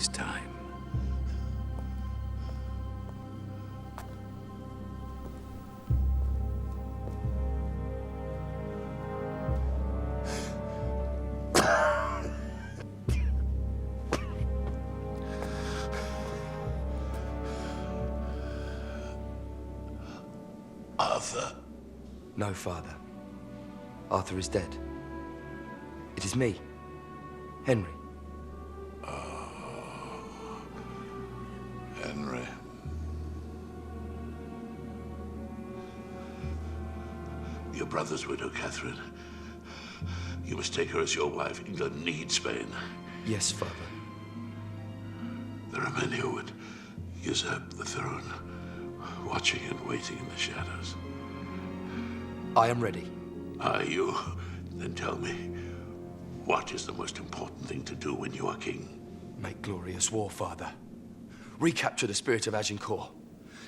his time. Arthur? No, Father. Arthur is dead. It is me, Henry. Henry. Your brother's widow, Catherine. You must take her as your wife. England needs Spain. Yes, Father. There are many who would usurp the throne, watching and waiting in the shadows. I am ready. Are you? Then tell me, what is the most important thing to do when you are king? Make glorious war, Father. Recapture the spirit of Agincourt.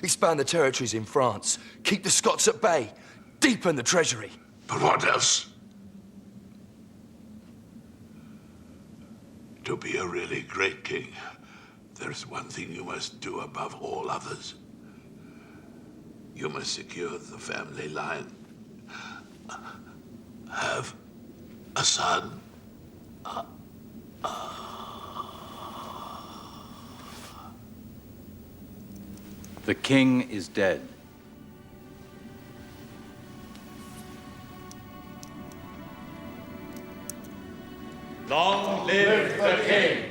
Expand the territories in France. Keep the Scots at bay. Deepen the treasury. But what else? To be a really great king, there's one thing you must do above all others. You must secure the family line. Have a son. The king is dead. Long live the king!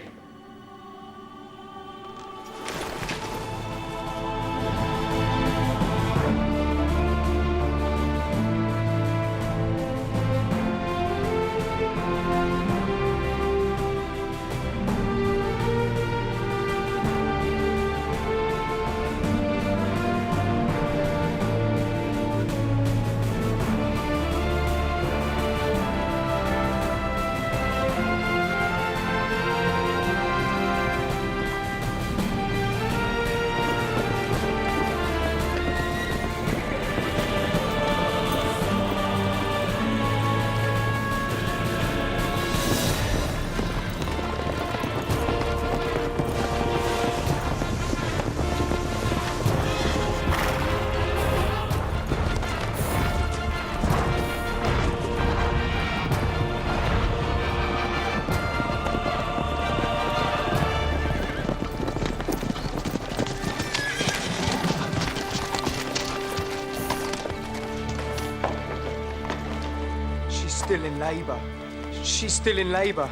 Still in labour. She's still in labour.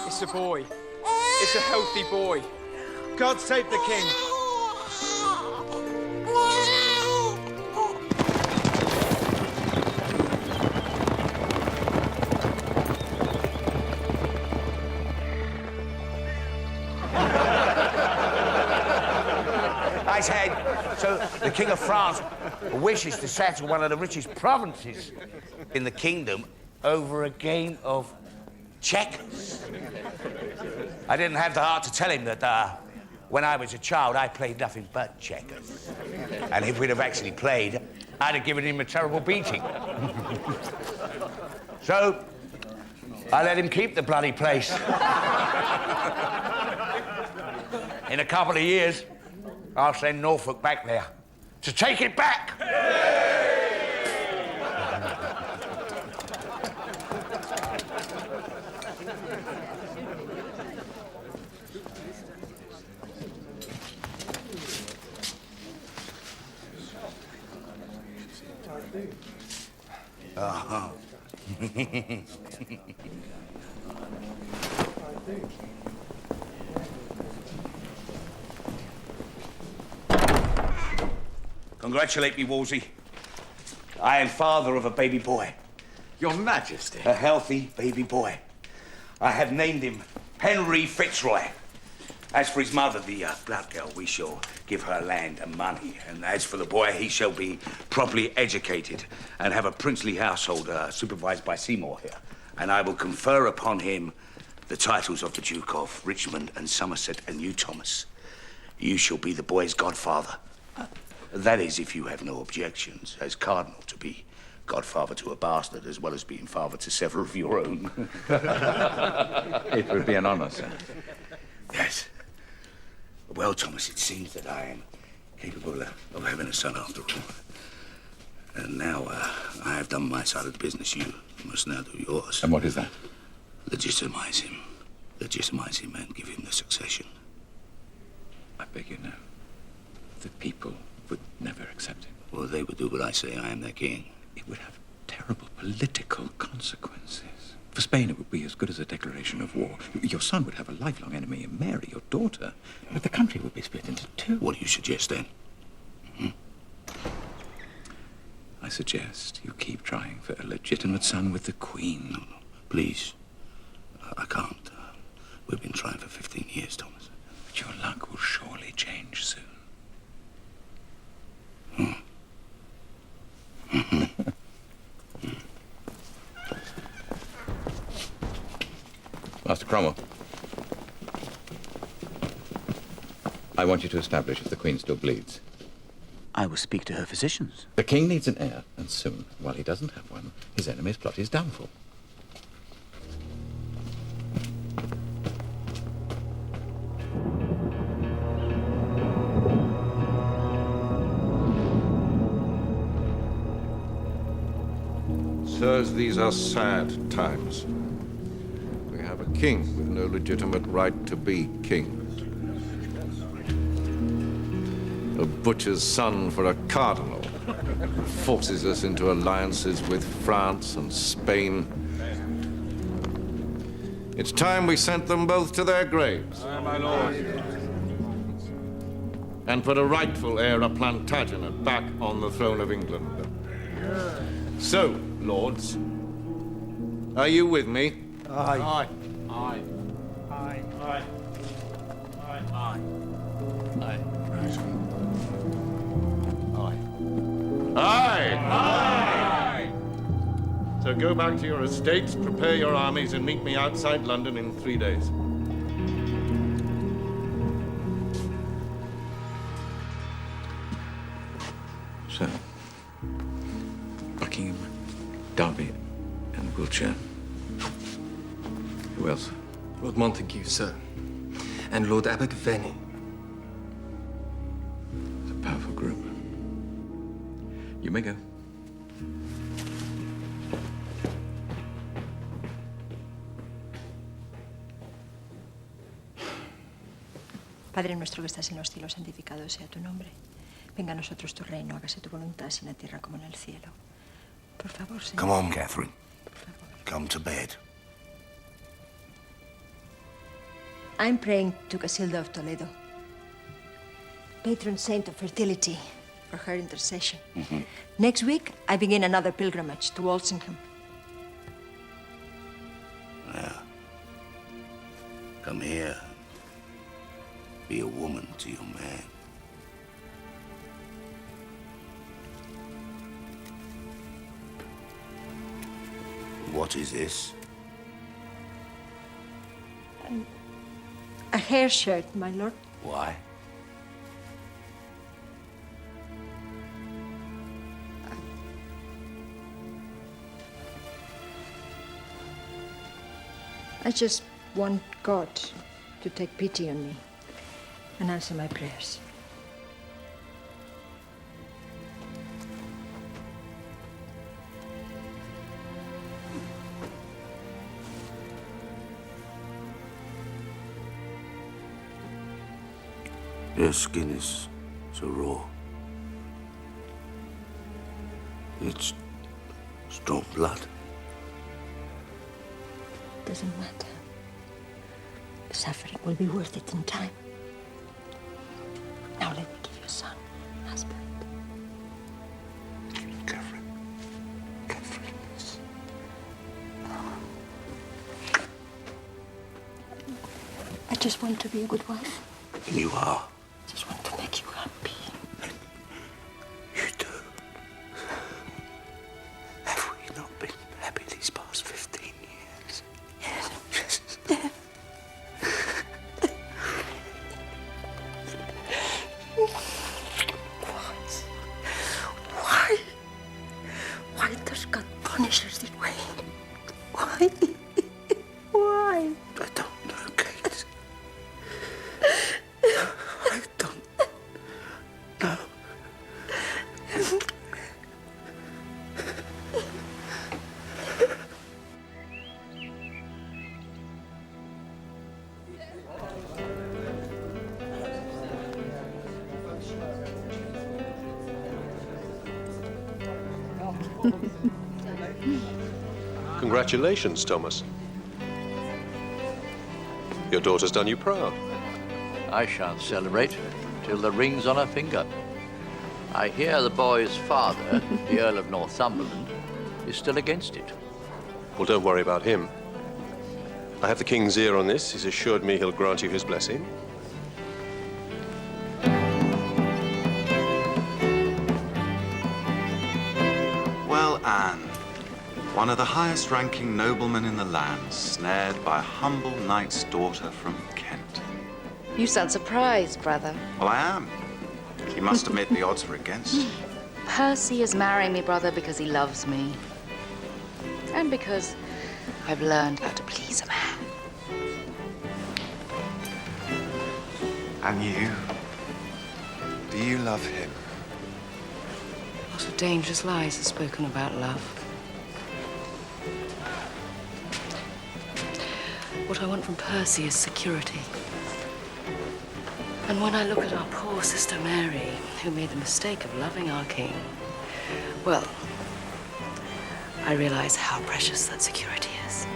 It's a boy. It's a healthy boy. God save the king. I said, so the King of France wishes to settle one of the richest provinces in the kingdom over a game of checkers. I didn't have the heart to tell him that when I was a child, I played nothing but checkers. And if we'd have actually played, I'd have given him a terrible beating. So I let him keep the bloody place. In a couple of years, I'll send Norfolk back there to take it back. Uh-huh. Congratulate me, Wolsey. I am father of a baby boy. Your Majesty. A healthy baby boy. I have named him Henry Fitzroy. As for his mother, the blood girl, we shall give her land and money. And as for the boy, he shall be properly educated and have a princely household supervised by Seymour here. And I will confer upon him the titles of the Duke of Richmond and Somerset, and you, Thomas, you shall be the boy's godfather. That is, if you have no objections, as cardinal, to be godfather to a bastard, as well as being father to several of your own. It would be an honor, sir. Yes. Well, Thomas, it seems that I am capable of having a son after all. And now I have done my side of the business. You must now do yours. And what is that? Legitimize him. Legitimize him and give him the succession. I beg you, no. The people would never accept it. Well, they would do what I say. I am their king. It would have terrible political consequences. For Spain, it would be as good as a declaration of war. Your son would have a lifelong enemy in Mary, your daughter. But the country would be split into two. What do you suggest, then? I suggest you keep trying for a legitimate son with the Queen. No, please. I can't. We've been trying for 15 years, Thomas. But your luck will surely change soon. Master Cromwell, I want you to establish if the Queen still bleeds. I will speak to her physicians. The King needs an heir, and soon. While he doesn't have one, his enemies plot his downfall. Sirs, these are sad times. We have a king with no legitimate right to be king. A butcher's son for a cardinal forces us into alliances with France and Spain. It's time we sent them both to their graves. Aye, my lord. And put a rightful heir, a Plantagenet, back on the throne of England. So, lords, are you with me? Aye. Aye. Aye. Aye. Aye. Aye. Aye. Aye. Aye. So go back to your estates, prepare your armies, and meet me outside London in 3 days. So, Buckingham, Derby, and Wiltshire. Who else? Lord Montague, sir, and Lord Abergavenny. It's a powerful group. You may go. Padre nuestro que estás en los cielos, santificado sea tu nombre. Venga a nosotros tu reino, hágase tu voluntad, así en la tierra como en el cielo. Por favor, Señor. Come on, Catherine. Por favor. Come to bed. I'm praying to Casilda of Toledo, patron saint of fertility, for her intercession. Next week, I begin another pilgrimage to Walsingham. Yeah. Come here. Be a woman to your man. What is this? A hair shirt, my lord. Why? I just want God to take pity on me and answer my prayers. Your skin is so raw. It's strong blood. Doesn't matter. The suffering will be worth it in time. Now let me give you a son, husband. Catherine. Catherine. I just want to be a good wife. And you are. I just want to make you happy. You do. Have we not been happy these past 15 years? Yes. Why? Why does God punish us this way? Why? Why? I don't know, Kate. I don't know. Congratulations, Thomas. Your daughter's done you proud. I shan't celebrate till the ring's on her finger. I hear the boy's father, the Earl of Northumberland, is still against it. Well, don't worry about him. I have the King's ear on this. He's assured me he'll grant you his blessing. Well, Anne, one of the highest-ranking noblemen in the land, snared by a humble knight's daughter from Kent. You sound surprised, brother. Well, I am. You must admit the odds were against you. Percy is marrying me, brother, because he loves me. And because I've learned how to please a man. And you? Do you love him? What a dangerous lies are spoken about love. What I want from Percy is security. And when I look at our poor sister Mary, who made the mistake of loving our king, well, I realize how precious that security is.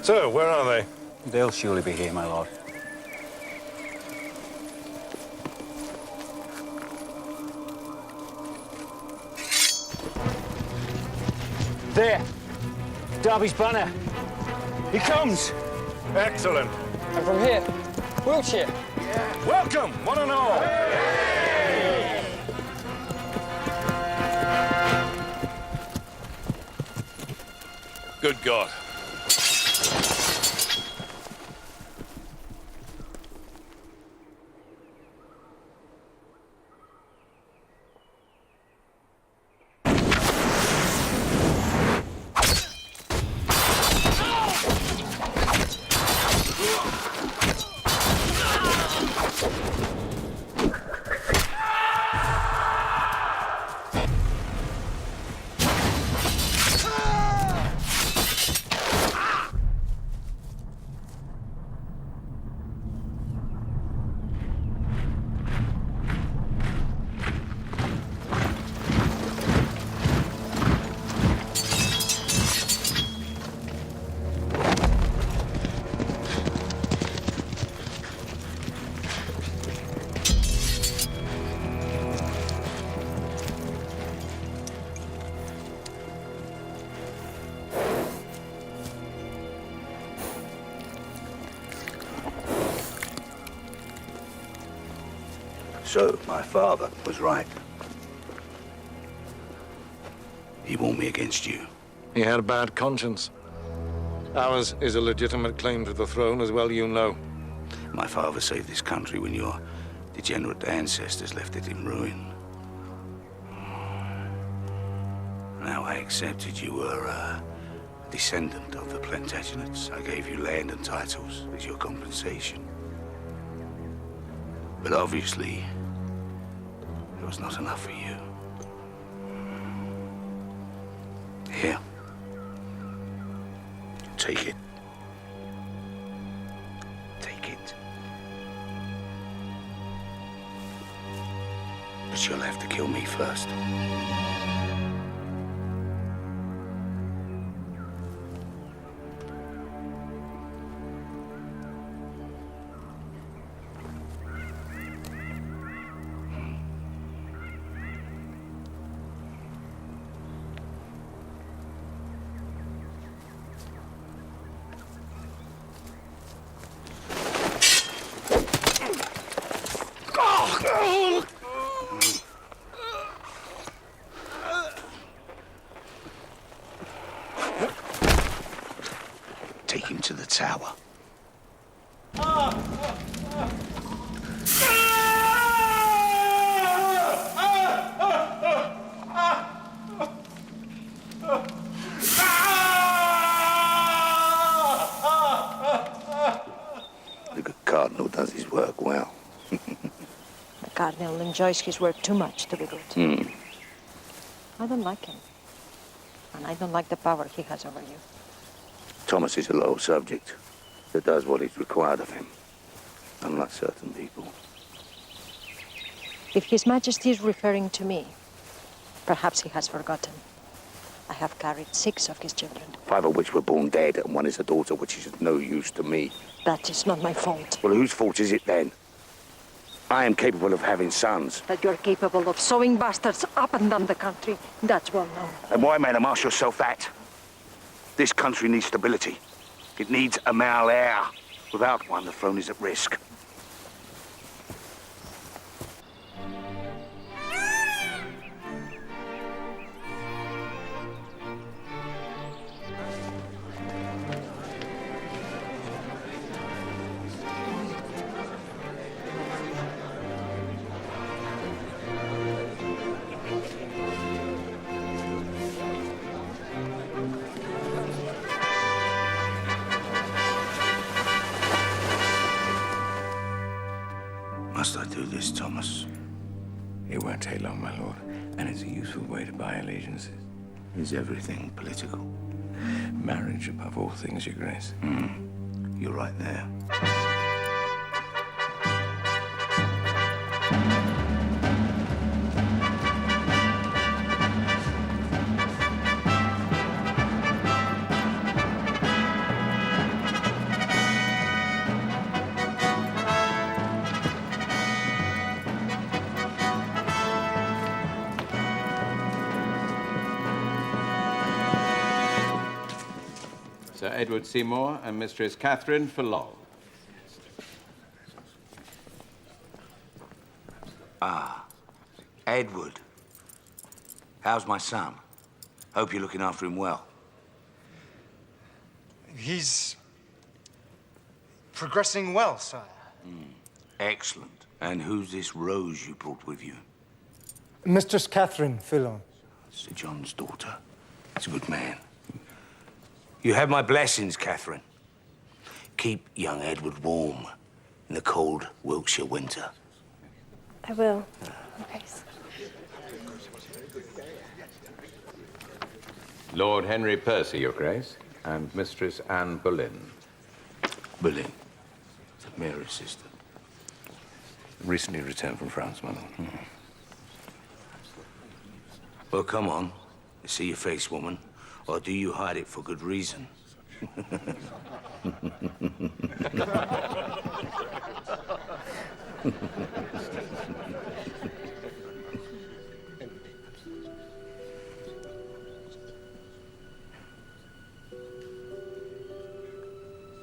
So, where are they? They'll surely be here, my lord. There. Derby's banner. He comes. Excellent. And from here, Wiltshire. Welcome, one and all. Good God. So, my father was right. He warned me against you. He had a bad conscience. Ours is a legitimate claim to the throne, as well you know. My father saved this country when your degenerate ancestors left it in ruin. accepted you were a descendant of the Plantagenets, I gave you land and titles as your compensation. But obviously, it was not enough for you. Here. Take it. Take it. But you'll have to kill me first. Take him to the tower. The good cardinal does his work well. The cardinal enjoys his work too much to be good. I don't like him. And I don't like the power he has over you. Thomas is a loyal subject that does what is required of him, unlike certain people. If His Majesty is referring to me, perhaps he has forgotten. I have carried 6 of his children. 5 of which were born dead, and 1 is a daughter, which is of no use to me. That is not my fault. Well, whose fault is it then? I am capable of having sons. That you're capable of sowing bastards up and down the country, that's well known. And why, madam, ask yourself that? This country needs stability. It needs a male heir. Without one, the throne is at risk. Must I do this, Thomas? It won't take long, my lord, and it's a useful way to buy allegiances. Is everything political? Marriage above all things, your grace. You're right there. Sir Edward Seymour and Mistress Catherine for Long. Ah, Edward. How's my son? Hope you're looking after him well. He's progressing well, sire. Excellent. And who's this Rose you brought with you? Mistress Catherine VIII. Sir John's daughter. He's a good man. You have my blessings, Catherine. Keep young Edward warm in the cold Wiltshire winter. I will. Okay. Lord Henry Percy, your grace, and Mistress Anne Boleyn. Boleyn. Mary's sister. Recently returned from France, my lord. Well, come on. See your face, woman. Or do you hide it for good reason?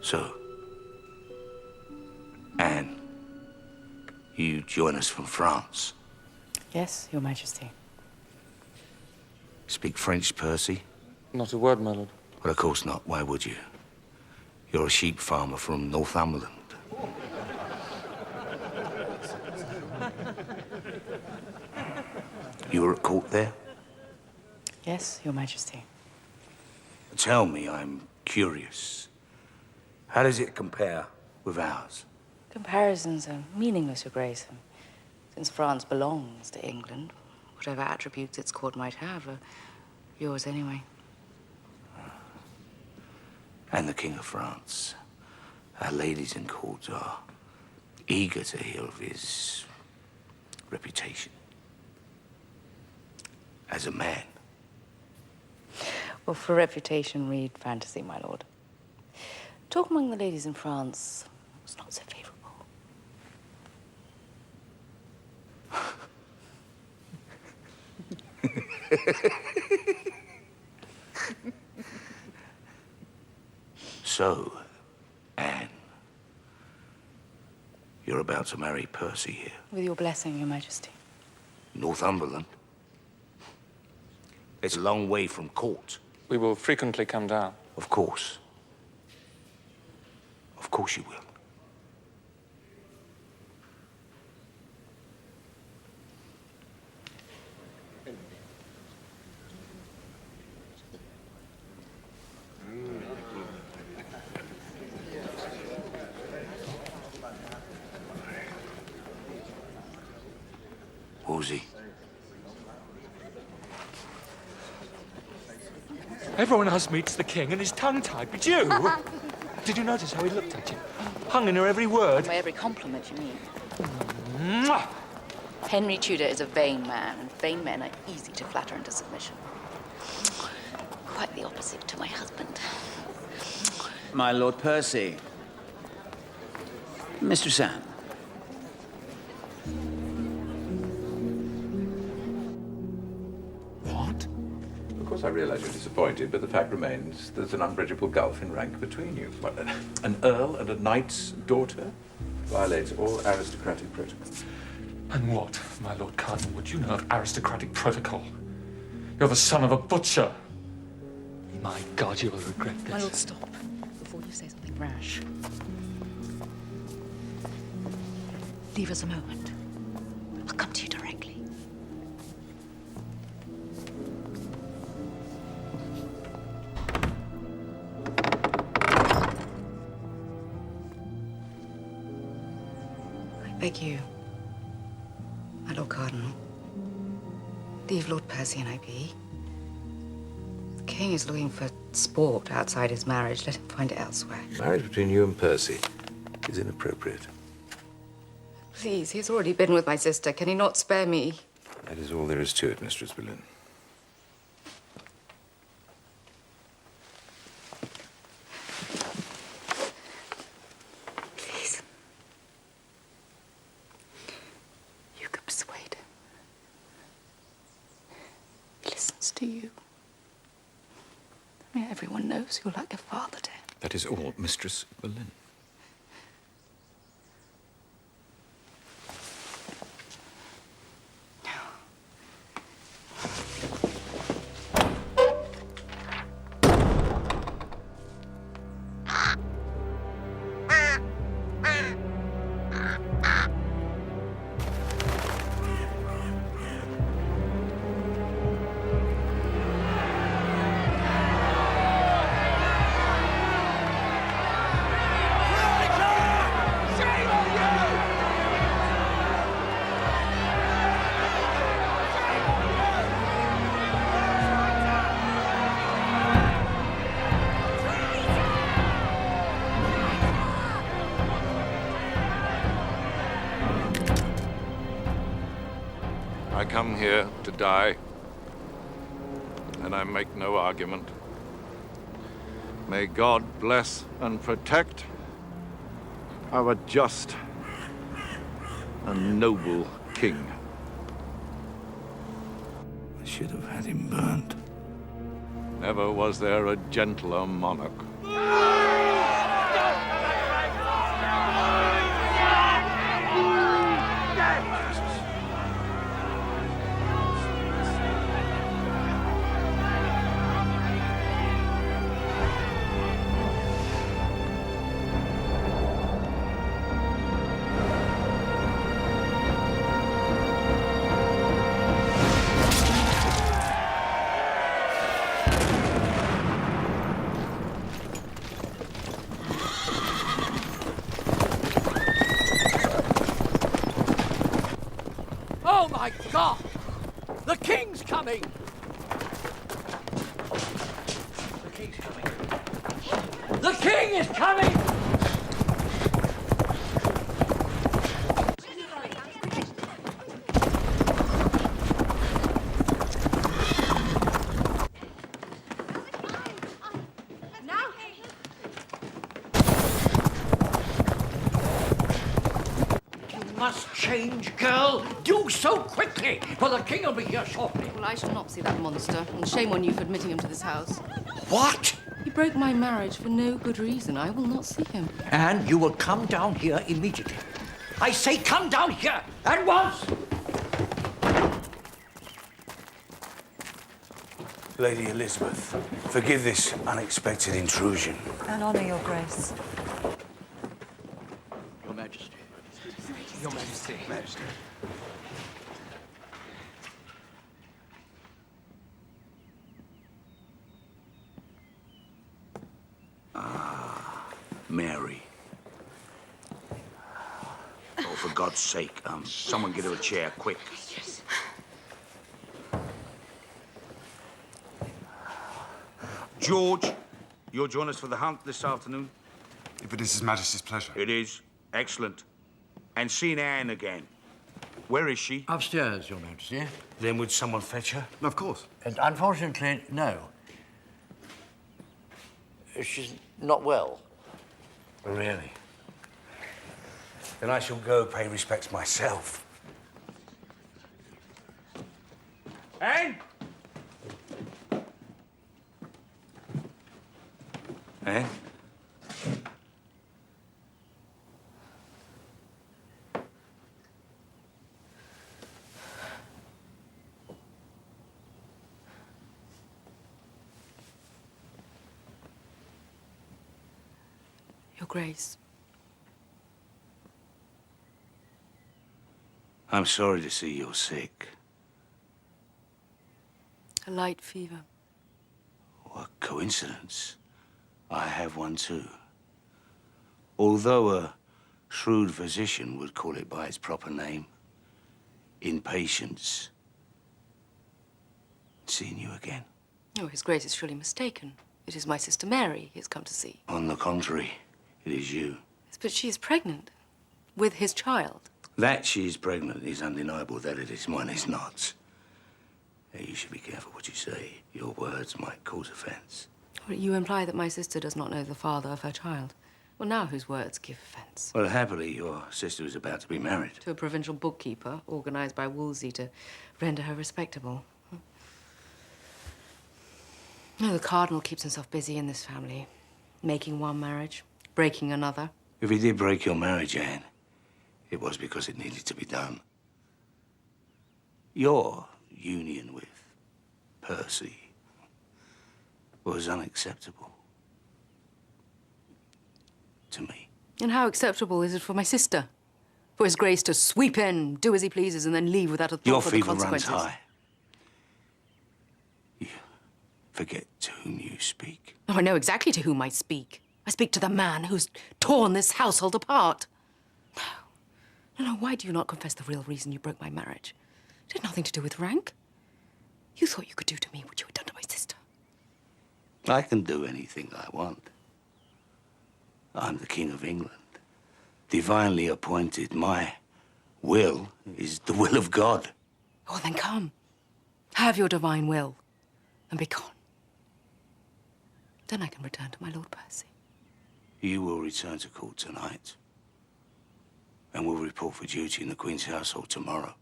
So, Anne, you join us from France. Yes, Your Majesty. Speak French, Percy? Not a word, my lord. Well, of course not. Why would you? You're a sheep farmer from Northumberland. You were at court there? Yes, Your Majesty. Tell me, I'm curious. How does it compare with ours? Comparisons are meaningless, Your Grace. Since France belongs to England, whatever attributes its court might have are yours anyway. And the King of France. Our ladies in court are eager to hear of his reputation as a man. Well, for reputation, read fantasy, my lord. Talk among the ladies in France was not so favorable. So, Anne, you're about to marry Percy here. With your blessing, Your Majesty. Northumberland? It's a long way from court. We will frequently come down. Of course. Of course you will. Wolsey. Everyone else meets the king and is tongue-tied, but you... Did you notice how he looked at you? Hung in her every word. By every compliment, you mean? Mwah! Henry Tudor is a vain man, and vain men are easy to flatter into submission. Quite the opposite to my husband. My Lord Percy. Mistress Anne. What? Of course I realise you're disappointed, but the fact remains there's an unbridgeable gulf in rank between you. What, an earl and a knight's daughter violates all aristocratic protocol. And what, my Lord Cardinal, would you know of aristocratic protocol? You're the son of a butcher. My God, you will regret this. My lord, stop before you say something rash. Leave us a moment. I'll come to you directly. I beg you, my Lord Cardinal, leave Lord Percy and I be. The king is looking for sport outside his marriage. Let him find it elsewhere. Marriage between you and Percy is inappropriate. Please, he's already been with my sister. Can he not spare me? That is all there is to it, Mistress Boleyn. Please. You can persuade him. He listens to you. I mean, everyone knows you're like a father to him. That is all, Mistress Boleyn. I come here to die, and I make no argument. May God bless and protect our just and noble king. I should have had him burned. Never was there a gentler monarch. Oh, my God! The King's coming! The King's coming. The King is coming! Must change, girl. Do so quickly, for the King will be here shortly. Well, I shall not see that monster, and shame on you for admitting him to this house. What? He broke my marriage for no good reason. I will not see him. And you will come down here immediately. I say come down here at once! Lady Elizabeth, forgive this unexpected intrusion. And honour your grace. Your Majesty. Your Majesty. Majesty. Mary. Oh, for God's sake, someone get her a chair, quick. George, you'll join us for the hunt this afternoon? If it is His Majesty's pleasure. It is. Excellent. And seen Anne again. Where is she? Upstairs, Your Majesty. Then would someone fetch her? Of course. And unfortunately, no. She's not well. Really? Then I shall go pay respects myself. Anne? Anne? Your Grace. I'm sorry to see you're sick. A light fever. What coincidence. I have one too. Although a shrewd physician would call it by its proper name, impatience. Seeing you again. Oh, His Grace is surely mistaken. It is my sister Mary he has come to see. On the contrary, it is you. Yes, but she is pregnant. With his child. That she is pregnant is undeniable. That it is mine is not. You should be careful what you say. Your words might cause offense. Well, you imply that my sister does not know the father of her child. Well, now whose words give offense? Well, happily, your sister is about to be married. To a provincial bookkeeper, organized by Wolsey to render her respectable. No, the Cardinal keeps himself busy in this family. Making one marriage, breaking another. If he did break your marriage, Anne, it was because it needed to be done. Your union with Percy was unacceptable to me. And how acceptable is it for my sister? For His Grace to sweep in, do as he pleases, and then leave without a thought Your for the fever runs consequences? high. You forget to whom you speak. Oh, I know exactly to whom I speak. I speak to the man who's torn this household apart. No, why do you not confess the real reason you broke my marriage? It had nothing to do with rank. You thought you could do to me what you had done to my sister. I can do anything I want. I'm the King of England, divinely appointed. My will is the will of God. Oh, then come. Have your divine will and be gone. Then I can return to my Lord Percy. You will return to court tonight and will report for duty in the Queen's household tomorrow.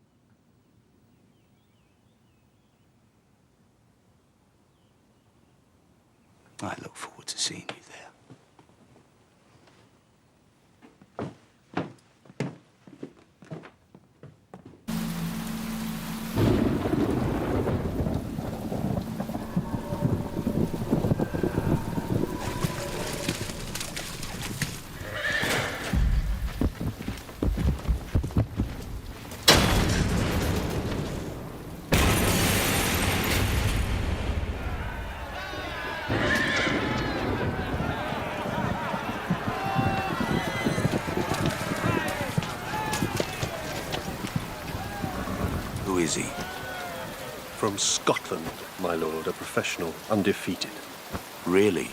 I look forward to seeing you there. is he? From Scotland, my lord, a professional, undefeated. Really?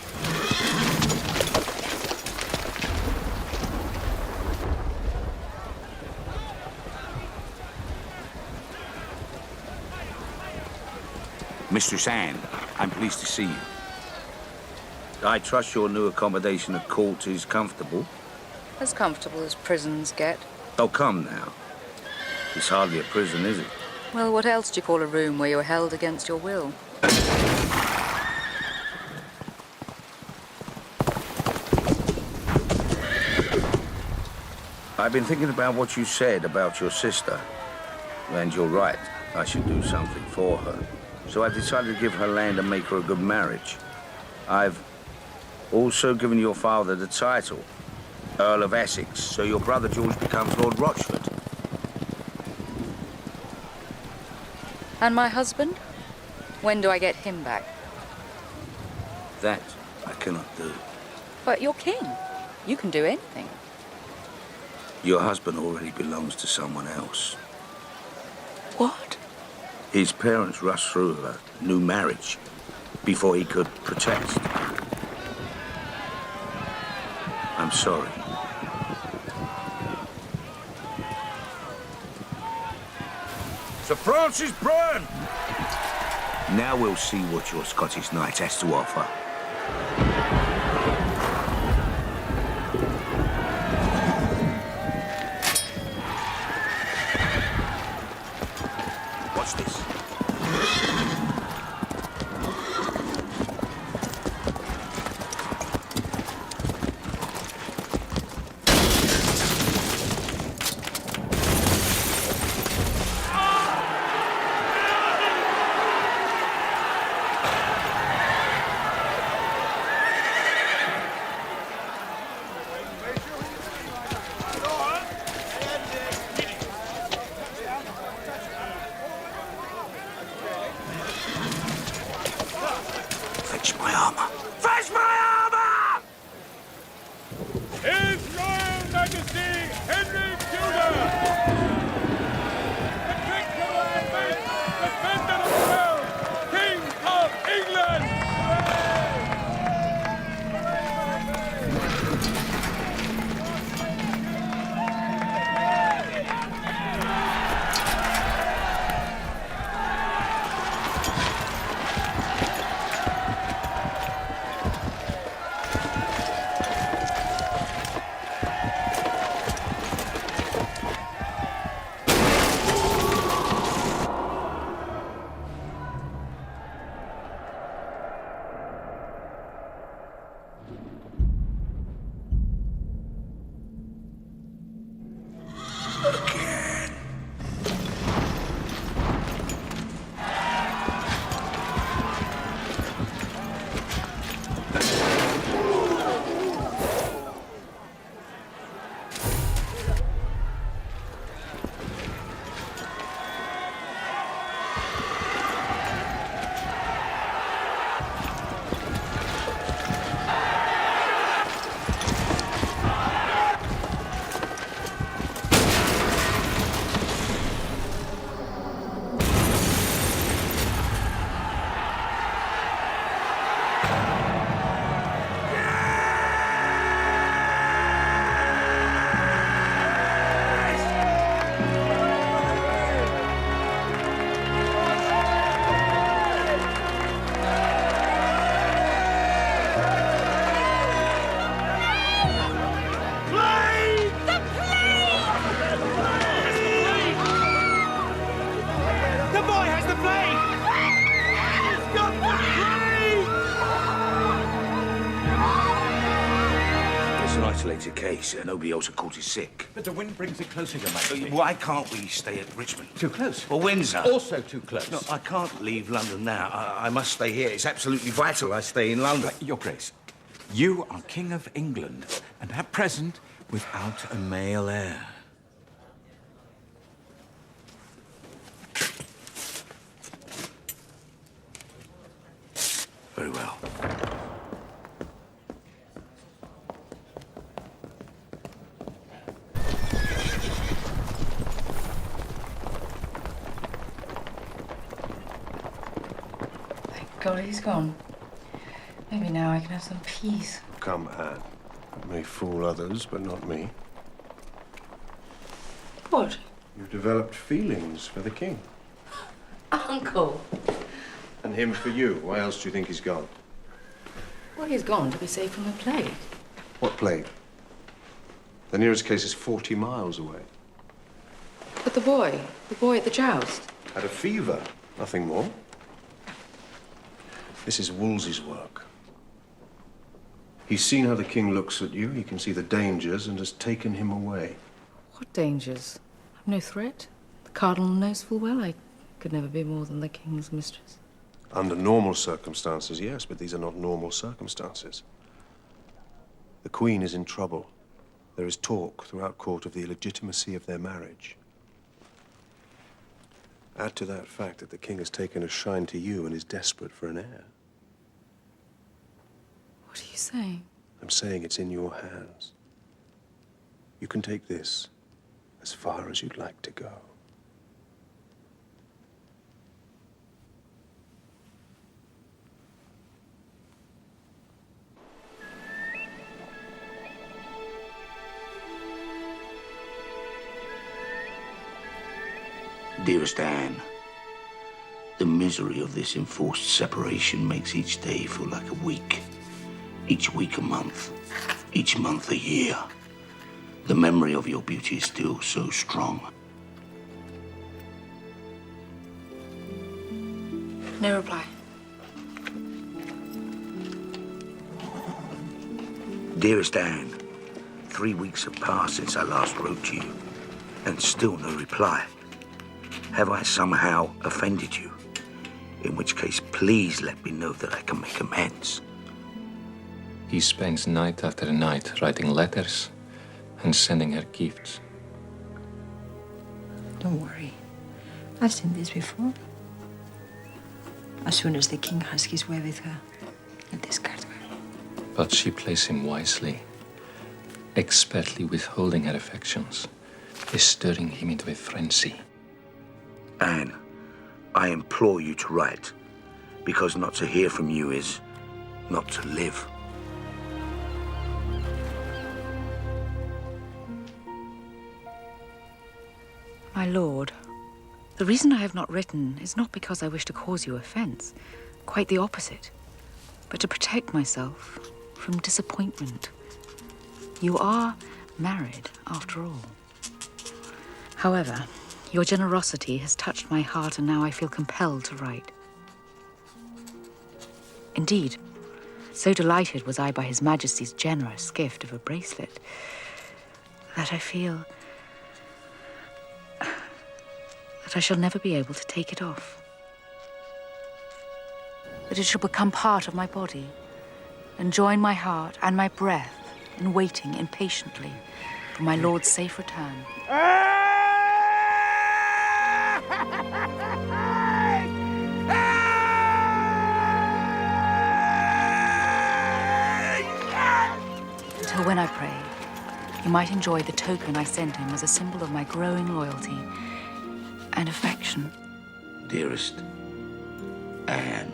Mistress Anne, I'm pleased to see you. I trust your new accommodation at court is comfortable? As comfortable as prisons get. Oh, come now. It's hardly a prison, is it? Well, what else do you call a room where you're held against your will? I've been thinking about what you said about your sister. And you're right. I should do something for her. So I've decided to give her land and make her a good marriage. I've also given your father the title, Earl of Essex, so your brother George becomes Lord Rochford. And my husband? When do I get him back? That I cannot do. But you're king. You can do anything. Your husband already belongs to someone else. What? His parents rushed through a new marriage before he could protest. I'm sorry. Sir Francis Byrne! Now we'll see what your Scottish knight has to offer. Watch this. Fetch my armor. Fetch my armor! His Royal Majesty Henry Tudor! The King defendant of the world, King of England! Isolated case. Nobody else at court is sick. But the wind brings it closer, Your Majesty. Why can't we stay at Richmond? Too close. Or Windsor? Also too close. No, I can't leave London now. I must stay here. It's absolutely vital I stay in London. Your Grace, you are King of England, and at present, without a male heir. Very well. Golly, he's gone. Maybe now I can have some peace. Come, Anne. It may fool others, but not me. What? You've developed feelings for the king. Uncle! And him for you. Why else do you think he's gone? Well, he's gone to be safe from the plague. What plague? The nearest case is 40 miles away. But the boy at the joust. Had a fever, nothing more. This is Wolsey's work. He's seen how the king looks at you, he can see the dangers, and has taken him away. What dangers? I've no threat. The cardinal knows full well I could never be more than the king's mistress. Under normal circumstances, yes, but these are not normal circumstances. The Queen is in trouble. There is talk throughout court of the illegitimacy of their marriage. Add to that fact that the king has taken a shine to you and is desperate for an heir. What are you saying? I'm saying it's in your hands. You can take this as far as you'd like to go. Dearest Anne, the misery of this enforced separation makes each day feel like a week, each week a month, each month a year. The memory of your beauty is still so strong. No reply. Dearest Anne, 3 weeks have passed since I last wrote to you, and still no reply. Have I somehow offended you? In which case, please let me know that I can make amends. He spends night after night writing letters and sending her gifts. Don't worry. I've seen this before. As soon as the king has his way with her, he'll discard her. But she plays him wisely, expertly withholding her affections, stirring him into a frenzy. Anne, I implore you to write, because not to hear from you is not to live. My lord, the reason I have not written is not because I wish to cause you offense. Quite the opposite. But to protect myself from disappointment. You are married, after all. However, your generosity has touched my heart, and now I feel compelled to write. Indeed, so delighted was I by His Majesty's generous gift of a bracelet that I feel that I shall never be able to take it off. That it shall become part of my body and join my heart and my breath in waiting impatiently for my lord's safe return. Until when I pray, you might enjoy the token I sent him as a symbol of my growing loyalty and affection. Dearest Anne,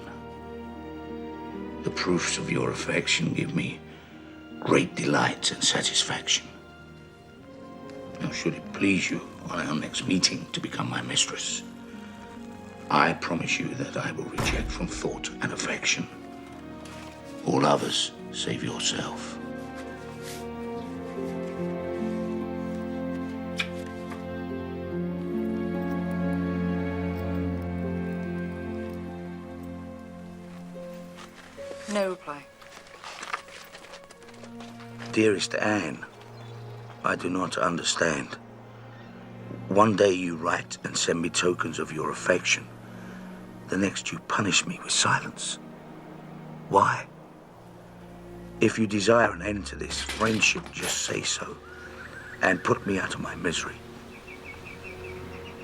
the proofs of your affection give me great delight and satisfaction. Now, should it please you on our next meeting to become my mistress, I promise you that I will reject from thought and affection all others save yourself. No reply. Dearest Anne, I do not understand. One day you write and send me tokens of your affection. The next you punish me with silence. Why? If you desire an end to this friendship, just say so, and put me out of my misery.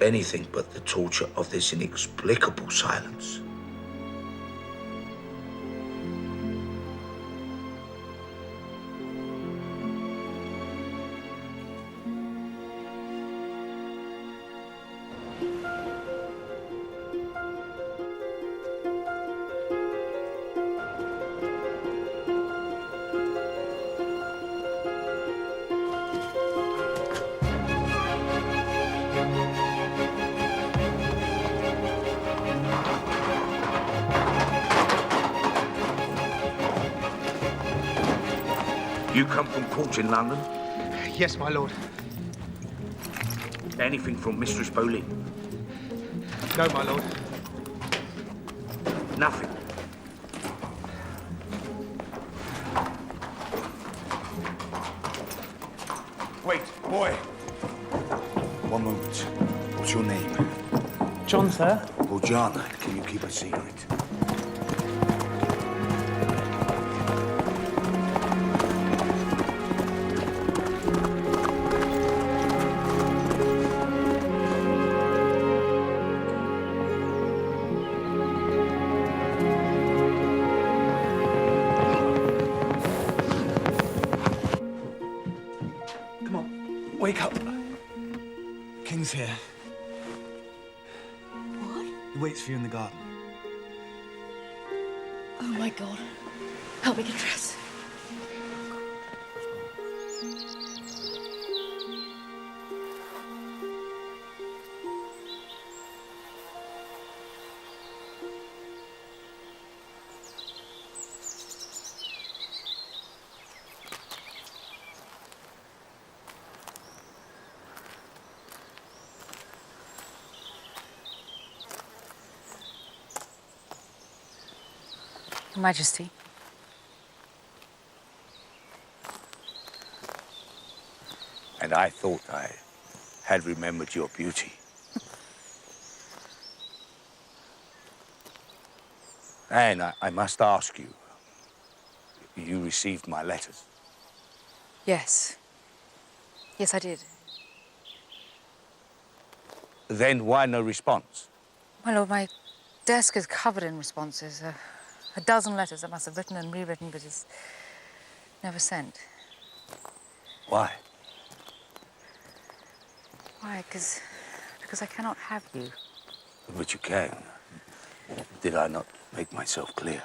Anything but the torture of this inexplicable silence. You come from court in London? Yes, my lord. Anything from Mistress Boleyn? No, my lord. Nothing. Wait, boy. One moment. What's your name? John, sir. Oh, John, can you keep a secret? Come on, wake up. King's here. What? He waits for you in the garden. Oh my God. Help me get dressed. Your Majesty. And I thought I had remembered your beauty. And I must ask you, you received my letters? Yes. Yes, I did. Then why no response? My lord, my desk is covered in responses. A dozen letters I must have written and rewritten, but is never sent. Why? Why? Because I cannot have you. But you can. Did I not make myself clear?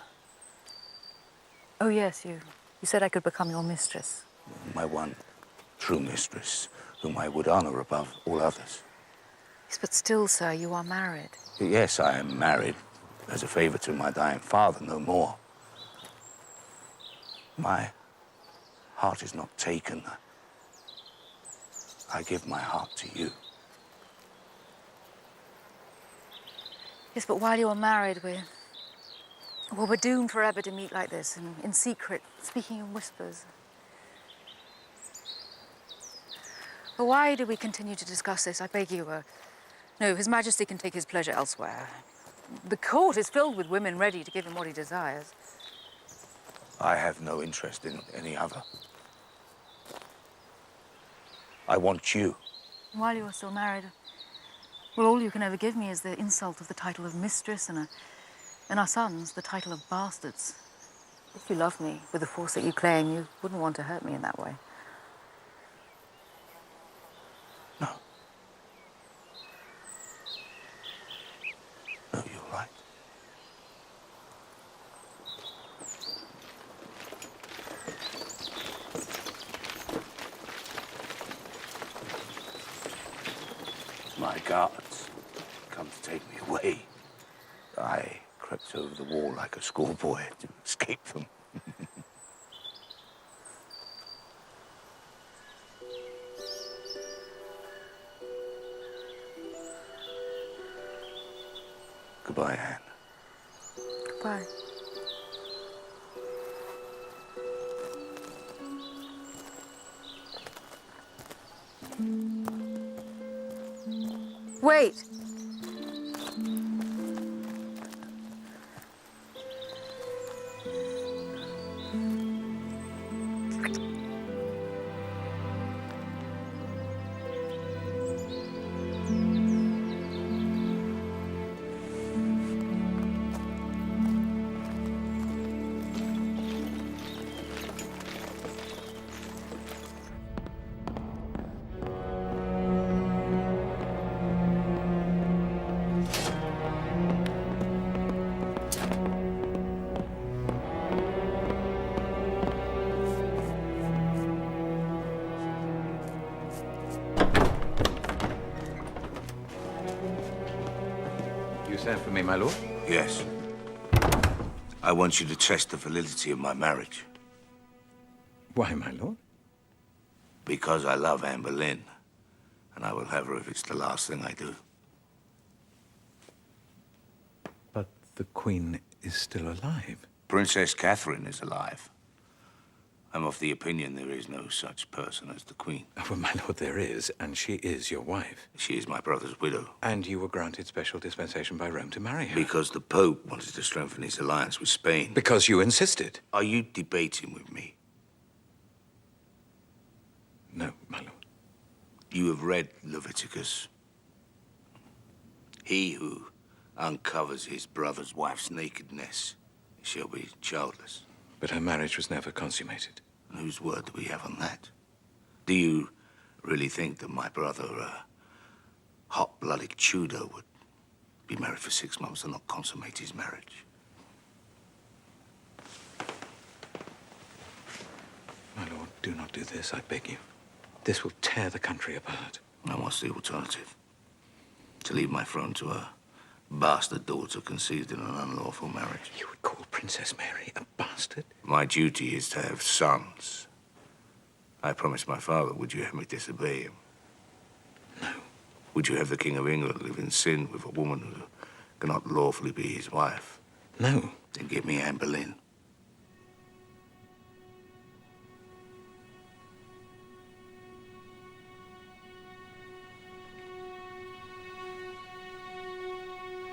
Oh, yes, you said I could become your mistress. My one true mistress, whom I would honor above all others. Yes, but still, sir, you are married. Yes, I am married as a favor to my dying father, no more. My heart is not taken. I give my heart to you. Yes, but while you are married, we're doomed forever to meet like this, in secret, speaking in whispers. But why do we continue to discuss this? I beg you. No, His Majesty can take his pleasure elsewhere. The court is filled with women ready to give him what he desires. I have no interest in any other. I want you. While you are still married, well, all you can ever give me is the insult of the title of mistress and our sons, the title of bastards. If you love me with the force that you claim, you wouldn't want to hurt me in that way. No. No, you're right. My guards come to take me away. I crept over the wall like a schoolboy to escape them. Goodbye, Anne. Goodbye. Wait! You sent for me, my lord? Yes. I want you to test the validity of my marriage. Why, my lord? Because I love Anne Boleyn, and I will have her if it's the last thing I do. But the Queen is still alive. Princess Catherine is alive. I'm of the opinion there is no such person as the Queen. Oh, well, my lord, there is, and she is your wife. She is my brother's widow. And you were granted special dispensation by Rome to marry her. Because the Pope wanted to strengthen his alliance with Spain. Because you insisted. Are you debating with me? No, my lord. You have read Leviticus. He who uncovers his brother's wife's nakedness shall be childless. But her marriage was never consummated. Whose word do we have on that? Do you really think that my brother, a hot-blooded Tudor, would be married for 6 months and not consummate his marriage? My lord, do not do this, I beg you. This will tear the country apart. And what's the alternative? To leave my throne to a bastard daughter conceived in an unlawful marriage? You would call Princess Mary a bastard? My duty is to have sons. I promised my father, would you have me disobey him? No. Would you have the King of England live in sin with a woman who cannot lawfully be his wife? No. Then give me Anne Boleyn.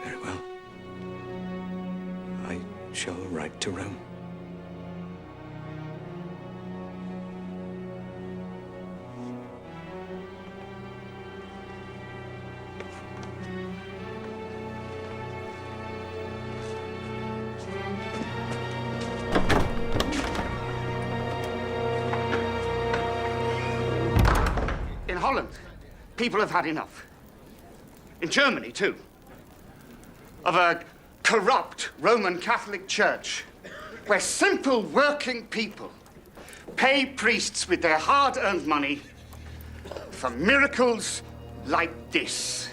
Very well. I shall write to Rome. In Holland, people have had enough. In Germany, too. Of a corrupt Roman Catholic Church where simple working people pay priests with their hard-earned money for miracles like this.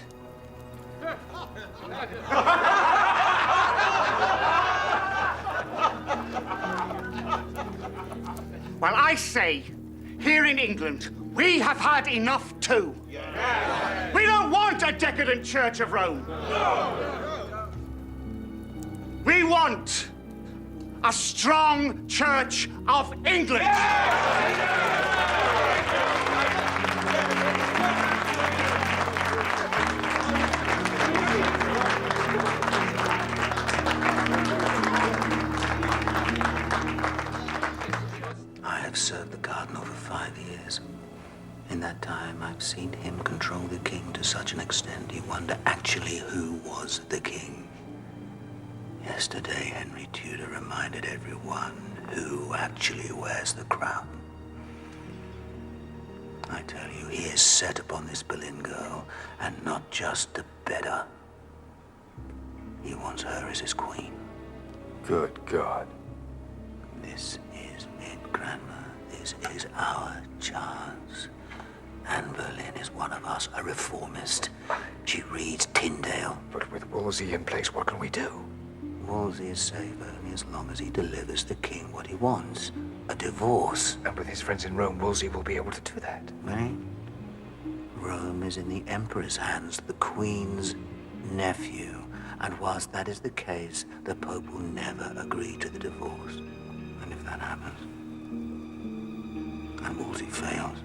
Well, I say, here in England, we have had enough too. We don't want a decadent Church of Rome. We want a strong Church of England. I have served the Cardinal for 5 years. In that time, I've seen him control the king to such an extent you wonder actually who was the king. Yesterday, Henry Tudor reminded everyone who actually wears the crown. I tell you, he is set upon this Boleyn girl, and not just to bed her. He wants her as his queen. Good God. This is it, Cranmer. This is our chance. Anne Boleyn is one of us, a reformist. She reads Tyndale. But with Wolsey in place, what can we do? Wolsey is safe only as long as he delivers the king what he wants. A divorce. And with his friends in Rome, Wolsey will be able to do that. Right? Rome is in the Emperor's hands, the Queen's nephew. And whilst that is the case, the Pope will never agree to the divorce. And if that happens, and Wolsey fails,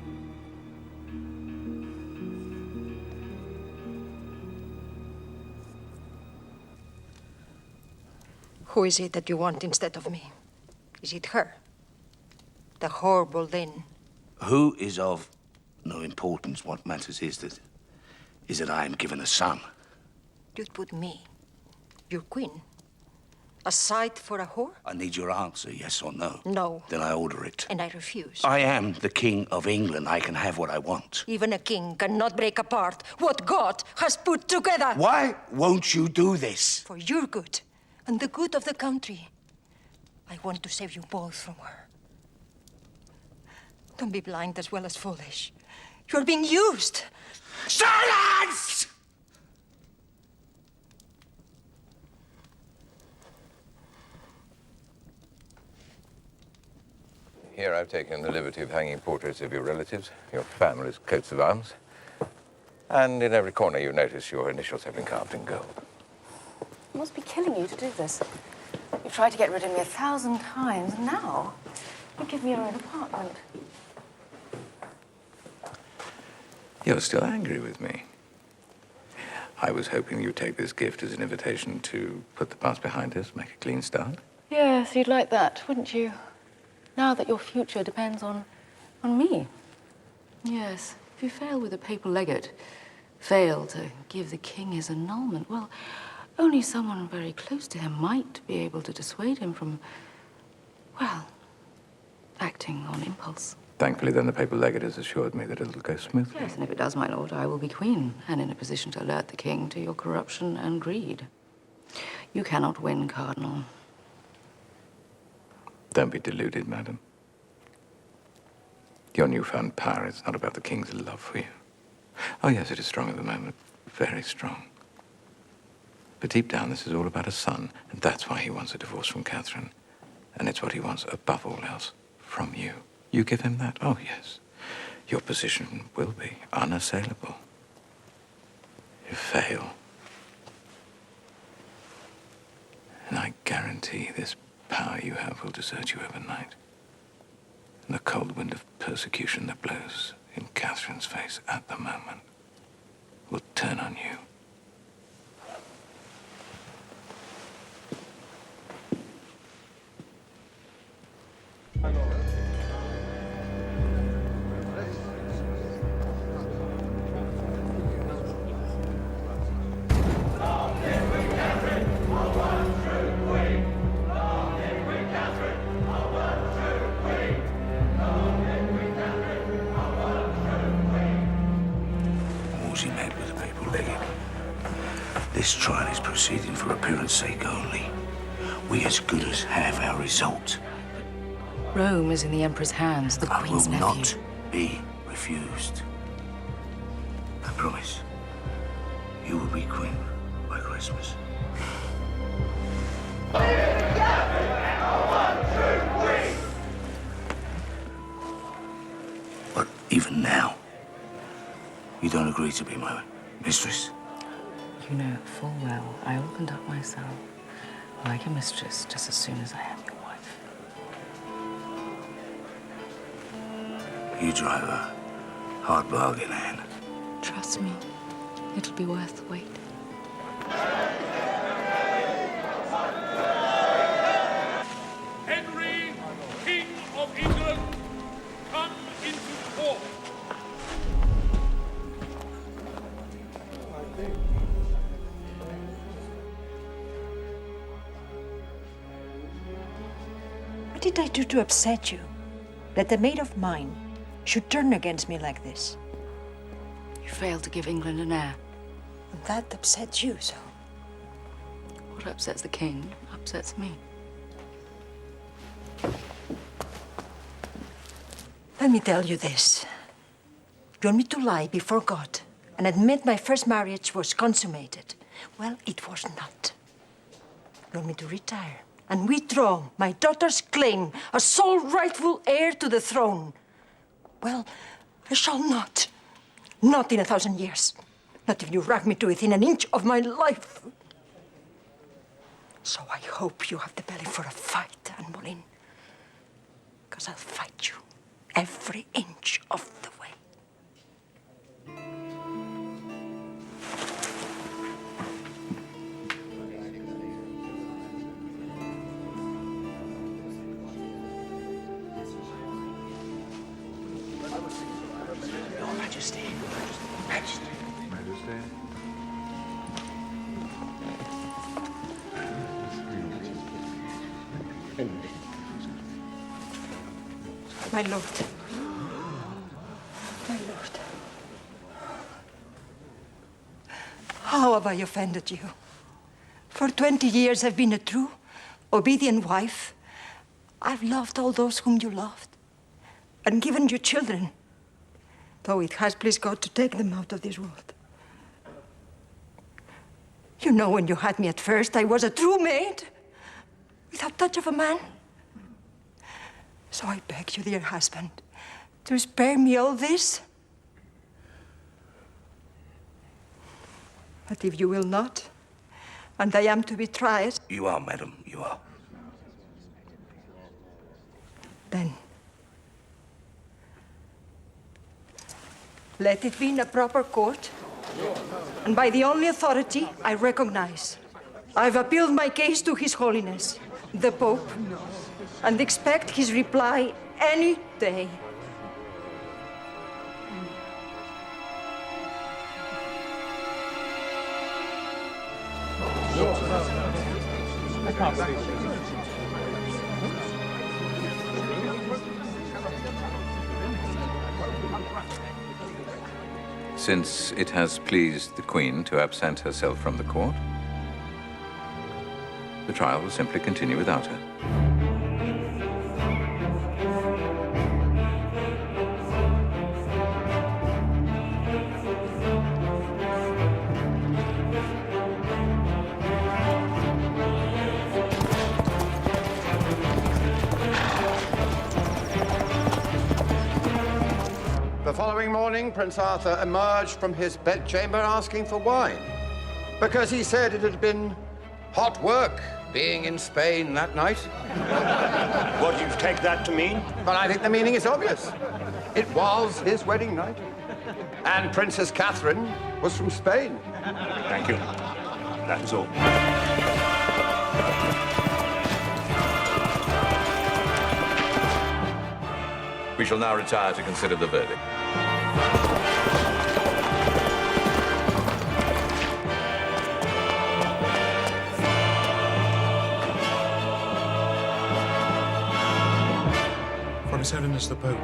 who is it that you want instead of me? Is it her? The whore Boleyn? Who is of no importance. What matters is that I am given a son. You'd put me, your queen, aside for a whore? I need your answer, yes or no. No. Then I order it. And I refuse. I am the King of England. I can have what I want. Even a king cannot break apart what God has put together. Why won't you do this? For your good and the good of the country. I want to save you both from her. Don't be blind as well as foolish. You're being used. Silence! He here, I've taken the liberty of hanging portraits of your relatives, your family's coats of arms. And in every corner you notice your initials have been carved in gold. It must be killing you to do this. You've tried to get rid of me 1,000 times, and now you give me your own apartment. You're still angry with me. I was hoping you'd take this gift as an invitation to put the past behind us, make a clean start. Yes, you'd like that, wouldn't you? Now that your future depends on me. Yes, if you fail with a papal legate, fail to give the king his annulment, well, only someone very close to him might be able to dissuade him from, well, acting on impulse. Thankfully, then, the papal legate has assured me that it'll go smoothly. Yes, and if it does, my lord, I will be queen and in a position to alert the king to your corruption and greed. You cannot win, Cardinal. Don't be deluded, madam. Your newfound power is not about the king's love for you. Oh, yes, it is strong at the moment. Very strong. But deep down, this is all about a son, and that's why he wants a divorce from Catherine. And it's what he wants, above all else, from you. You give him that? Oh, yes. Your position will be unassailable. You fail. And I guarantee this power you have will desert you overnight. And the cold wind of persecution that blows in Catherine's face at the moment will turn on you. Wolsey met with the papal legate. This trial is proceeding for appearance sake only. We as good as have our result. Rome is in the Emperor's hands, the Queen's nephew. I will not be refused. I promise. You will be queen by Christmas. But even now, you don't agree to be my mistress. You know full well I will conduct myself like a mistress just as soon as I am your wife. You drive a hard bargain, Anne. Trust me, it'll be worth the wait. Henry, King of England, come into court. What did I do to upset you? That a maid of mine should turn against me like this? You failed to give England an heir. And that upsets you so? What upsets the king upsets me. Let me tell you this. You want me to lie before God and admit my first marriage was consummated? Well, it was not. You want me to retire and withdraw my daughter's claim as sole rightful heir to the throne? Well, I shall not. Not in 1,000 years. Not if you drag me to within an inch of my life. So I hope you have the belly for a fight, Anne Boleyn. Because I'll fight you every inch of the way. Your Majesty. Majesty. My lord. My lord. How have I offended you? For 20 years I've been a true, obedient wife. I've loved all those whom you loved and given you children, though it has pleased God to take them out of this world. You know, when you had me at first, I was a true maid, without touch of a man. So I beg you, dear husband, to spare me all this. But if you will not, and I am to be tried... You are, madam, you are. Then, let it be in a proper court, and by the only authority I recognize. I've appealed my case to His Holiness, the Pope, and expect his reply any day. I can't see. Since it has pleased the Queen to absent herself from the court, the trial will simply continue without her. The following morning, Prince Arthur emerged from his bedchamber asking for wine, because he said it had been hot work being in Spain that night. What do you take that to mean? But I think the meaning is obvious. It was his wedding night. And Princess Catherine was from Spain. Thank you. That is all. We shall now retire to consider the verdict. For His Holiness the Pope.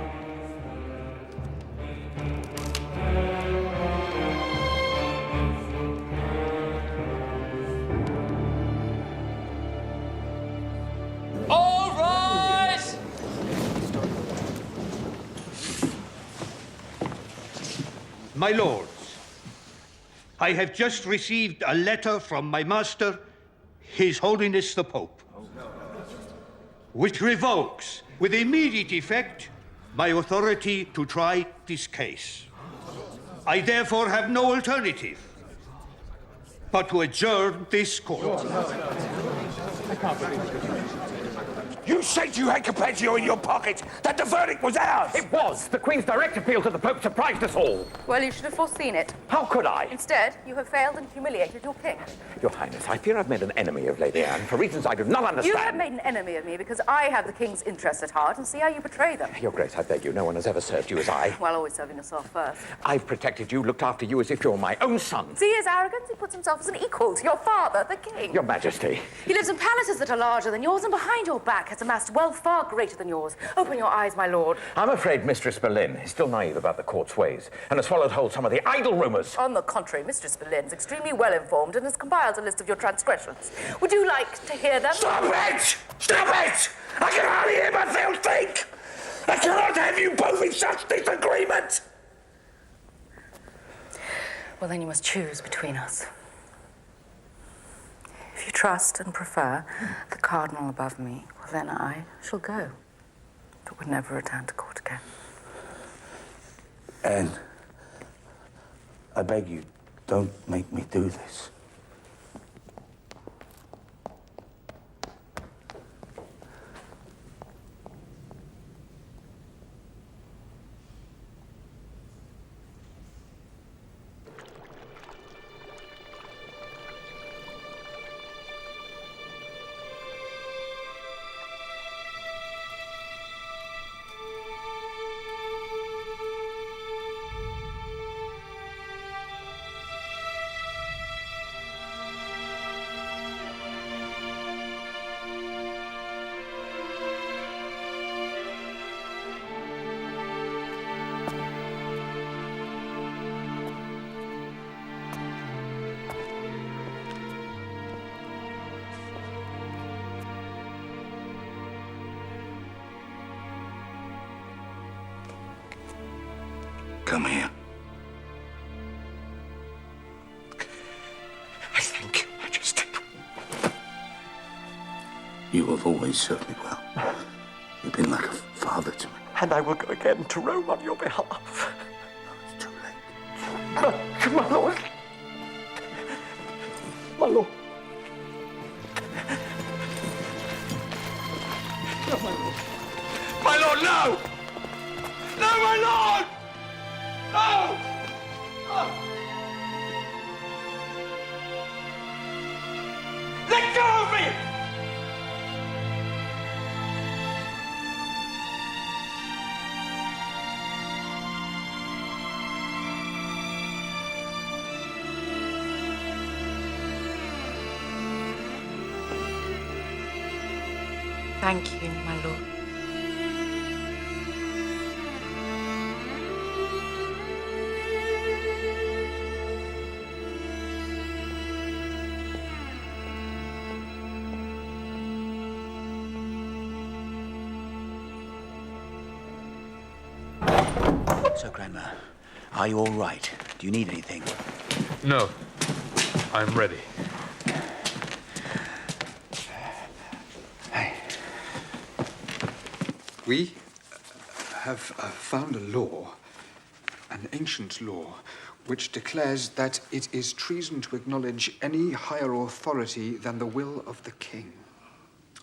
All rise! My lords, I have just received a letter from my master, His Holiness the Pope, which revokes, with immediate effect, my authority to try this case. I therefore have no alternative but to adjourn this court. I can't believe it. You said you had Capezio in your pocket, that the verdict was ours! It was! The Queen's direct appeal to the Pope surprised us all. Well, you should have foreseen it. How could I? Instead, you have failed and humiliated your king. Your Highness, I fear I've made an enemy of Lady Anne for reasons I do not understand. You have made an enemy of me because I have the king's interests at heart and see how you betray them. Your Grace, I beg you, no one has ever served you as I. While always serving yourself first. I've protected you, looked after you as if you're my own son. See his arrogance? He puts himself as an equal to your father, the king. Your Majesty. He lives in palaces that are larger than yours and behind your back has amassed wealth far greater than yours. Open your eyes, my lord. I'm afraid Mistress Boleyn is still naive about the court's ways and has swallowed whole some of the idle rumours. On the contrary, Mistress Boleyn is extremely well informed and has compiled a list of your transgressions. Would you like to hear them? Stop it! Stop it! I can hardly hear myself think! I cannot have you both in such disagreement! Well, then you must choose between us. If you trust and prefer the cardinal above me, well, then I shall go, but would never return to court again. Anne, I beg you, don't make me do this. Come here. I thank you, Majesty. You have always served me well. You've been like a father to me. And I will go again to Rome on your behalf. It's too late. My lord. My lord. No, my lord. My lord, no! No, my lord! No! No! Let go of me! Thank you, my lord. Sir Cranmer, are you all right? Do you need anything? No. I'm ready. We have found a law, an ancient law, which declares that it is treason to acknowledge any higher authority than the will of the king.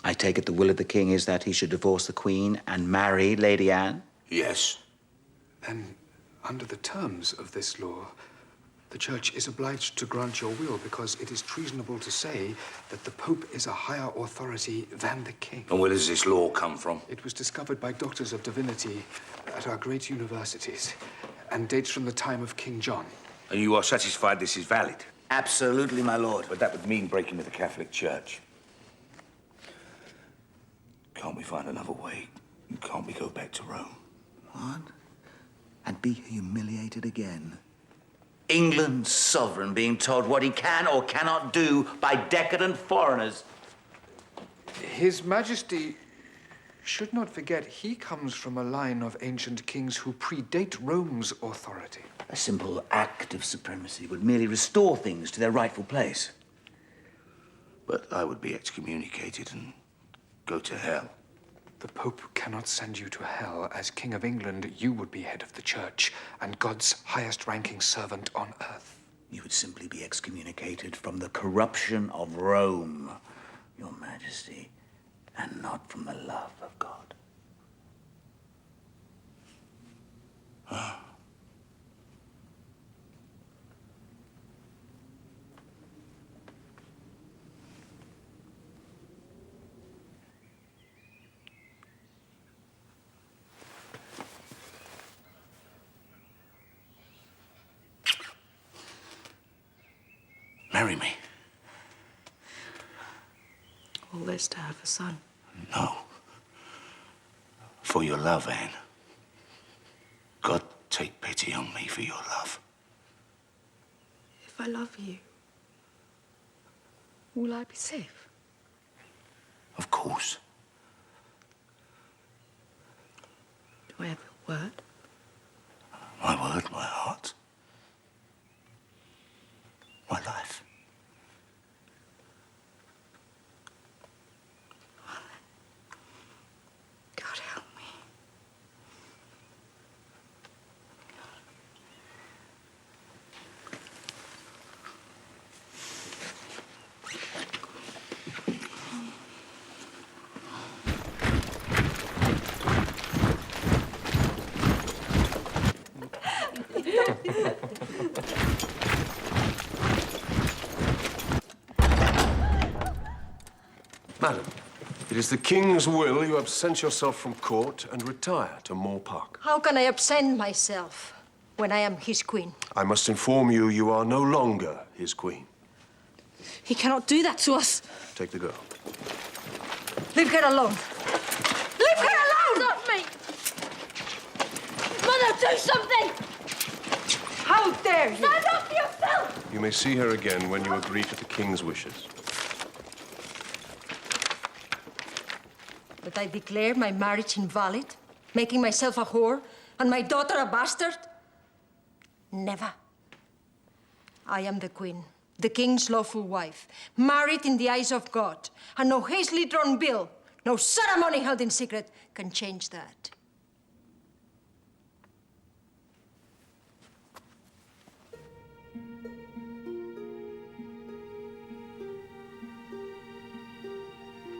I take it the will of the king is that he should divorce the Queen and marry Lady Anne? Yes. Then, under the terms of this law, the Church is obliged to grant your will because it is treasonable to say that the Pope is a higher authority than the king. And where does this law come from? It was discovered by doctors of divinity at our great universities and dates from the time of King John. And you are satisfied this is valid? Absolutely, my lord. But that would mean breaking with the Catholic Church. Can't we find another way? Can't we go back to Rome? What? And be humiliated again? England's sovereign being told what he can or cannot do by decadent foreigners. His Majesty should not forget he comes from a line of ancient kings who predate Rome's authority. A simple act of supremacy would merely restore things to their rightful place. But I would be excommunicated and go to hell. The Pope cannot send you to hell. As King of England, you would be head of the Church and God's highest-ranking servant on earth. You would simply be excommunicated from the corruption of Rome, Your Majesty, and not from the love of God. Marry me. All this to have a son. No. For your love, Anne. God take pity on me for your love. If I love you, will I be safe? Of course. Do I have a word? My word, my heart. My life. God help me. Madam, it is the King's will you absent yourself from court and retire to Moor Park. How can I absent myself when I am his queen? I must inform you, you are no longer his queen. He cannot do that to us. Take the girl. Leave her alone. Leave her alone! Not me! Mother, do something! How dare you? Stand up for yourself! You may see her again when you agree to the King's wishes. That I declare my marriage invalid, making myself a whore, and my daughter a bastard? Never. I am the queen, the king's lawful wife, married in the eyes of God, and no hastily drawn bill No ceremony held in secret can change that.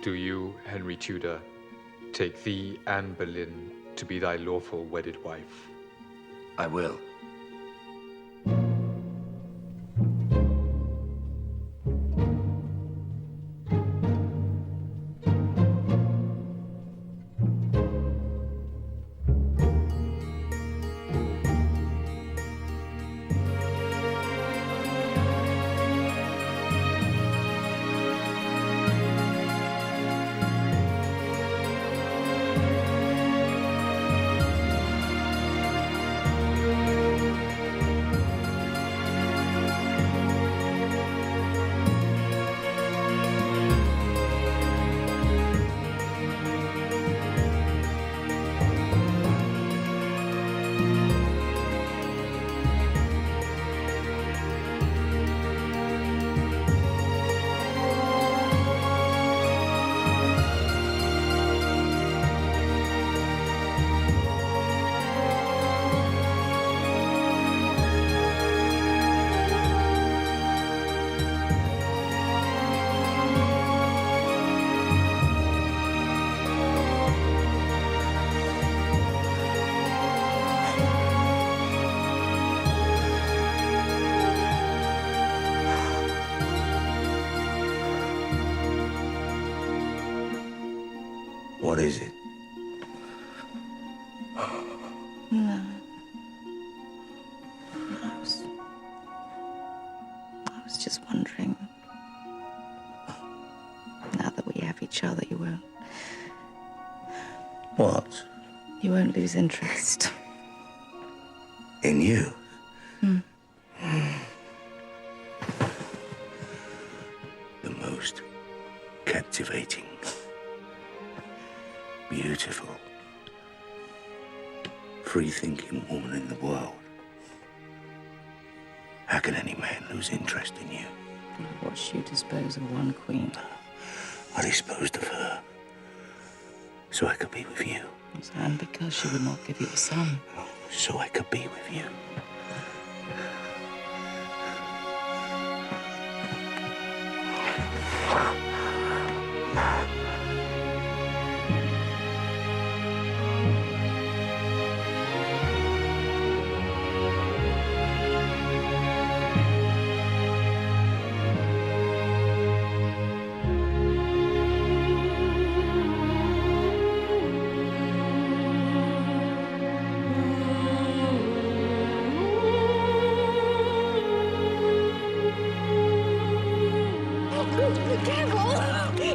Do you, Henry Tudor, take thee, Anne Boleyn, to be thy lawful wedded wife? I will. What is it? No. I was just wondering, now that we have each other, you won't What? lose interest. In you? The most captivating, beautiful, free-thinking woman in the world. How can any man lose interest in you? I watched you dispose of one queen. I disposed of her so I could be with you. And because she would not give you a son. So I could be with you.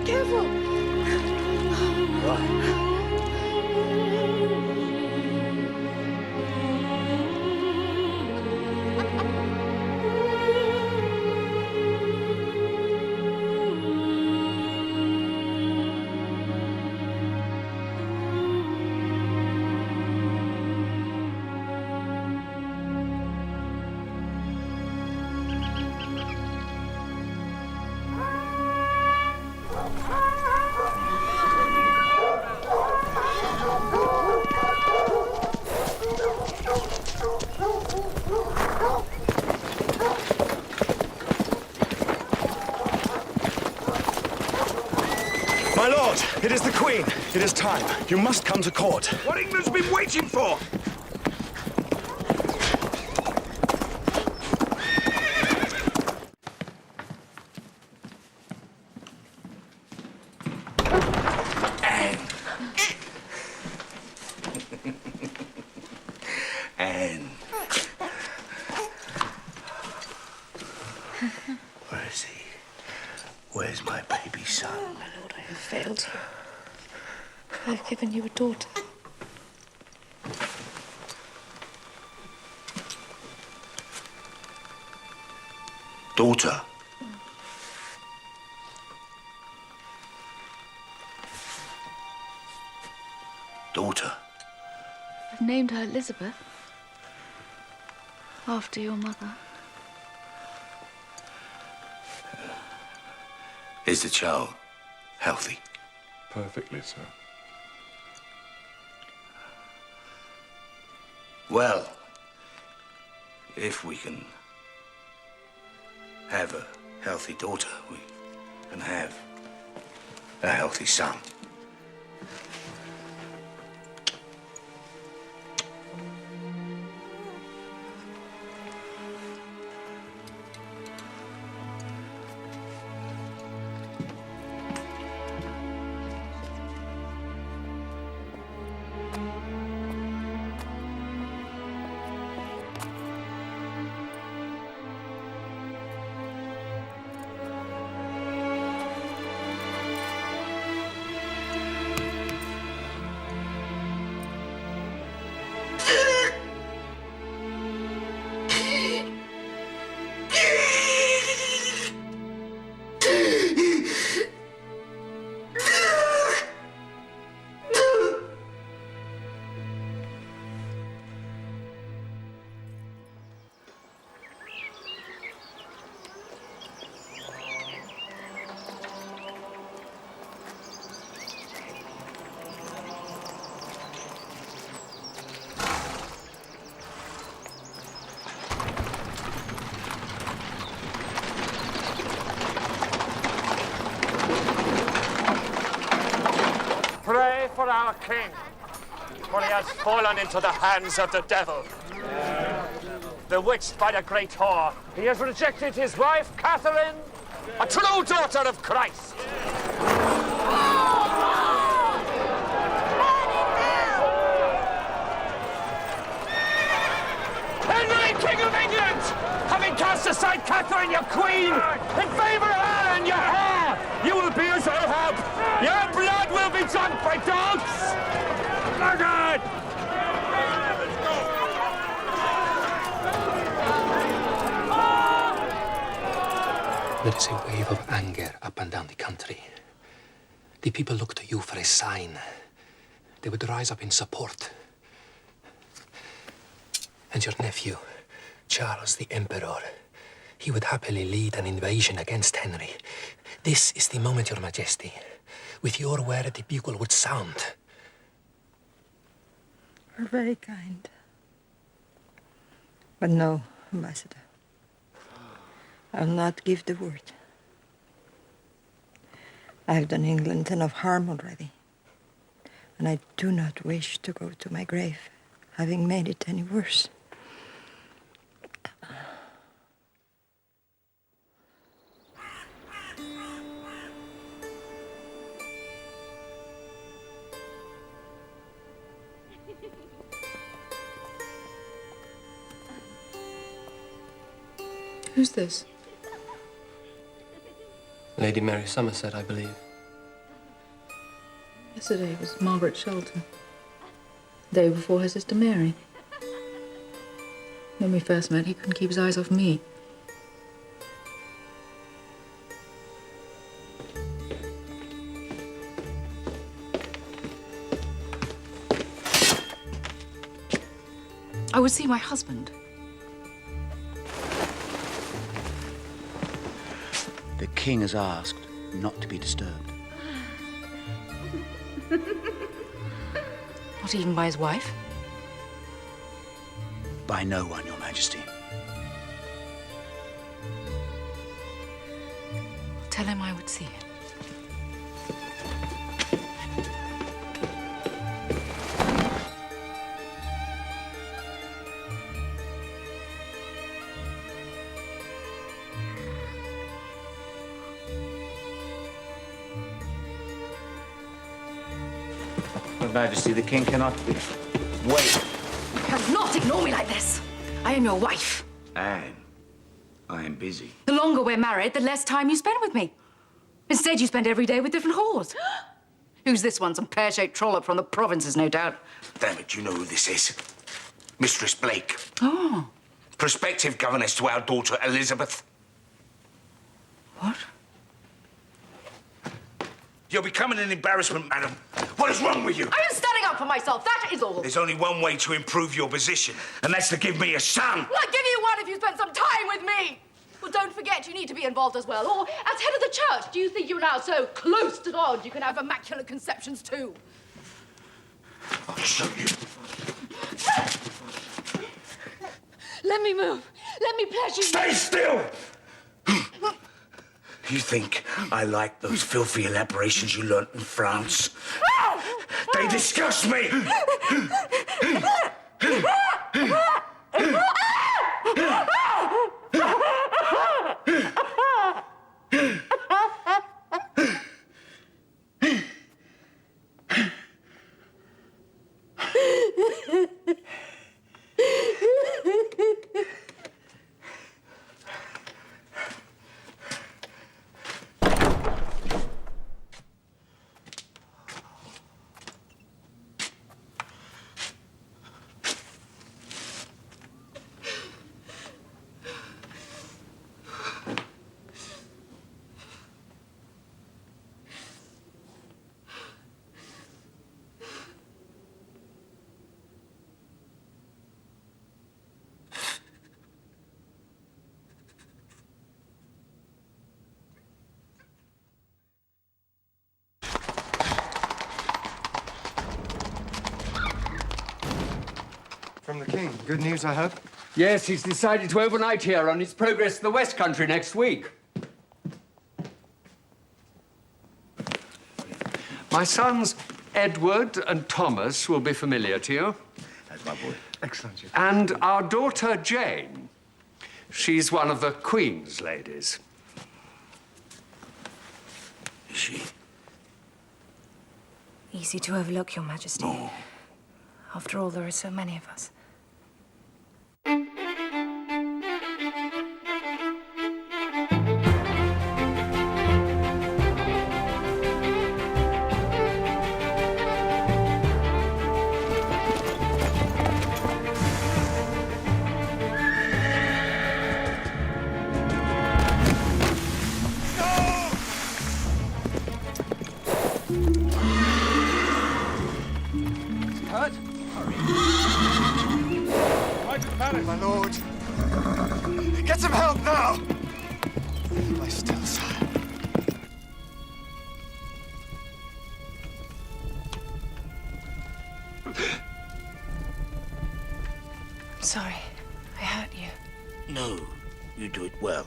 Careful! My lord, it is the Queen. It is time. You must come to court. What England's been waiting for? Anne. Where is he? Where's my baby son? My lord, I have failed you. I have given you a daughter. Daughter? Daughter? I've named her Elizabeth, after your mother. Is the child healthy? Perfectly, sir. Well, if we can have a healthy daughter, we can have a healthy son. Pray for our king, for he has fallen into the hands of the devil. Bewitched by the great whore, he has rejected his wife, Catherine, a true daughter of Christ. Henry, King of England, having cast aside Catherine, your queen, in favour of Anne, your heir, you will be as Ahab. Your blood will be drunk by dogs! Blackguard! There is a wave of anger up and down the country. The people look to you for a sign. They would rise up in support. And your nephew, Charles the Emperor, he would happily lead an invasion against Henry. This is the moment, Your Majesty. With your word, the bugle would sound. You're very kind. But no, Ambassador. I'll not give the word. I've done England enough harm already. And I do not wish to go to my grave, having made it any worse. Who's this? Lady Mary Somerset, I believe. Yesterday was Margaret Shelton. The day before, her sister Mary. When we first met, he couldn't keep his eyes off me. I would see my husband. The king has asked not to be disturbed. Not even by his wife? By no one, Your Majesty. Tell him I would see him. Your Majesty, the king cannot... Wait. You cannot ignore me like this. I am your wife. Anne, I am busy. The longer we're married, the less time you spend with me. Instead, you spend every day with different whores. Who's this one? Some pear-shaped trollop from the provinces, no doubt. Damn it, you know who this is. Mistress Blake. Oh. Prospective governess to our daughter, Elizabeth. What? You're becoming an embarrassment, madam. What is wrong with you? I am standing up for myself, that is all. There's only one way to improve your position, and that's to give me a son. Well, I'd give you one if you spent some time with me. Well, don't forget, you need to be involved as well. Or, as head of the church, do you think you're now so close to God you can have immaculate conceptions too? I'll show you. Let me move. Let me pleasure you. Stay still! You think I like those filthy elaborations you learnt in France? They disgust me! From the King. Good news, I hope? Yes, he's decided to overnight here on his progress to the West Country next week. My sons, Edward and Thomas, will be familiar to you. That's my boy. Excellent. And our daughter, Jane. She's one of the Queen's ladies. Is she? Easy to overlook, Your Majesty. Oh. After all, there are so many of us. My lord. Get some help now! Lie still, sire. I'm sorry. I hurt you. No, you do it well.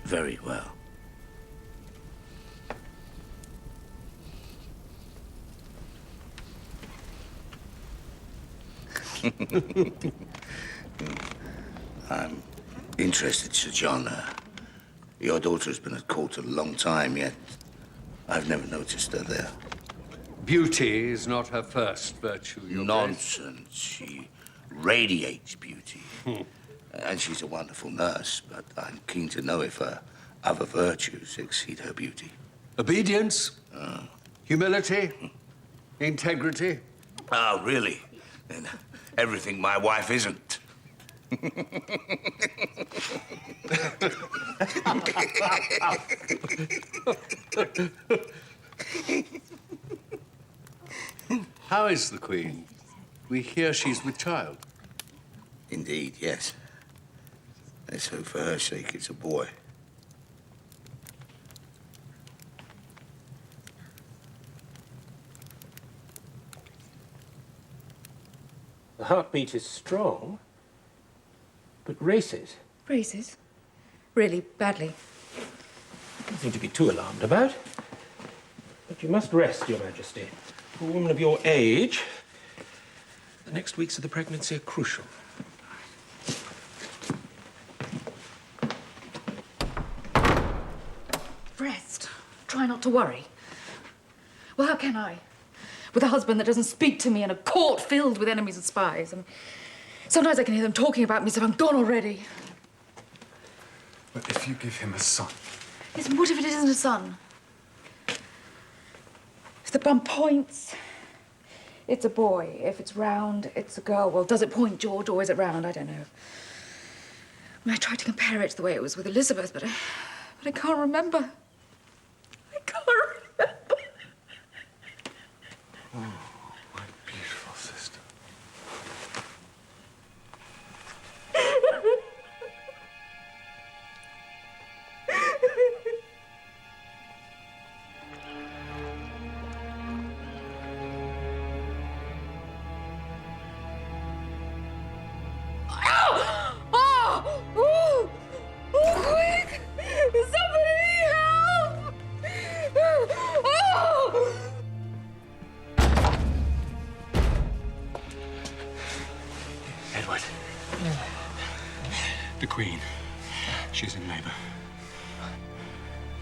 Very well. I'm interested, Sir John. Your daughter's been at court a long time, yet I've never noticed her there. Beauty is not her first virtue, Your Grace. Nonsense. She radiates beauty. And she's a wonderful nurse, but I'm keen to know if her other virtues exceed her beauty. Obedience, humility, integrity. Oh, really? Then everything my wife isn't. How is the Queen? We hear she's with child. Indeed, yes. Let's hope for her sake it's a boy. The heartbeat is strong, but races. Races? Really badly. Nothing to be too alarmed about. But you must rest, Your Majesty. For a woman of your age, the next weeks of the pregnancy are crucial. Rest. Try not to worry. Well, how can I? With a husband that doesn't speak to me in a court filled with enemies and spies. I mean, sometimes I can hear them talking about me as if I'm gone already. But if you give him a son... Yes, and what if it isn't a son? If the bum points, it's a boy. If it's round, it's a girl. Well, does it point, George, or is it round? I don't know. I mean, I tried to compare it to the way it was with Elizabeth, but I can't remember. I can't remember. Oh, my beautiful sister. The Queen. She's in labour.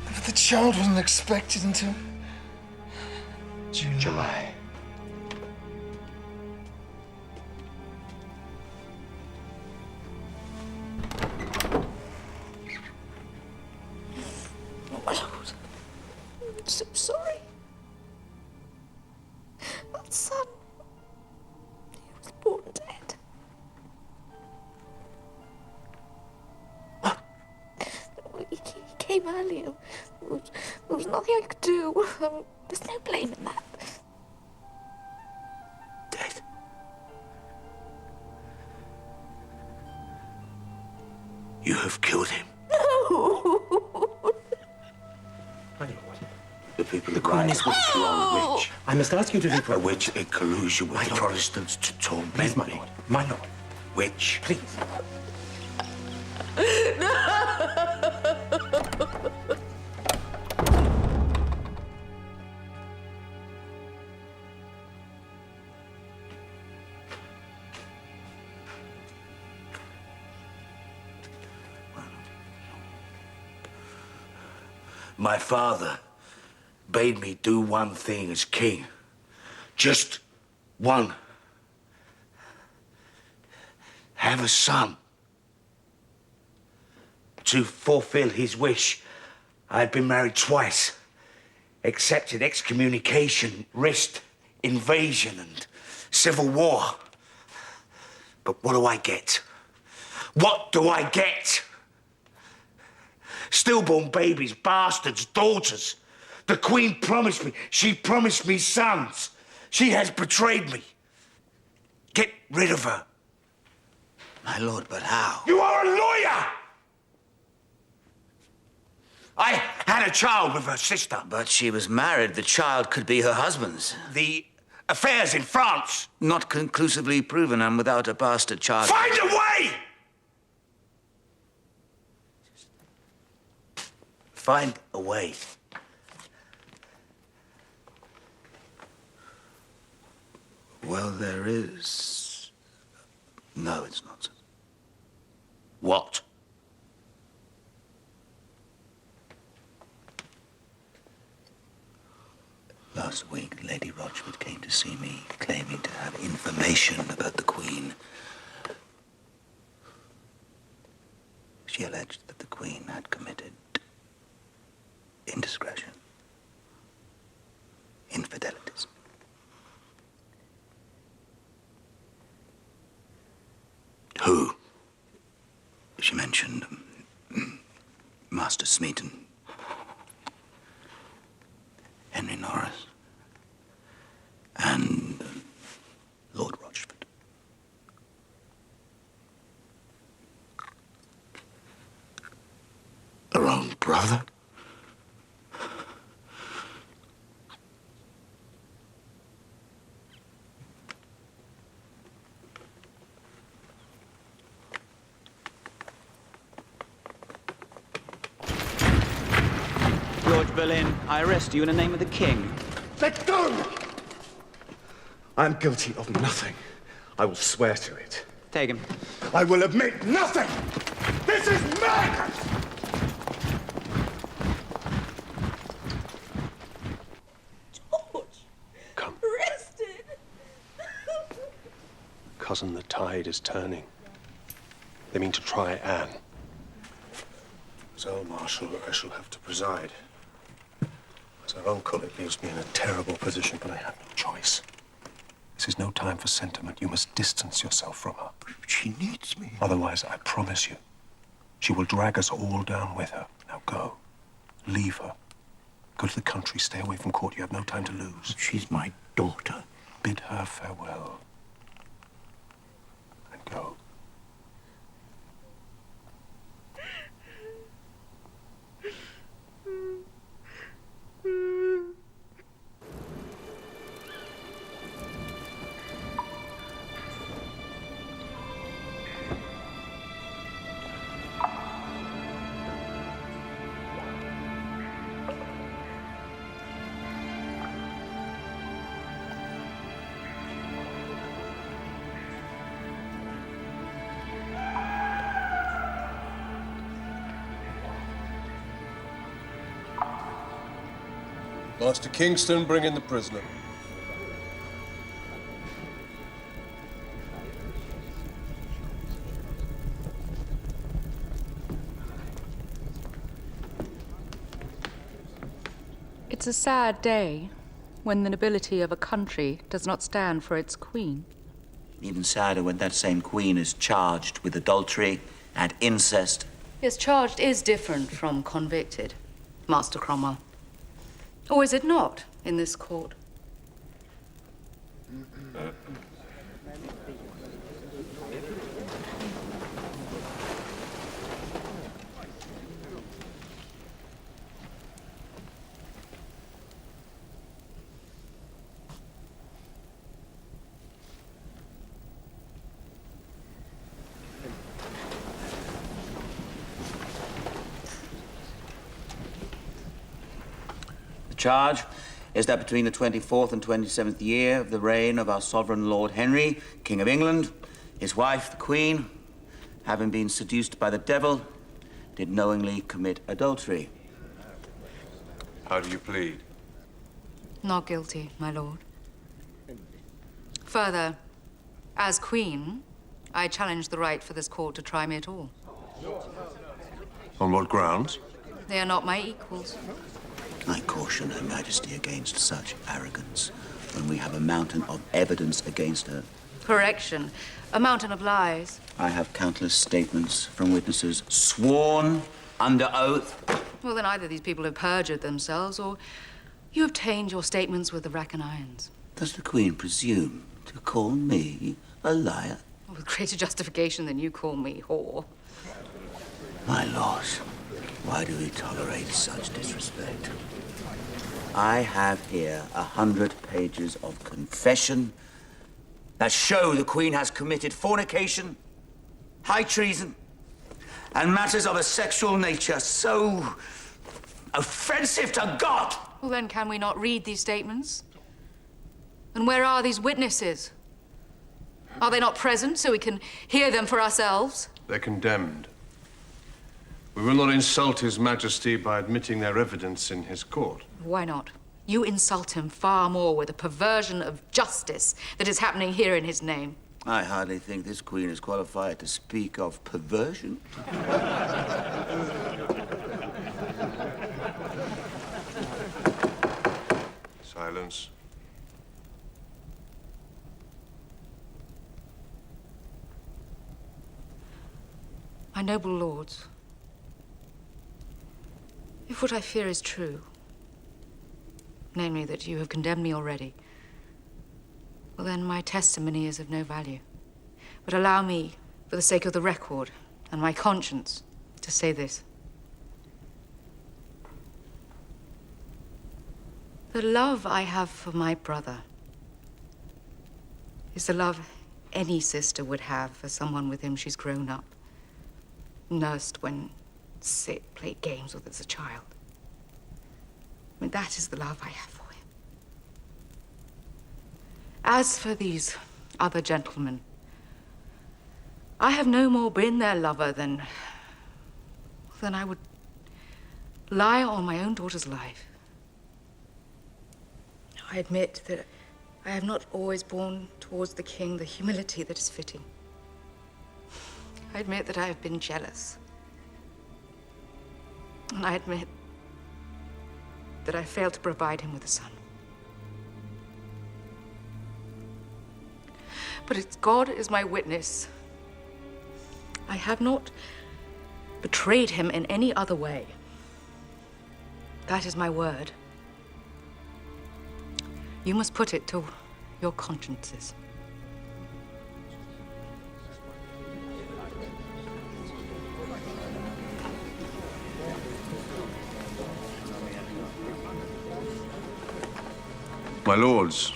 But the child wasn't expected until July. My lord, I'm so sorry. That son, he was born dead. He came earlier. There was nothing I could do. There's no blame in that. Dead? You have killed him. No! The people The of Queen Rome is put you on a witch. I must ask you to leave. A witch in collusion with the Protestants to torment Please, my me. lord. My lord. Witch. Please. My father bade me do one thing as king. Just one. Have a son. To fulfill his wish, I had been married twice. Accepted excommunication, risked invasion and civil war. But what do I get? What do I get? Stillborn babies, bastards, daughters. The Queen promised me. She promised me sons. She has betrayed me. Get rid of her. My lord, but how? You are a lawyer! I had a child with her sister. But she was married. The child could be her husband's. The affairs in France. Not conclusively proven and without a bastard child. Find a way! Find a way. Well, there is. No, it's not. What? Last week, Lady Rochford came to see me, claiming to have information about the Queen. She alleged that the Queen had committed indiscretion, infidelities. Who? She mentioned Master Smeaton, Henry Norris, and Lord Rochford. Her own brother? Lord Boleyn, I arrest you in the name of the King. Let go! I am guilty of nothing. I will swear to it. Take him. I will admit nothing! This is madness! Come. Arrested! Cousin, the tide is turning. They mean to try Anne. So, Marshal, I shall have to preside. As her uncle, it leaves me in a terrible position, but I have no choice. This is no time for sentiment. You must distance yourself from her. She needs me. Otherwise, I promise you, she will drag us all down with her. Now go. Leave her. Go to the country. Stay away from court. You have no time to lose. She's my daughter. Bid her farewell. And go. Master Kingston, bring in the prisoner. It's a sad day when the nobility of a country does not stand for its queen. Even sadder when that same queen is charged with adultery and incest. Yes, charged is different from convicted, Master Cromwell. Or is it not in this court? The charge is that between the 24th and 27th year of the reign of our sovereign Lord Henry, King of England, his wife, the Queen, having been seduced by the devil, did knowingly commit adultery. How do you plead? Not guilty, my lord. Further, as queen, I challenge the right for this court to try me at all. On what grounds? They are not my equals. I caution Her Majesty against such arrogance when we have a mountain of evidence against her. Correction. A mountain of lies. I have countless statements from witnesses sworn under oath. Well, then either these people have perjured themselves or you obtained your statements with the rack and irons. Does the Queen presume to call me a liar? With greater justification than you call me whore. My lord, why do we tolerate such disrespect? I have here 100 pages of confession that show the Queen has committed fornication, high treason, and matters of a sexual nature so offensive to God. Well, then can we not read these statements? And where are these witnesses? Are they not present so we can hear them for ourselves? They're condemned. We will not insult His Majesty by admitting their evidence in his court. Why not? You insult him far more with the perversion of justice that is happening here in his name. I hardly think this Queen is qualified to speak of perversion. Silence. My noble lords, if what I fear is true, namely that you have condemned me already, well then my testimony is of no value. But allow me, for the sake of the record and my conscience, to say this. The love I have for my brother is the love any sister would have for someone with whom she's grown up, nursed when sick, played games with as a child. I mean, that is the love I have for him. As for these other gentlemen, I have no more been their lover than I would lie on my own daughter's life. I admit that I have not always borne towards the king the humility that is fitting. I admit that I have been jealous. And I admit that I failed to provide him with a son. But it's God is my witness. I have not betrayed him in any other way. That is my word. You must put it to your consciences. My lords,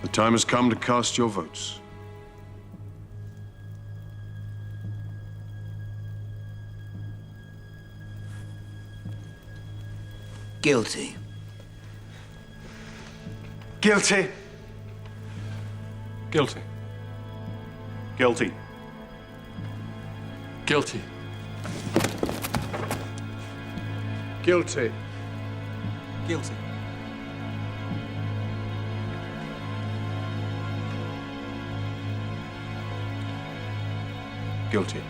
the time has come to cast your votes. Guilty. Guilty. Guilty. Guilty. Guilty. Guilty. Guilty. Guilty.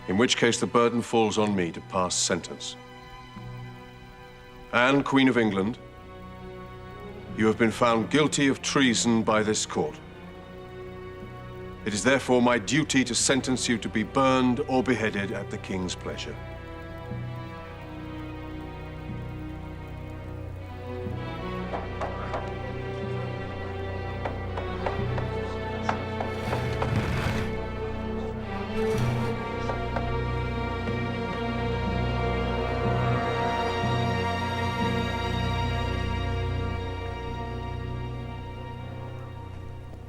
In which case the burden falls on me to pass sentence. Anne, Queen of England, you have been found guilty of treason by this court. It is therefore my duty to sentence you to be burned or beheaded at the King's pleasure.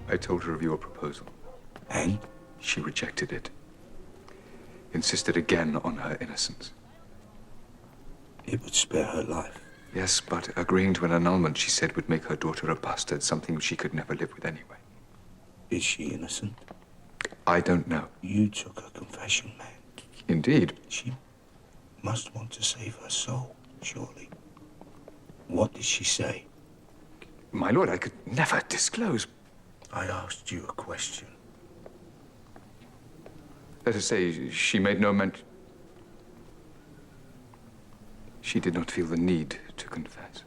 I told her of your proposal. And? She rejected it. Insisted again on her innocence. It would spare her life. Yes, but agreeing to an annulment, she said, would make her daughter a bastard, something she could never live with anyway. Is she innocent? I don't know. You took her confession, man. Indeed. She must want to save her soul, surely. What did she say? My lord, I could never disclose. I asked you a question. Let us say she made no mention. She did not feel the need to confess.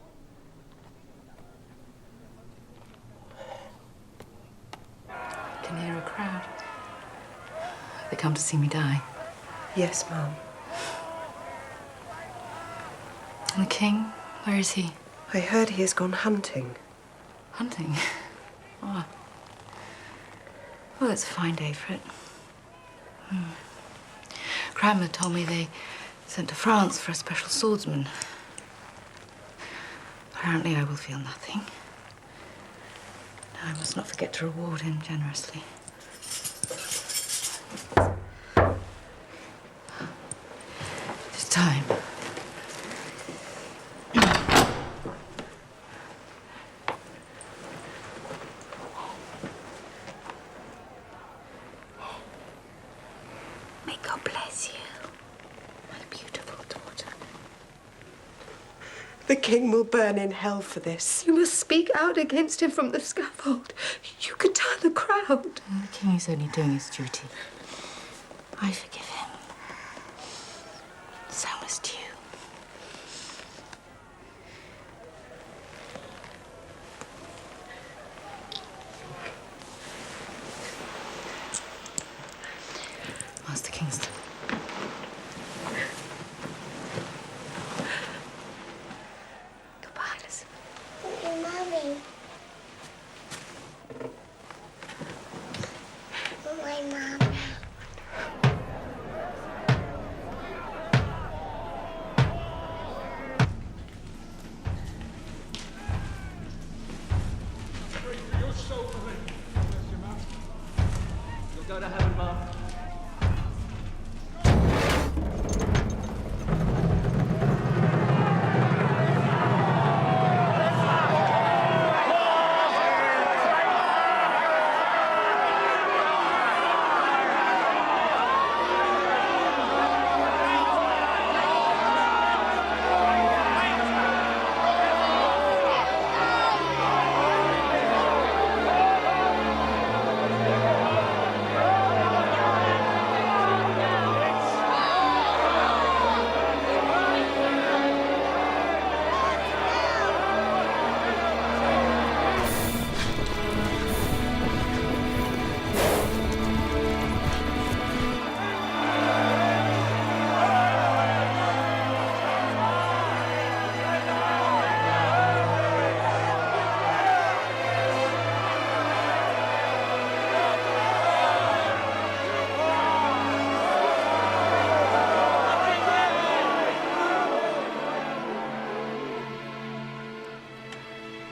I can hear a crowd. They come to see me die. Yes, Mum. And the king, where is he? I heard he has gone hunting. Hunting? Oh. Well, it's a fine day for it. Cranmer told me they sent to France for a special swordsman. Apparently I will feel nothing. I must not forget to reward him generously. It's time. May God bless you, my beautiful daughter. The king will burn in hell for this. You must speak out against him from the scaffold. You could turn the crowd. The king is only doing his duty. I forgive him. So must you. Master Kingston. Goodbye, Elizabeth. Mommy. My mom. You're so You'll go to heaven, Mom.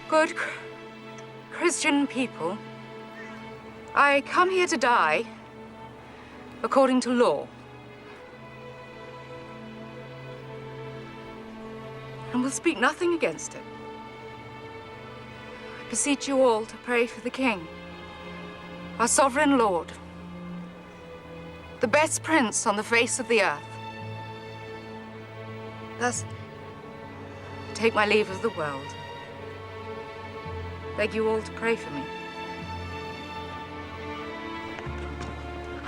Good Christian people, I come here to die according to law. And will speak nothing against it. I beseech you all to pray for the king, our sovereign lord. the best prince on the face of the earth. Thus, I take my leave of the world. Beg you all to pray for me.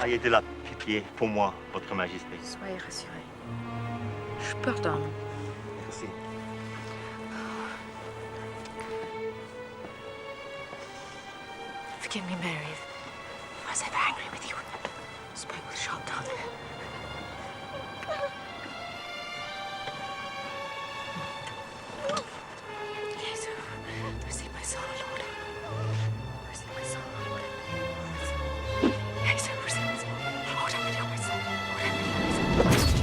Ayez de la pitié pour moi, Votre Majesté. Soyez rassurés. Je pardonne. Merci. Forgive me, Mary, if I was ever angry with you. I spoke with sharp tongue. Yes, receive my soul, Lord. Receive my soul, Lord. Yes, receive my soul. Lord, I give you my soul. Lord, I give you my soul.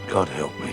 God help me.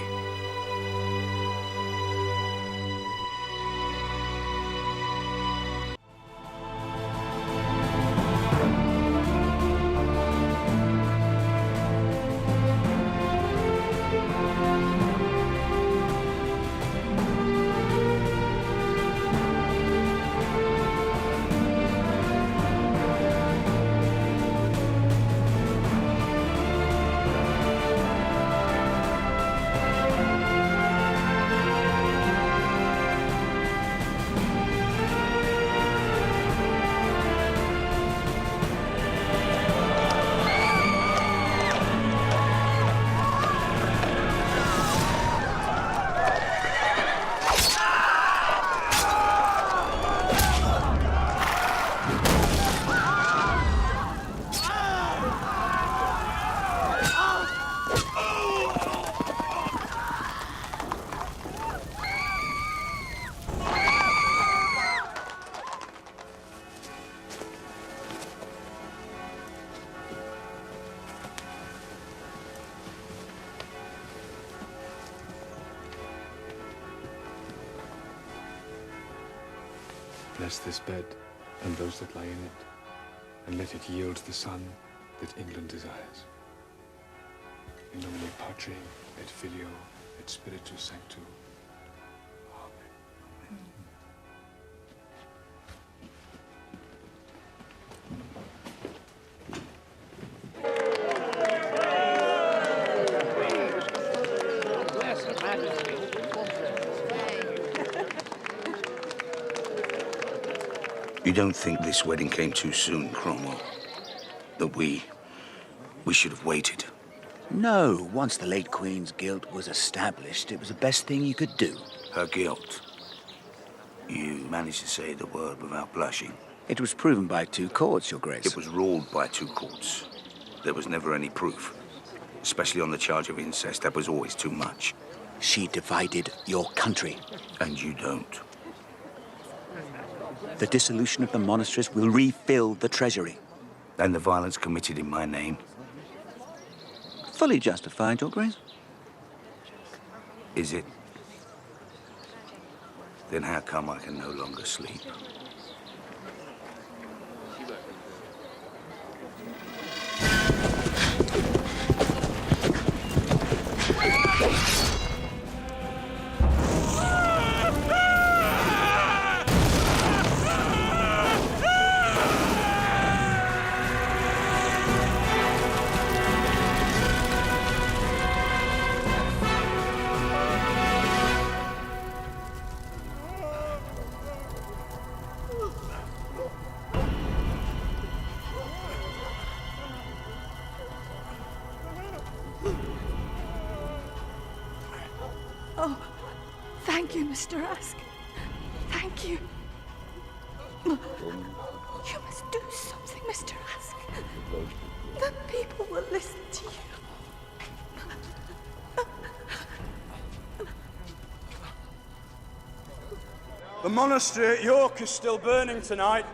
Bless this bed and those that lie in it, and let it yield the son that England desires. In nomine Patri, et Filio, et Spiritus Sancto. You don't think this wedding came too soon, Cromwell? That we should have waited? No, once the late Queen's guilt was established, it was the best thing you could do. Her guilt? You managed to say the word without blushing? It was proven by 2 courts, Your Grace. It was ruled by 2 courts. There was never any proof. Especially on the charge of incest, that was always too much. She divided your country. And you don't. The dissolution of the monasteries will refill the treasury. And the violence committed in my name? Fully justified, Your Grace. Is it? Then how come I can no longer sleep? Oh, thank you, Mr. Ask. Thank you. You must do something, Mr. Ask. The people will listen to you. The monastery at York is still burning tonight.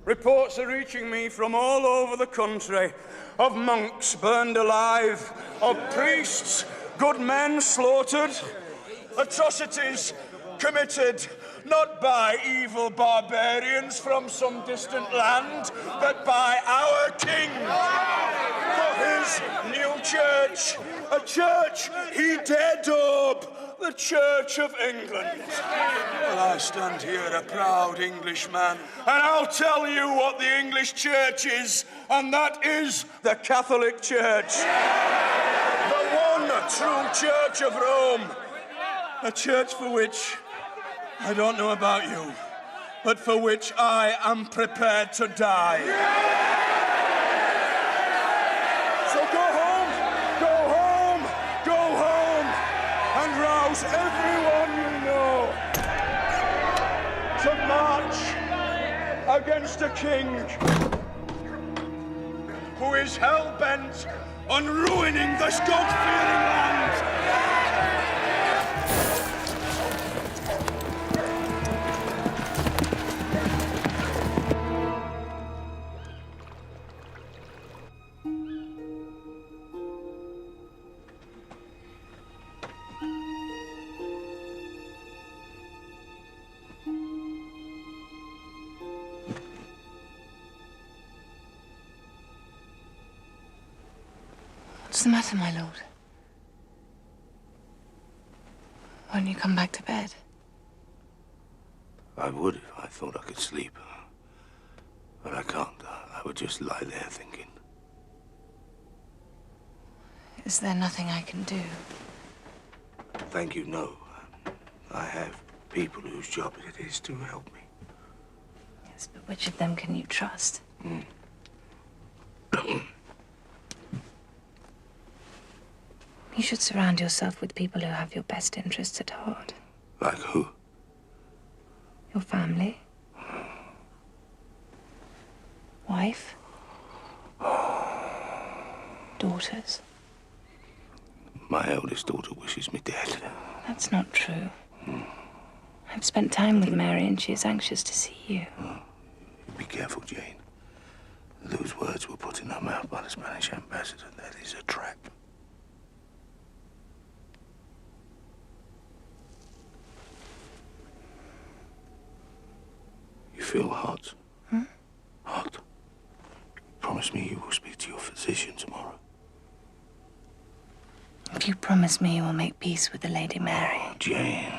Reports are reaching me from all over the country of monks burned alive, of priests, good men slaughtered, atrocities committed not by evil barbarians from some distant land, but by our king for his new church, a church he dared dub the Church of England. Well, I stand here a proud Englishman, and I'll tell you what the English church is, and that is the Catholic Church. The one true Church of Rome. A church for which, I don't know about you, but for which I am prepared to die. So go home, and rouse everyone you know to march against a king who is hell-bent on ruining this God-fearing land. What's the matter, my lord? Won't you come back to bed? I would if I thought I could sleep. But I can't. I would just lie there thinking. Is there nothing I can do? Thank you, no. I have people whose job it is to help me. Yes, but which of them can you trust? You should surround yourself with people who have your best interests at heart. Like who? Your family. Wife. Daughters. My eldest daughter wishes me dead. That's not true. I've spent time with Mary and she is anxious to see you. Be careful, Jane. Those words were put in her mouth by the Spanish ambassador. That is a trap. You feel hot? Hot? Promise me you will speak to your physician tomorrow. If you promise me you will make peace with the Lady Mary. Oh, Jane.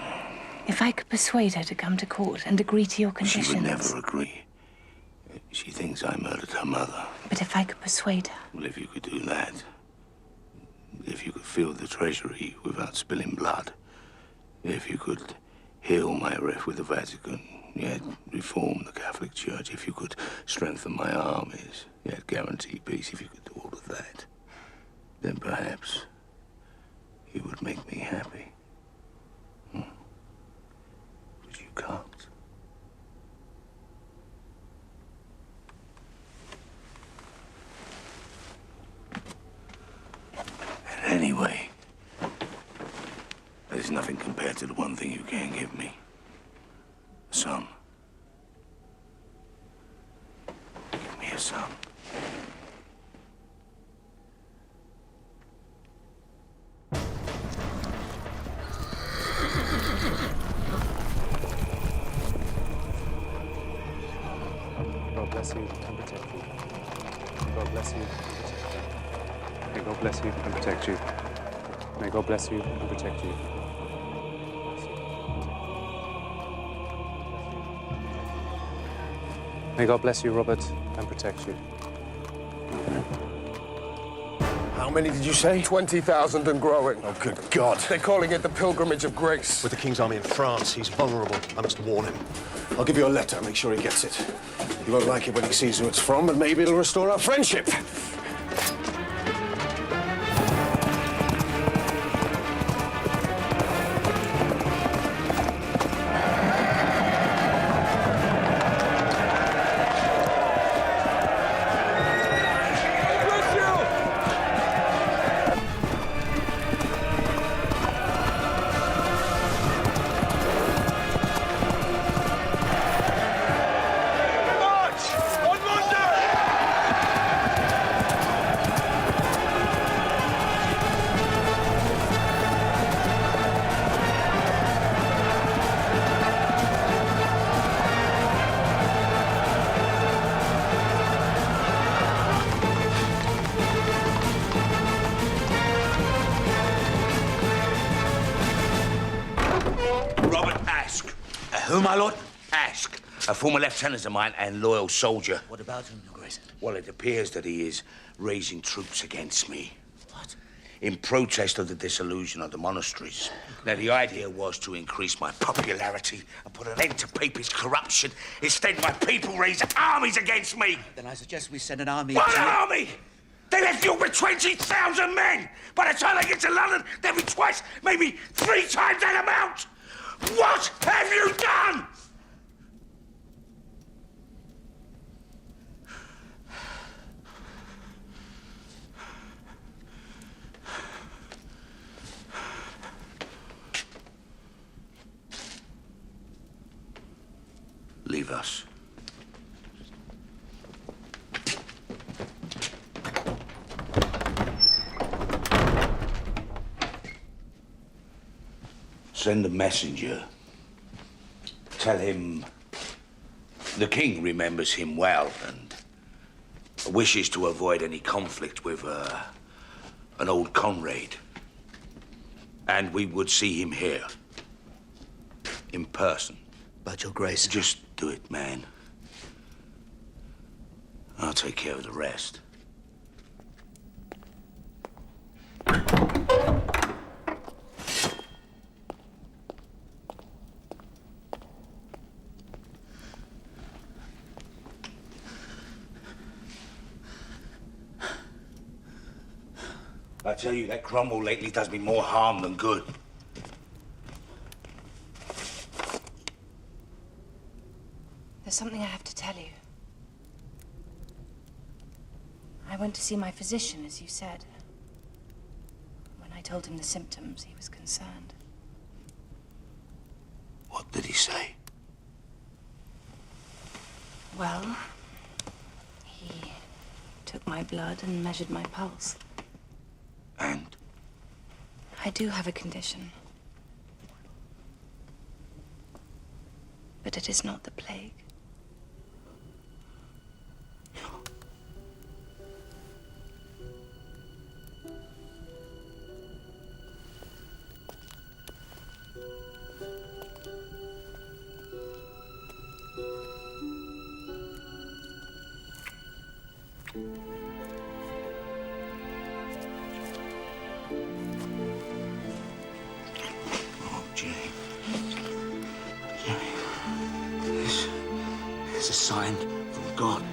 If I could persuade her to come to court and agree to your conditions. She would never agree. She thinks I murdered her mother. But if I could persuade her. Well, if you could do that, if you could fill the treasury without spilling blood, if you could heal my rift with the Vatican, yet reform the Catholic Church, if you could strengthen my armies, yet guarantee peace, if you could do all of that, then perhaps you would make me happy. But you can't. And anyway, there's nothing compared to the one thing you can't give me. A son. Give me a son. God bless you and protect you. God bless you and protect you. May God bless you and protect you. May God bless you and protect you. May God bless you, Robert, and protect you. How many did you say? 20,000 and growing. Oh, good God. They're calling it the Pilgrimage of Grace. With the King's army in France, he's vulnerable. I must warn him. I'll give you a letter, make sure he gets it. He won't like it when he sees who it's from, but maybe it'll restore our friendship. Who, my lord? Ask. A former lieutenant of mine and loyal soldier. What about him, Your Grace? Well, it appears that he is raising troops against me. What? In protest of the dissolution of the monasteries. Now, the idea was to increase my popularity and put an end to papist corruption. Instead, my people raise armies against me. Then I suggest we send an army... What army? They left you with 20,000 men. By the time they get to London, there'll be twice, maybe 3 times that amount. What have you done? Leave us. Send a messenger. Tell him the king remembers him well and wishes to avoid any conflict with an old comrade. And we would see him here, in person. But, Your Grace... Just do it, man. I'll take care of the rest. I tell you, that Cromwell lately does me more harm than good. There's something I have to tell you. I went to see my physician, as you said. When I told him the symptoms, he was concerned. What did he say? Well, he took my blood and measured my pulse. And? I do have a condition. But it is not the plague. It's a sign from God.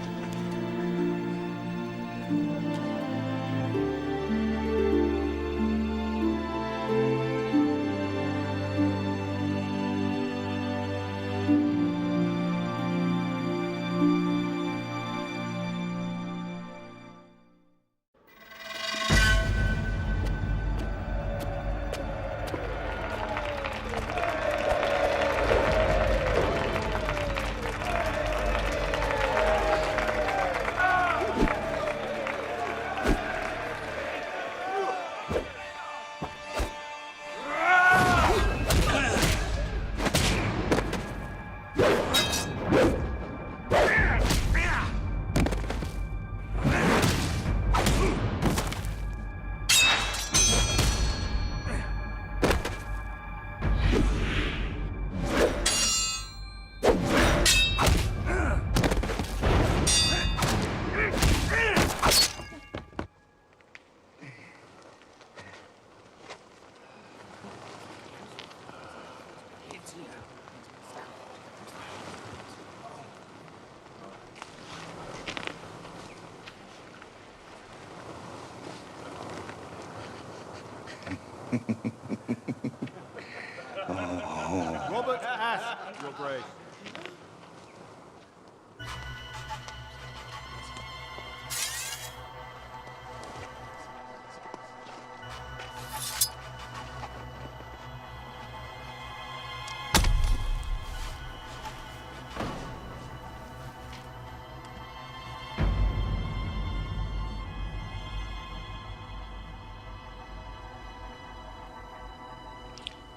Robert Ash, Your Grace.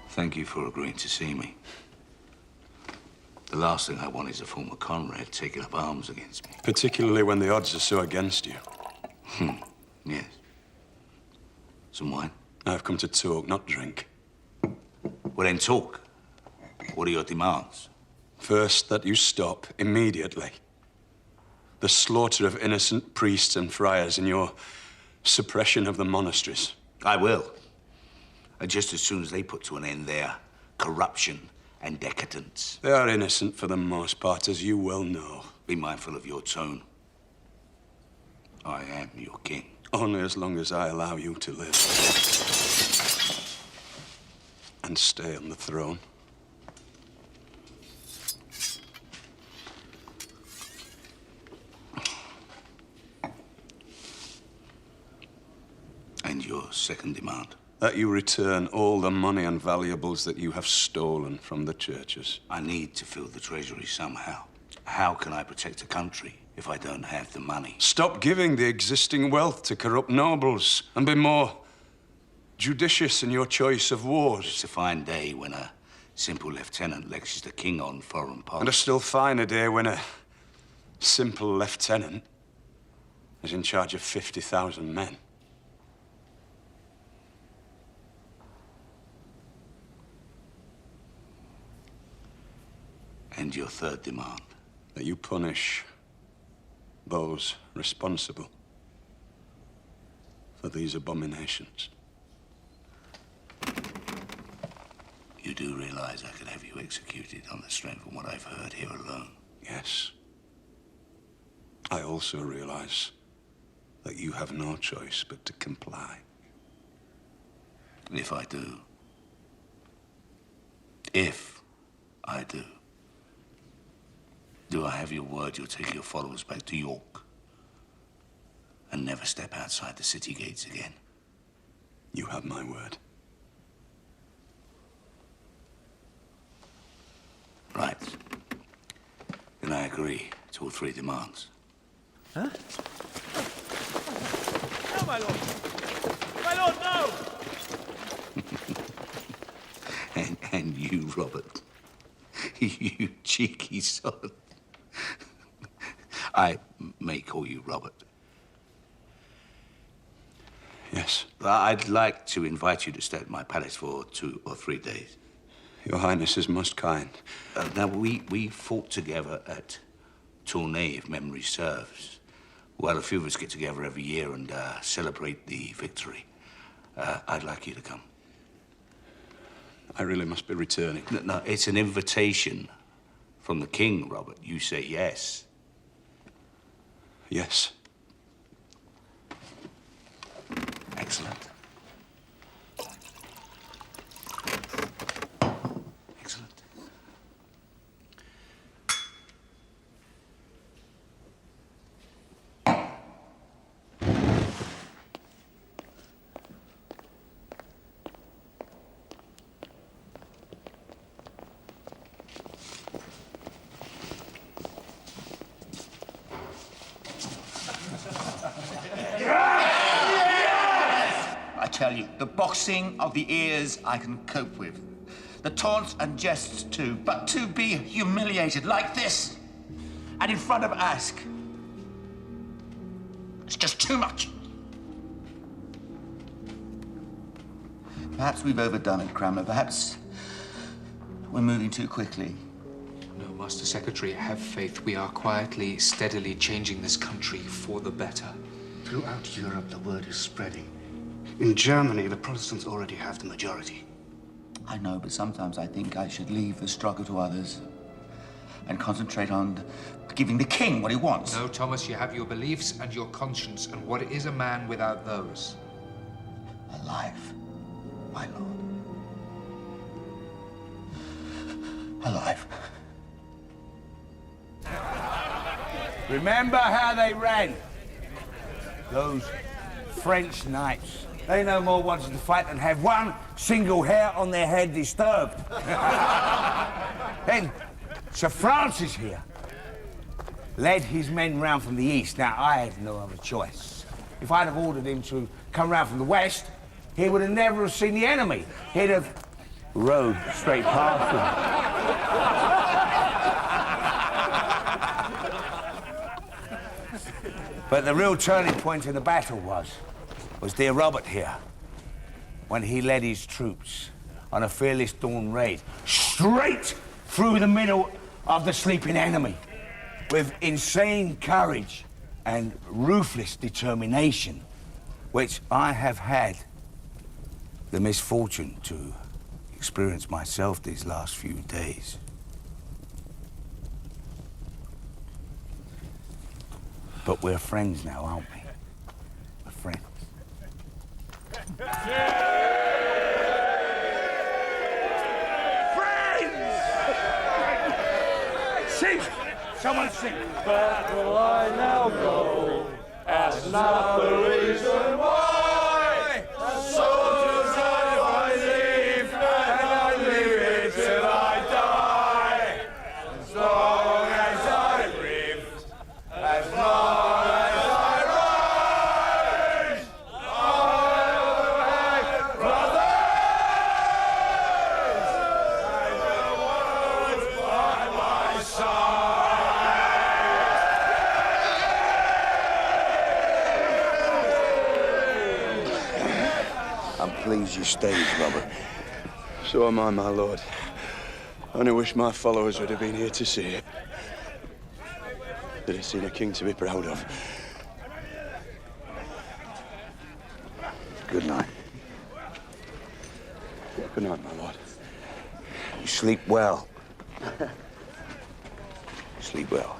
Thank you for agreeing to see me. The last thing I want is a former comrade taking up arms against me. Particularly when the odds are so against you. Yes. Some wine? I've come to talk, not drink. Well, then talk. What are your demands? First, that you stop immediately the slaughter of innocent priests and friars and your suppression of the monasteries. I will. And just as soon as they put to an end their corruption and decadence. They are innocent for the most part, as you well know. Be mindful of your tone. I am your king. Only as long as I allow you to live. And stay on the throne. And your second demand? That you return all the money and valuables that you have stolen from the churches. I need to fill the treasury somehow. How can I protect a country if I don't have the money? Stop giving the existing wealth to corrupt nobles and be more judicious in your choice of wars. It's a fine day when a simple lieutenant lectures the king on foreign policy. And a still finer day when a simple lieutenant is in charge of 50,000 men. And your third demand? That you punish those responsible for these abominations. You do realize I could have you executed on the strength of what I've heard here alone? Yes. I also realize that you have no choice but to comply. If I do, do I have your word you'll take your followers back to York and never step outside the city gates again? You have my word. Right. Then I agree to all three demands. Huh? No, my lord! My lord, no! And you, Robert. You cheeky son. I may call you Robert. Yes. I'd like to invite you to stay at my palace for 2 or 3 days. Your Highness is most kind. Now, we fought together at Tournai, if memory serves. Well, a few of us get together every year and celebrate the victory. I'd like you to come. I really must be returning. No, it's an invitation from the king, Robert. You say yes. Yes. Excellent. Excellent. I tell you, the boxing of the ears I can cope with. The taunts and jests too, but to be humiliated like this and in front of Ask, it's just too much. Perhaps we've overdone it, Cranmer. Perhaps we're moving too quickly. No, Master Secretary, have faith. We are quietly, steadily changing this country for the better. Throughout Europe, the word is spreading. In Germany, the Protestants already have the majority. I know, but sometimes I think I should leave the struggle to others and concentrate on giving the king what he wants. No, Thomas, you have your beliefs and your conscience, and what is a man without those? A life, my lord. A life. Remember how they ran? Those French knights. They no more wanted to fight than have one single hair on their head disturbed. Then Sir Francis here led his men round from the east. Now, I had no other choice. If I'd have ordered him to come round from the west, he would have never have seen the enemy. He'd have rode straight past them. But the real turning point in the battle was dear Robert here, when he led his troops on a fearless dawn raid straight through the middle of the sleeping enemy with insane courage and ruthless determination, which I have had the misfortune to experience myself these last few days. But we're friends now, aren't we? We're friends. Sing! Someone sing. Where will I now go? Ask not the reason why. Soldiers I leave, and I leave it till I die. As long as I breathe, as long as I rise, I'll have brothers. And the world by my side. I'm pleased you stayed, Robert. So am I, my lord. I only wish my followers would have been here to see it. They'd have seen a king to be proud of. Good night. Good night, my lord. You sleep well. Sleep well.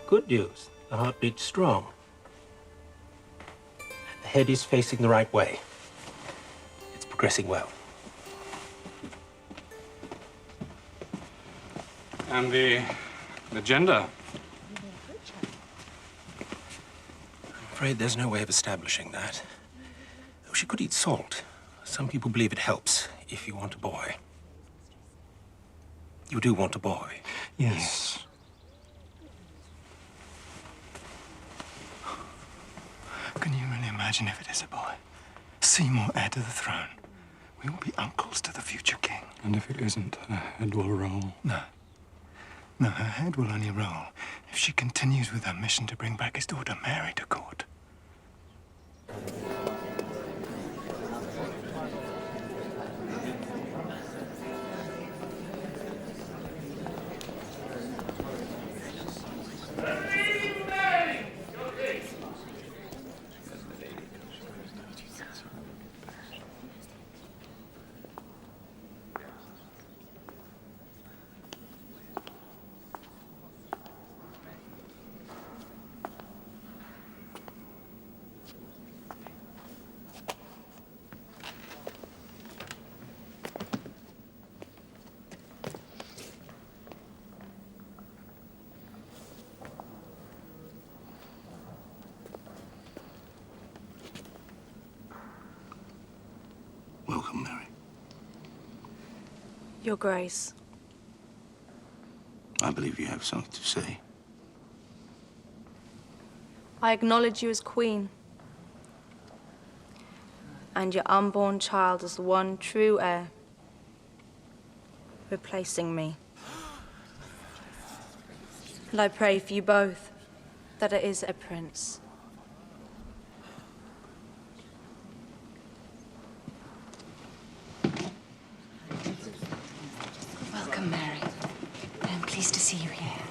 Good news. The heart beats strong. The head is facing the right way. It's progressing well. And the gender? I'm afraid there's no way of establishing that. Oh, she could eat salt. Some people believe it helps if you want a boy. You do want a boy? Yes. Can you really imagine if it is a boy? Seymour heir to the throne. We will be uncles to the future king. And if it isn't, her head will roll. No. No, her head will only roll if she continues with her mission to bring back his daughter Mary to court. Welcome, Mary. Your Grace. I believe you have something to say. I acknowledge you as Queen, and your unborn child as the one true heir, replacing me. And I pray for you both that it is a prince. Welcome, Mary. I'm pleased to see you here.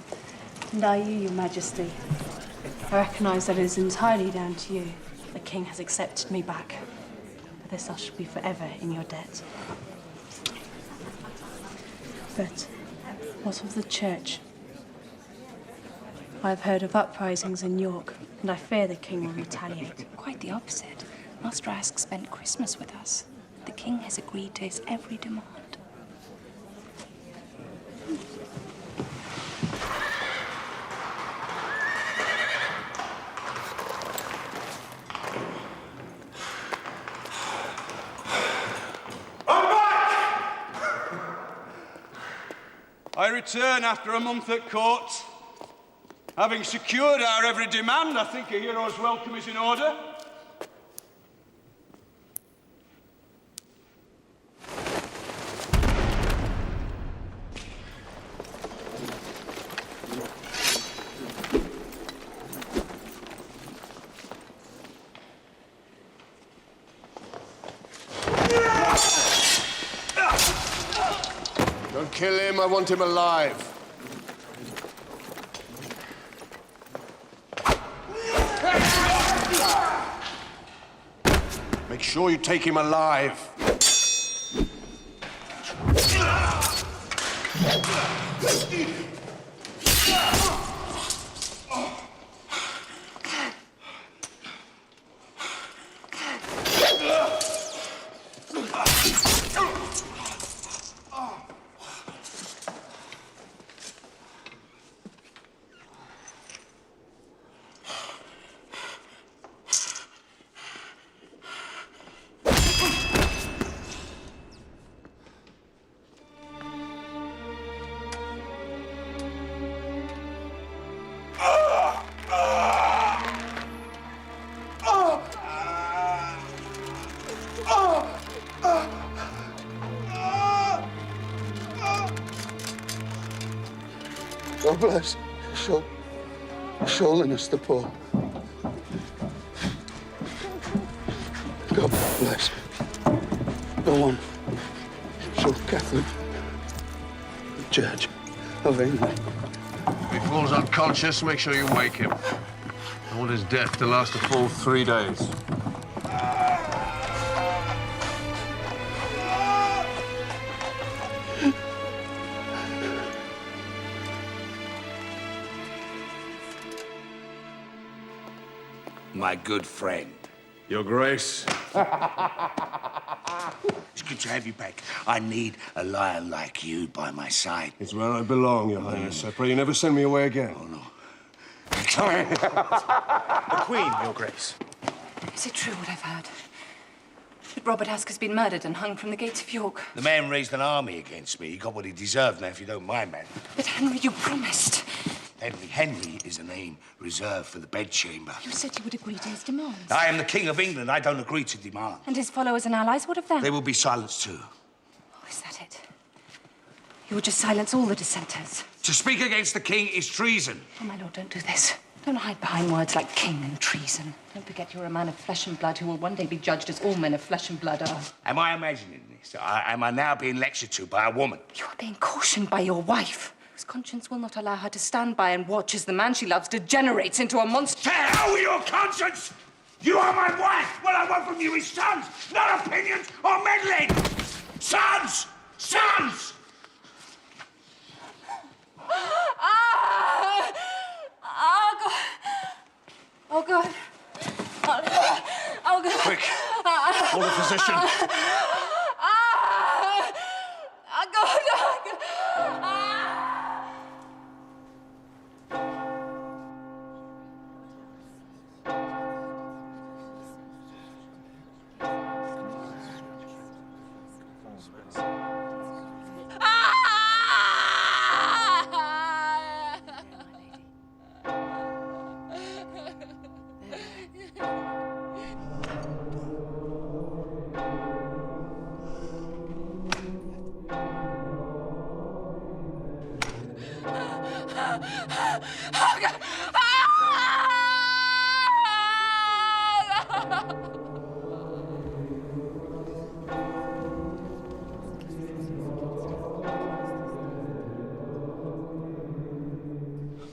And are you, Your Majesty? I recognize that it is entirely down to you. The king has accepted me back. For this I shall be forever in your debt. But what of the church? I have heard of uprisings in York, and I fear the king will retaliate. Quite the opposite. Master Ask spent Christmas with us. The king has agreed to his every demand. I return after a month at court. Having secured our every demand, I think a hero's welcome is in order. kill him. I want him alive. Make sure you take him alive. God bless His Holiness the Pope. God bless. Go on. Show Catherine the Church of England. If he falls unconscious, make sure you wake him. I want his death to last a full 3 days. My good friend. Your Grace. It's good to have you back. I need a lion like you by my side. It's where I belong, Your Highness. I pray you never send me away again. Oh, no. The Queen, Your Grace. Is it true what I've heard? That Robert Aske has been murdered and hung from the gates of York? The man raised an army against me. He got what he deserved now, if you don't mind, man. But Henry, you promised. Henry is a name reserved for the bedchamber. You said you would agree to his demands. I am the King of England. I don't agree to demands. And his followers and allies, what of them? They will be silenced too. Oh, is that it? You would just silence all the dissenters? To speak against the king is treason. Oh, my lord, don't do this. Don't hide behind words like king and treason. Don't forget you're a man of flesh and blood who will one day be judged as all men of flesh and blood are. Am I imagining this? Am I now being lectured to by a woman? You are being cautioned by your wife, whose conscience will not allow her to stand by and watch as the man she loves degenerates into a monster. To hell with your conscience! You are my wife! What I want from you is sons, not opinions or meddling! Sons! Sons! Oh, God. Oh, God. Quick. Call a physician.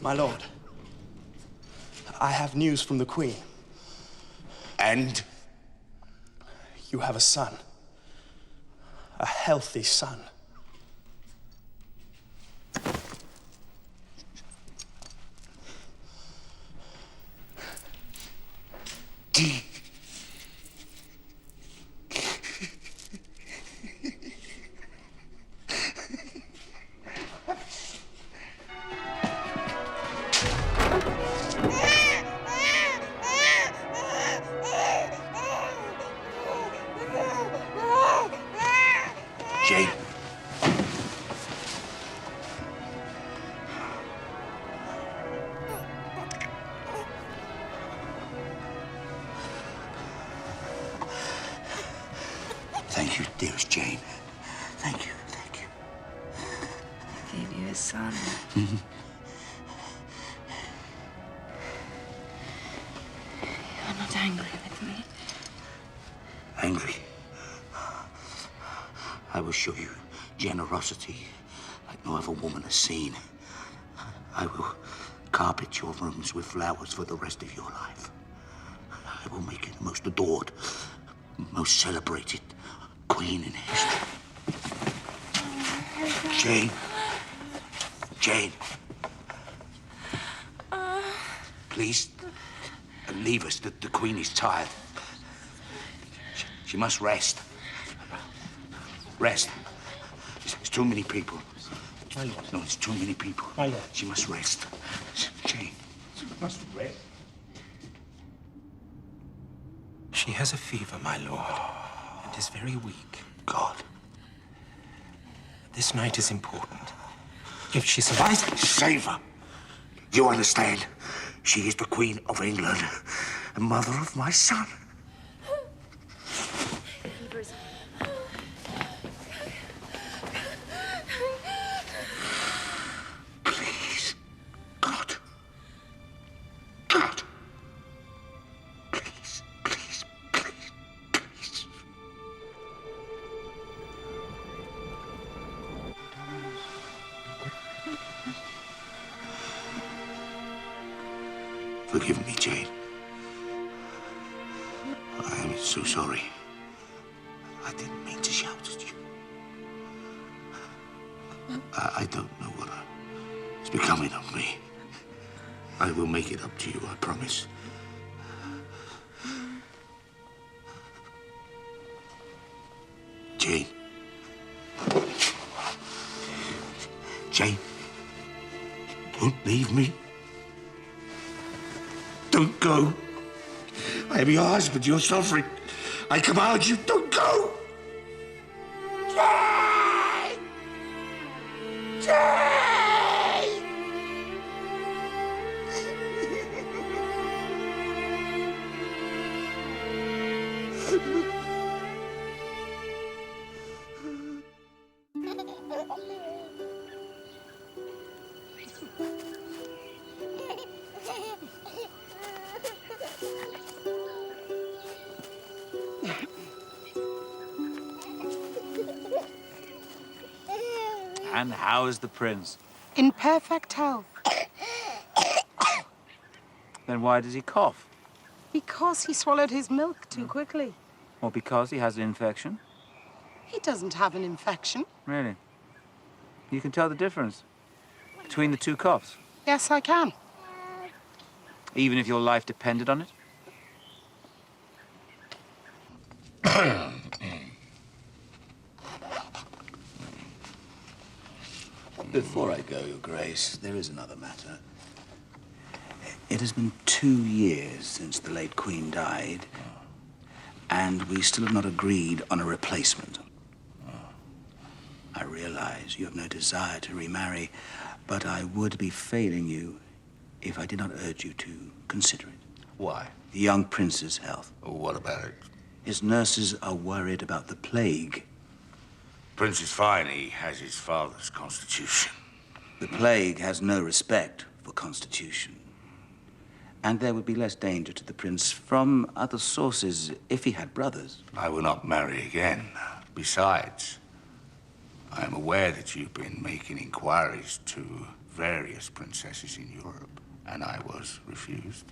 My lord, I have news from the Queen. And? You have a son. A healthy son. Jane. Thank you, dearest Jane. Thank you, thank you. I gave you a son. You're not angry with me. Angry? I will show you generosity like no other woman has seen. I will carpet your rooms with flowers for the rest of your life. I will make you the most adored, most celebrated queen in history. Jane. Jane. Please, leave us. The queen is tired. She must rest. Rest. It's too many people. No, it's too many people. She must rest. Jane, she must rest. She has a fever, my lord, and is very weak. God. This night is important. If she survives... Save her. You understand? She is the Queen of England and mother of my son. Please, God. God. Please, please, please, please. Forgive me, Jane. I am so sorry. I didn't mean to shout at you. I don't know what is becoming of me. I will make it up to you, I promise. Jane. Jane. Don't leave me. Don't go. I am your husband. You're suffering. I command you, don't go. Jane! Jane! And how is the prince? In perfect health. Then why does he cough? Because he swallowed his milk too quickly. Or because he has an infection? He doesn't have an infection. Really? You can tell the difference between the two coughs? Yes, I can. Even if your life depended on it? Before I go, Your Grace, there is another matter. It has been 2 years since the late Queen died, and we still have not agreed on a replacement. I realize you have no desire to remarry, but I would be failing you if I did not urge you to consider it. Why? The young prince's health. What about it? His nurses are worried about the plague. Prince is fine. He has his father's constitution. The plague has no respect for constitution. And there would be less danger to the prince from other sources if he had brothers. I will not marry again. Besides, I am aware that you've been making inquiries to various princesses in Europe, and I was refused.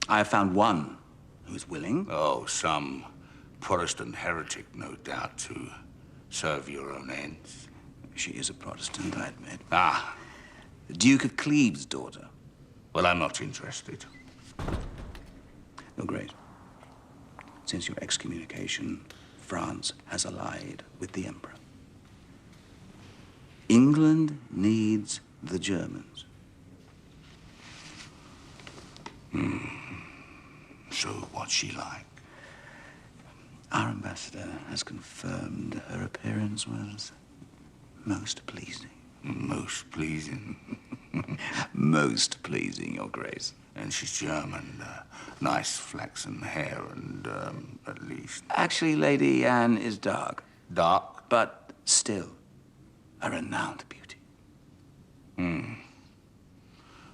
I have found one who is willing. Oh, some Protestant heretic, no doubt, to serve your own ends. She is a Protestant, I admit. Ah. The Duke of Cleves' daughter. Well, I'm not interested. Your Grace, since your excommunication, France has allied with the Emperor. England needs the Germans. So what's she like? Our ambassador has confirmed her appearance was most pleasing. Most pleasing? Most pleasing, Your Grace. And she's German. Nice flaxen hair and, at least... Actually, Lady Anne is dark. Dark? But still a renowned beauty.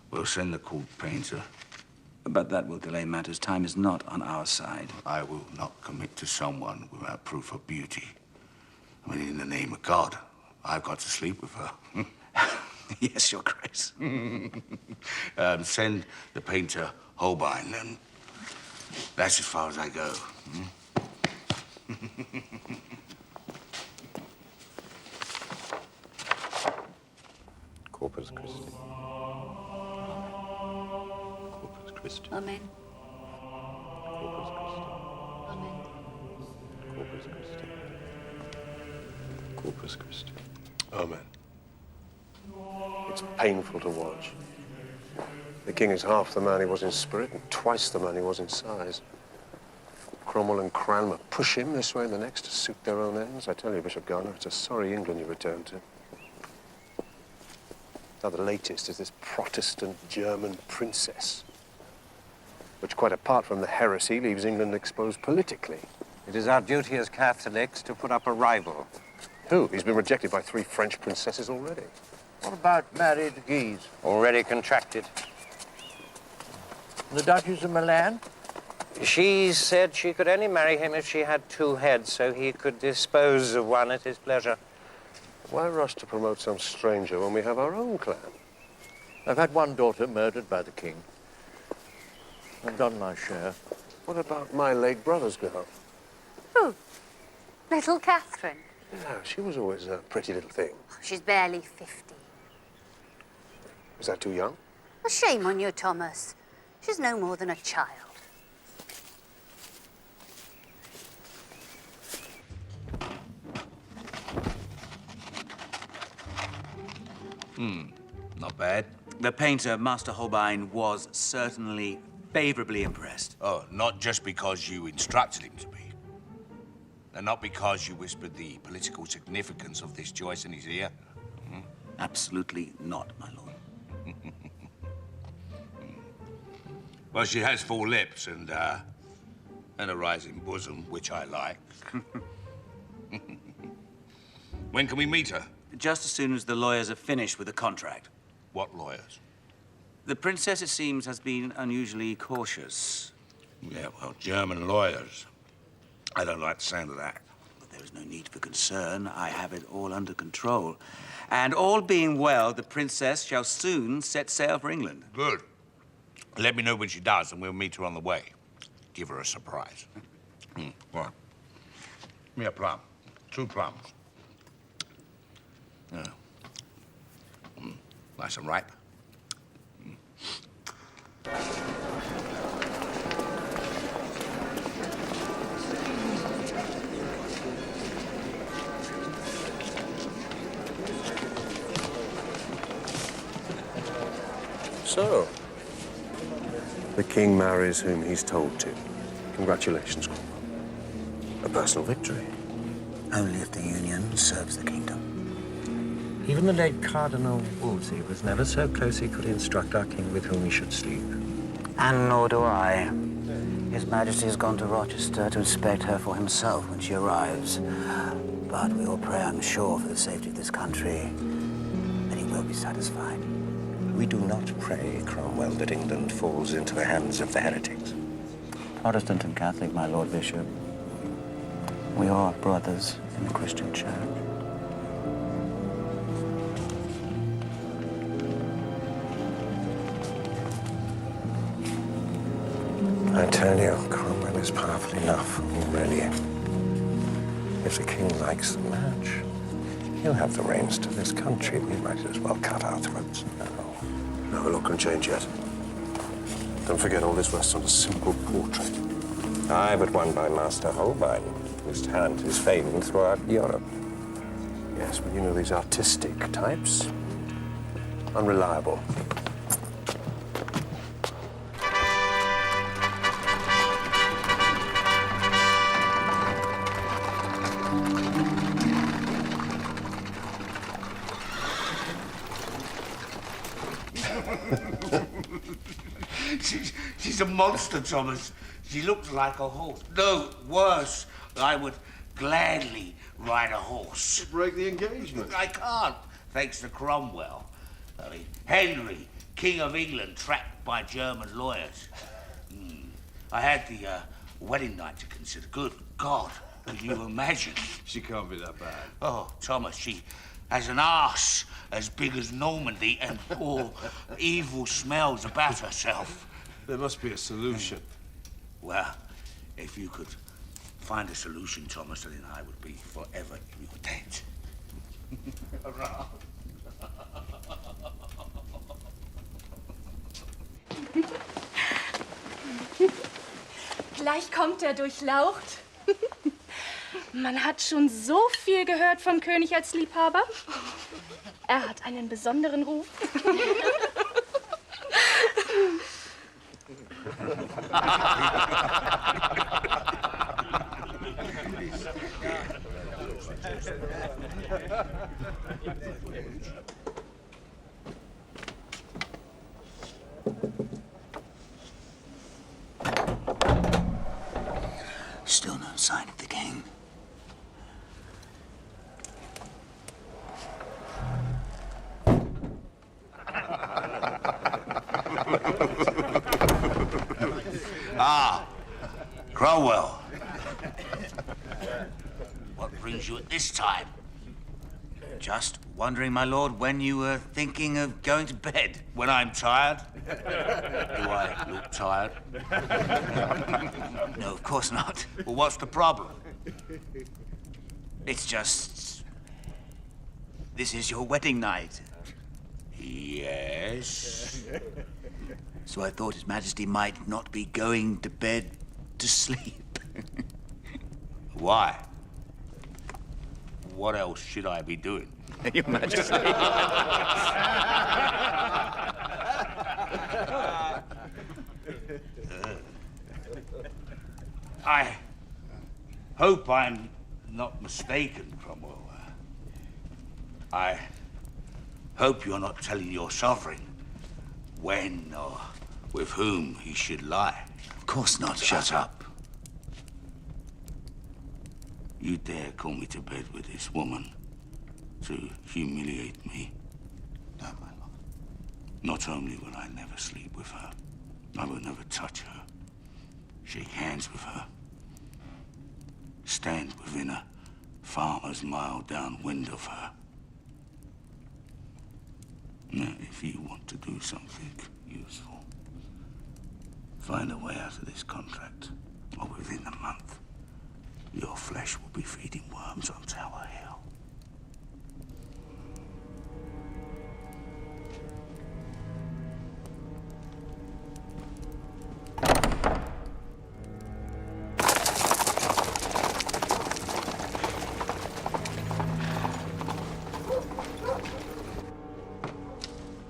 We'll send the court painter. But that will delay matters. Time is not on our side. I will not commit to someone without proof of beauty. I mean, in the name of God. I've got to sleep with her. Yes, Your Grace. Send the painter Holbein, and that's as far as I go. Corpus Christi. Corpus Christi. Amen. Corpus Christi. Amen. Corpus Christi. Corpus Christi. Amen. It's painful to watch. The king is half the man he was in spirit and twice the man he was in size. Cromwell and Cranmer push him this way and the next to suit their own ends. I tell you, Bishop Garner, it's a sorry England you return to. Now, the latest is this Protestant German princess, which, quite apart from the heresy, leaves England exposed politically. It is our duty as Catholics to put up a rival. Who? He's been rejected by 3 French princesses already. What about married Guise? Already contracted. The Duchess of Milan? She said she could only marry him if she had 2 heads, so he could dispose of one at his pleasure. Why rush to promote some stranger when we have our own clan? I've had 1 daughter murdered by the king. I've done my share. What about my late brother's girl? Who? Little Catherine? No, she was always a pretty little thing. She's barely 50. Is that too young? A shame on you, Thomas. She's no more than a child. Not bad. The painter, Master Holbein, was certainly favourably impressed. Oh, not just because you instructed him to be. And not because you whispered the political significance of this choice in his ear. Absolutely not, my lord. Well, she has 4 lips and a rising bosom, which I like. When can we meet her? Just as soon as the lawyers are finished with the contract. What lawyers? The princess, it seems, has been unusually cautious. Yeah, well, German lawyers. I don't like the sound of that. But there is no need for concern. I have it all under control. And all being well, the princess shall soon set sail for England. Good. Let me know when she does, and we'll meet her on the way. Give her a surprise. What? Give me a plum. 2 plums. Yeah. Nice and ripe. So, the king marries whom he's told to. Congratulations, Cromwell. A personal victory. Only if the union serves the kingdom. Even the late Cardinal Wolsey was never so close he could instruct our king with whom he should sleep. And nor do I. His Majesty has gone to Rochester to inspect her for himself when she arrives. But we all pray, I'm sure, for the safety of this country, that he will be satisfied. We do not pray, Cromwell, that England falls into the hands of the heretics. Protestant and Catholic, my Lord Bishop, we are brothers in the Christian Church. I tell you, Cromwell is powerful enough already. If the king likes the match, he'll have the reins to this country. We might as well cut our throats now. No, a lot can change yet. Don't forget, all this rests on a simple portrait. Aye, but one by Master Holbein, whose talent is famed throughout Europe. Yes, but you know these artistic types. Unreliable. She's a monster, Thomas. She looks like a horse. No, worse. I would gladly ride a horse. Break the engagement. I can't, thanks to Cromwell. I mean, Henry, King of England, trapped by German lawyers. I had the wedding night to consider. Good God, can you imagine? She can't be that bad. Oh, Thomas, she has an arse as big as Normandy and poor evil smells about herself. There must be a solution. Well, if you could find a solution, Thomas, then I would be forever in your debt. Gleich kommt er durchlaucht. Man hat schon so viel gehört vom König als Liebhaber. Er hat einen besonderen Ruf. Still no sign of the king. Ah, Cromwell. What brings you at this time? Just wondering, my lord, when you were thinking of going to bed. When I'm tired? Do I look tired? No, of course not. Well, what's the problem? It's just... this is your wedding night. Yes. So I thought His Majesty might not be going to bed to sleep. Why? What else should I be doing? Your Majesty. I hope I'm not mistaken, Cromwell. I hope you're not telling your sovereign when or with whom he should lie. Of course not. Shut up. You dare call me to bed with this woman to humiliate me? No, my lord. Not only will I never sleep with her, I will never touch her, shake hands with her, stand within a farmer's mile downwind of her. Now, if you want to do something useful, find a way out of this contract, or within a month, your flesh will be feeding worms on Tower Hill.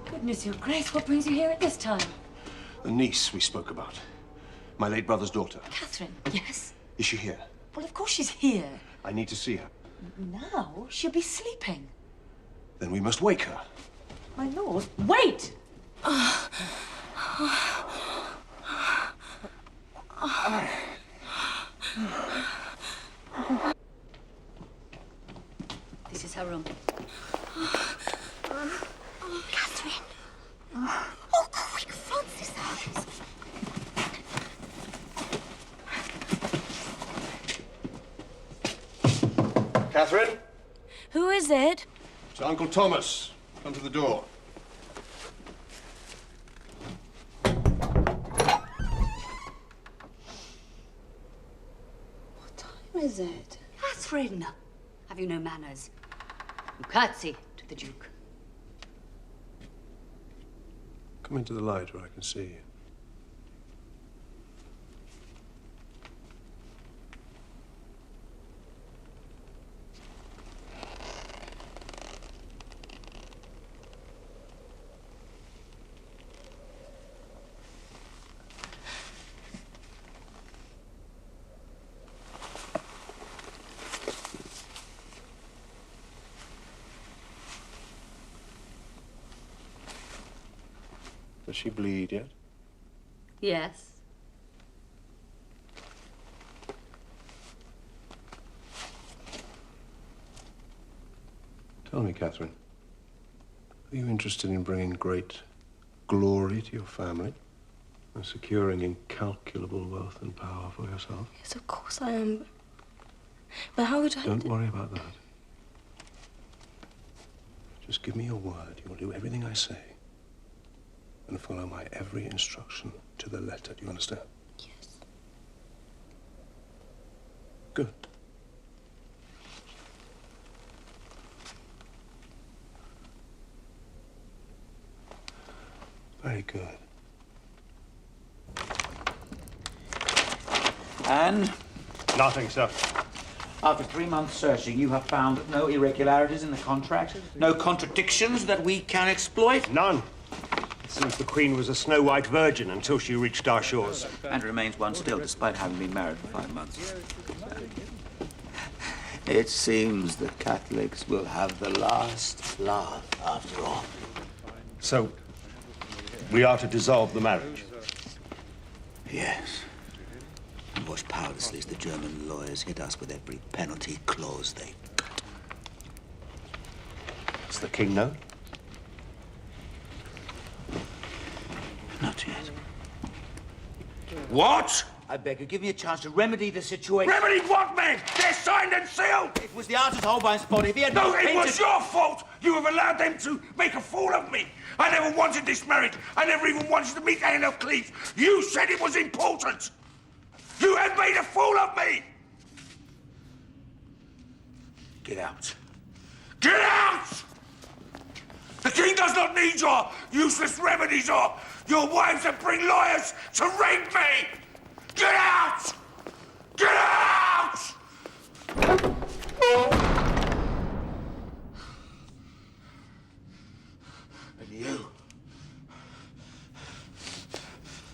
Goodness, Your Grace, what brings you here at this time? The niece we spoke about. My late brother's daughter. Catherine, yes? Is she here? Well, of course she's here. I need to see her. Now she'll be sleeping. Then we must wake her. My lord, wait! This is her room. Catherine. Oh, quick, Francis. Catherine? Who is it? It's Uncle Thomas. Come to the door. What time is it? Catherine! Have you no manners? You curtsy to the Duke. Come into the light where I can see you. Does she bleed yet? Yes. Tell me, Catherine, are you interested in bringing great glory to your family and securing incalculable wealth and power for yourself? Yes, of course I am. But how would I... Don't worry about that. Just give me your word. You'll do everything I say and follow my every instruction to the letter. Do you understand? Yes. Good. Very good. And? Nothing, sir. After 3 months searching, you have found no irregularities in the contract? No contradictions that we can exploit? None. It seems the Queen was a snow-white virgin until she reached our shores. And remains one still, despite having been married for 5 months. It seems the Catholics will have the last laugh after all. So, we are to dissolve the marriage? Yes. And watch powerlessly as the German lawyers hit us with every penalty clause they cut. Does the King know? Not yet. What? I beg you, give me a chance to remedy the situation. Remedy what, man? They're signed and sealed! It was the artist Holbein's fault. If he had No, not it painted... was your fault! You have allowed them to make a fool of me! I never wanted this marriage! I never even wanted to meet Anne of Cleves! You said it was important! You have made a fool of me! Get out. Get out! The King does not need your useless remedies or your wives that bring lawyers to rape me! Get out! Get out! And you,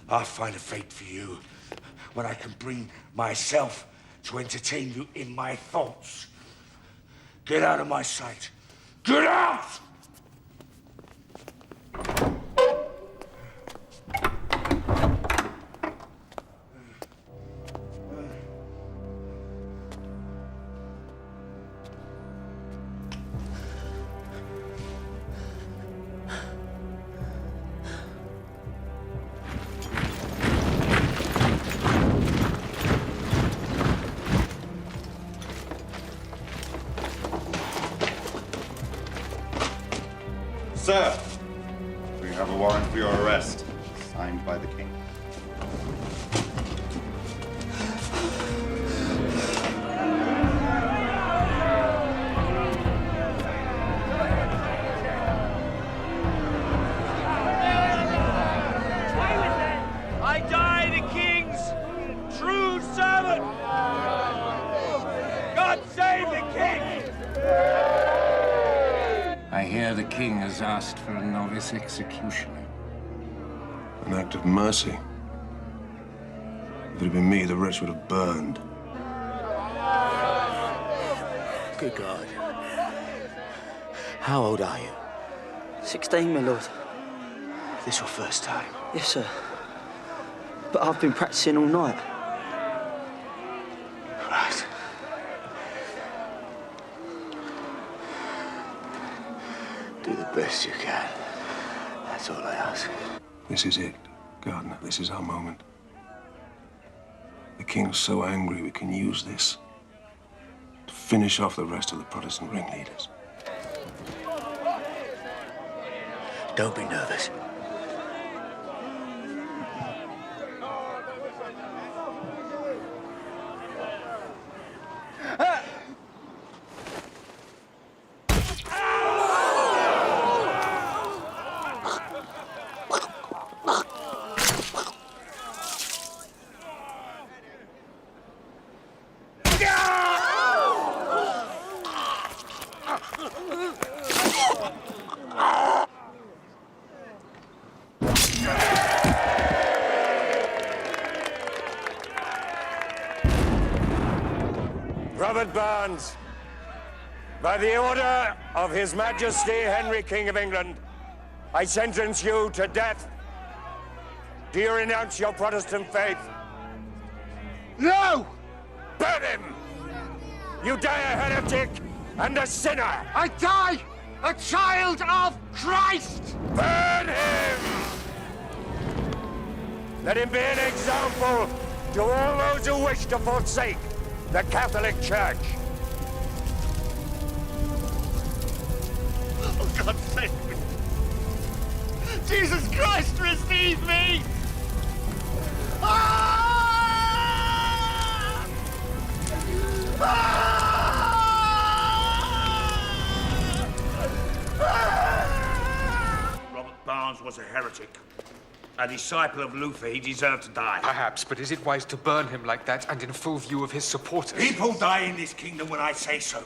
I'll find a fate for you when I can bring myself to entertain you in my thoughts. Get out of my sight. Get out! Sir, we have a warrant for your arrest, signed by the King. I die the King's true servant! God save the King! I hear the King has asked for a novice executioner. An act of mercy. If it had been me, the rest would have burned. Good God. How old are you? 16, my lord. This your first time? Yes, sir. But I've been practicing all night. Right. Do the best you can. That's all I ask. This is it, Gardner. This is our moment. The King's so angry we can use this to finish off the rest of the Protestant ringleaders. Don't be nervous. Robert Barnes, by the order of His Majesty Henry, King of England, I sentence you to death. Do you renounce your Protestant faith? No! Burn him! You die a heretic and a sinner! I die a child of Christ! Burn him! Let him be an example to all those who wish to forsake the Catholic Church. God save me! Jesus Christ, receive me! Ah! Ah! Robert Barnes was a heretic. A disciple of Luther, he deserved to die. Perhaps, but is it wise to burn him like that and in full view of his supporters? People die in this kingdom when I say so.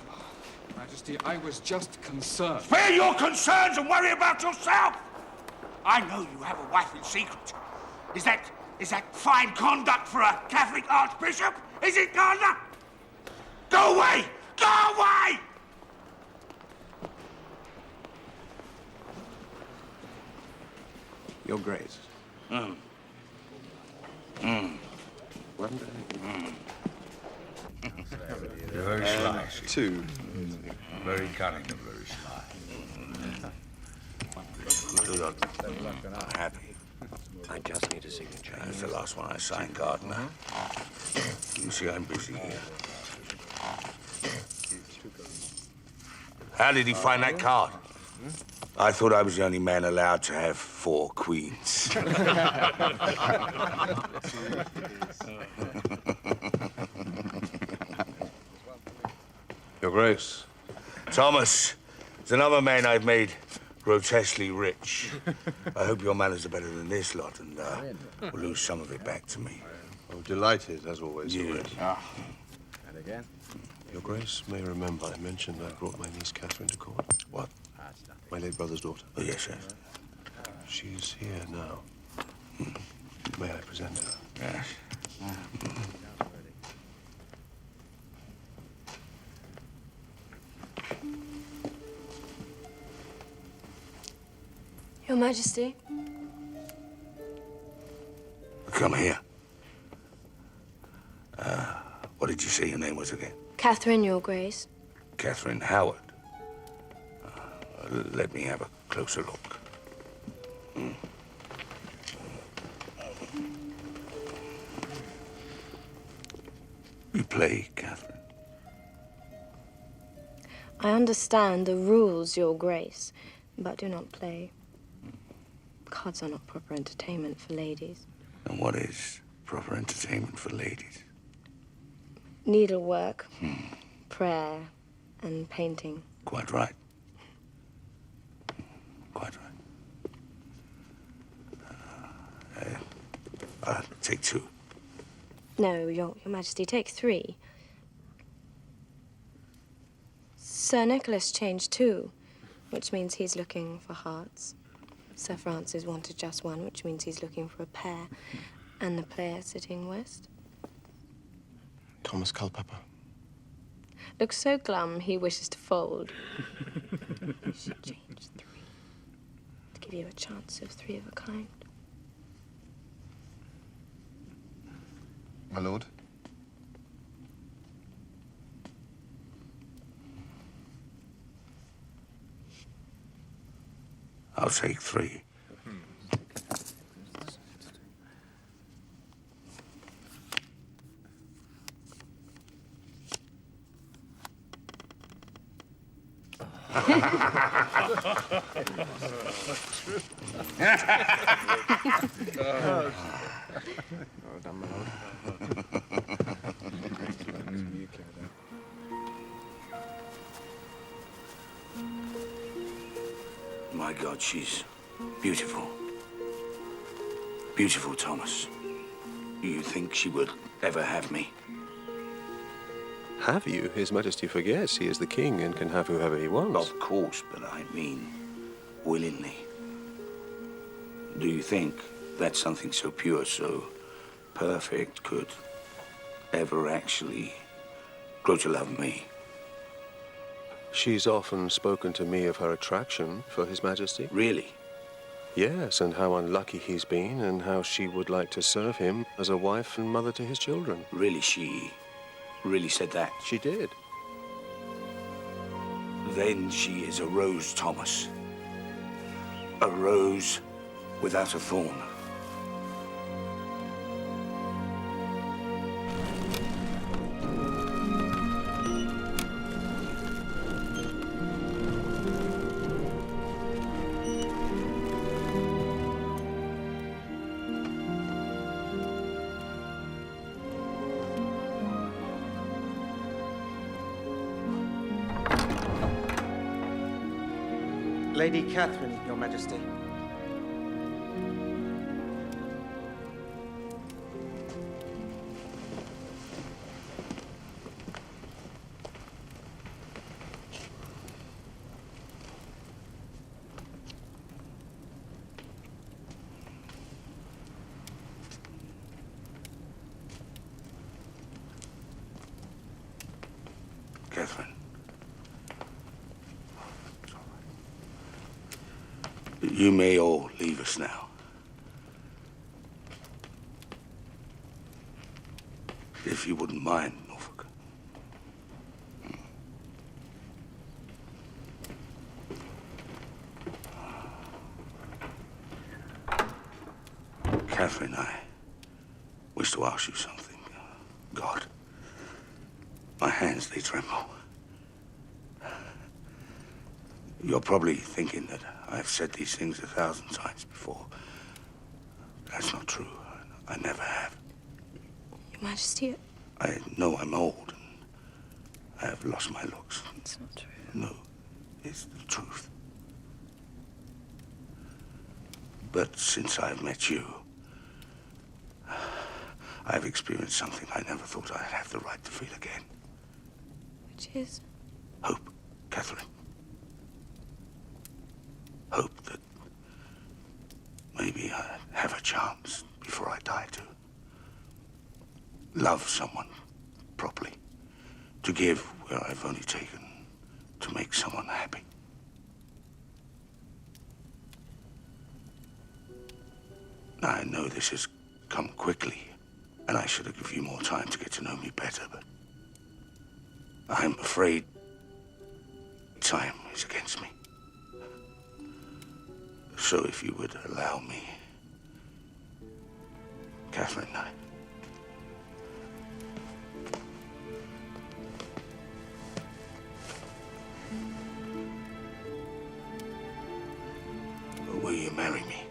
Majesty, I was just concerned. Spare your concerns and worry about yourself! I know you have a wife in secret. Is that fine conduct for a Catholic archbishop? Is it conduct? Go away! Go away! Your Grace. One day. You're very sly. Two. Very cunning and very sly. Good on. I'm happy. I just need a signature. That's the last one I signed, Gardner. You see, I'm busy here. How did he find that card? I thought I was the only man allowed to have 4 queens. Your Grace. Thomas, there's another man I've made grotesquely rich. I hope your manners are better than this lot, and will lose some of it back to me. Oh, delighted, as always, Your Yes. Grace. And again? Your Grace may remember I mentioned I brought my niece Catherine to court. What? My late brother's daughter. Oh, yes, yes. She's here now. May I present her? Yes. Your Majesty. Come here. What did you say your name was again? Catherine, Your Grace. Catherine Howard. Let me have a closer look. You play, Catherine? I understand the rules, Your Grace, but do not play. Cards are not proper entertainment for ladies. And what is proper entertainment for ladies? Needlework, prayer, and painting. Quite right. Quite right. I'll take 2. No, Your Majesty, take 3. Sir Nicholas changed 2, which means he's looking for hearts. Sir Francis wanted just 1, which means he's looking for a pair. And the player sitting west Thomas Culpepper. looks so glum he wishes to fold. You should change 3 to give you a chance of 3 of a kind. My lord. I'll take 3. My God, she's beautiful. Beautiful, Thomas. Do you think she would ever have me? Have you? His Majesty forgets he is the king and can have whoever he wants. Of course, but I mean willingly. Do you think that something so pure, so perfect, could ever actually grow to love me? She's often spoken to me of her attraction for His Majesty. Really? Yes, and how unlucky he's been, and how she would like to serve him as a wife and mother to his children. Really, she really said that? She did. Then she is a rose, Thomas. A rose without a thorn. Lady Catherine, Your Majesty. Catherine. You may all leave us now. If you wouldn't mind, Norfolk. Catherine, I wish to ask you something. God, my hands, they tremble. You're probably thinking that I've said these things 1,000 times before. That's not true. I never have. Your Majesty, I know I'm old and I have lost my looks. it's not true. No, it's the truth. But since I've met you, I've experienced something I never thought I'd have the right to feel again. Which is? Hope, Catherine. Hope that maybe I'd have a chance before I die to love someone properly, to give where I've only taken, to make someone happy. Now, I know this has come quickly, and I should have given you more time to get to know me better, but I'm afraid time is against me. So if you would allow me, Catherine, will you marry me?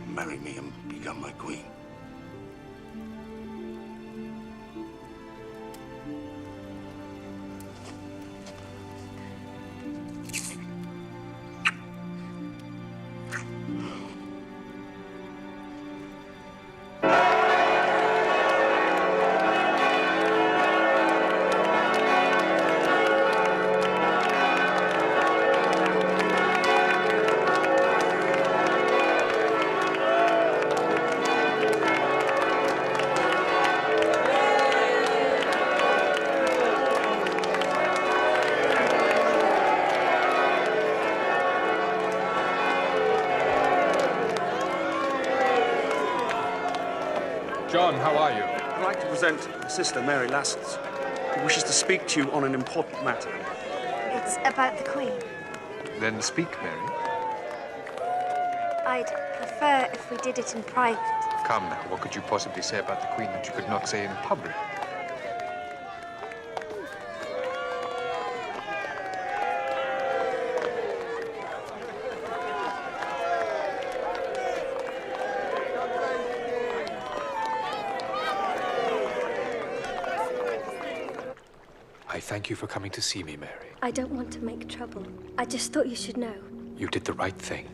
Marry me and become my queen. John, how are you? I'd like to present Sister Mary Lascelles, who wishes to speak to you on an important matter. It's about the Queen. Then speak, Mary. I'd prefer if we did it in private. Come now, what could you possibly say about the Queen that you could not say in public? I thank you for coming to see me, Mary. I don't want to make trouble. I just thought you should know. You did the right thing.